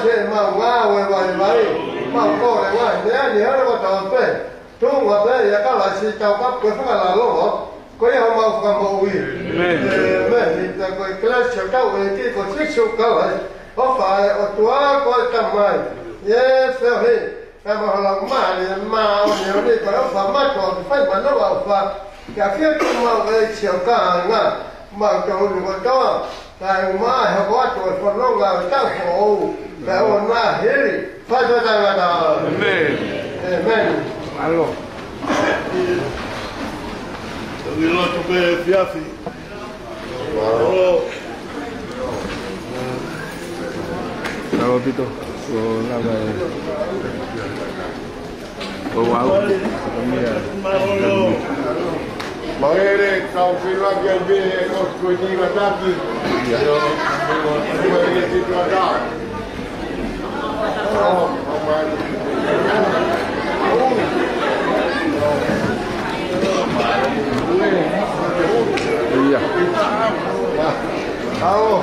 se mau vai, mau corre vai, nem era o tão pé, tu vai e aquela se tão cap que fica lá logo, coi a mau como ir, então coi classe tão aqui com sexo calai. Opa, o tua coisa mais, é ferre, é uma lagmane, mal, eu nem para o famato, faz mas não vai fa, que aqui é uma vez se eu canha, mas que eu não vou dar, tá uma eu gosto de falar longa, tá fo, tá uma ele, faz o da amém, amém, alô, eu não tô bem fiafi, alô. Kalau itu, apa ya? Wow, Magere kau filma que ele vê os coisinhos daqui. Eu vou ver se tu dá. Iya. Alô.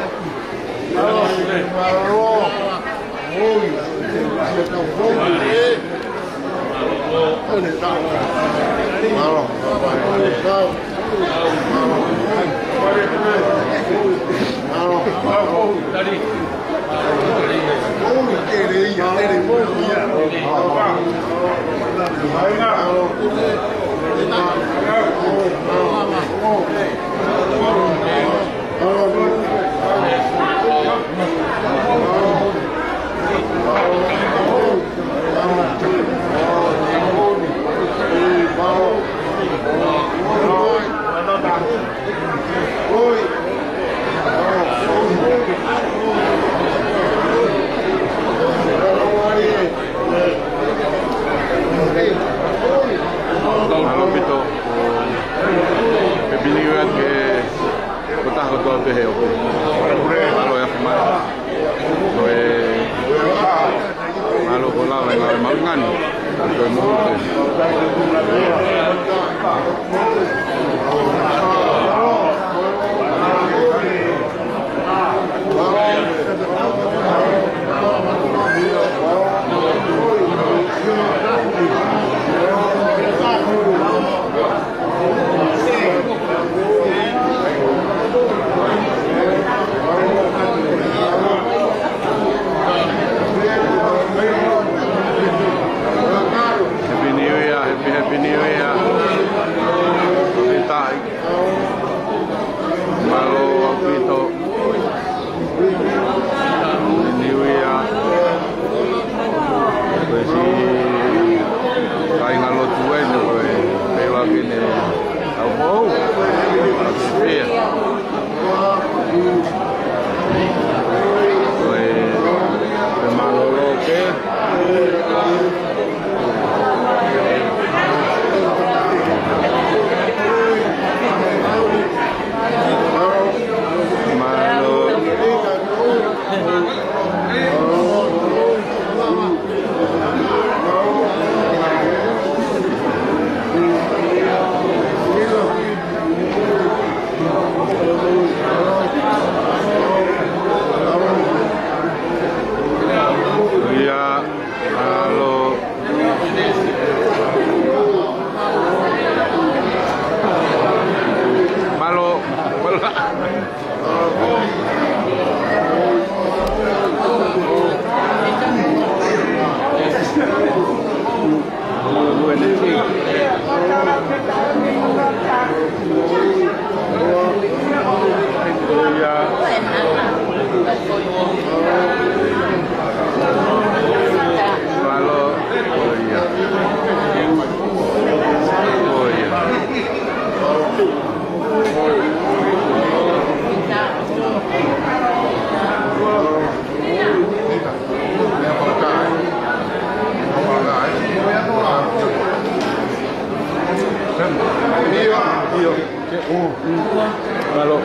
Alô. Oi. Você tá bom? Onde está? Alô. Kalau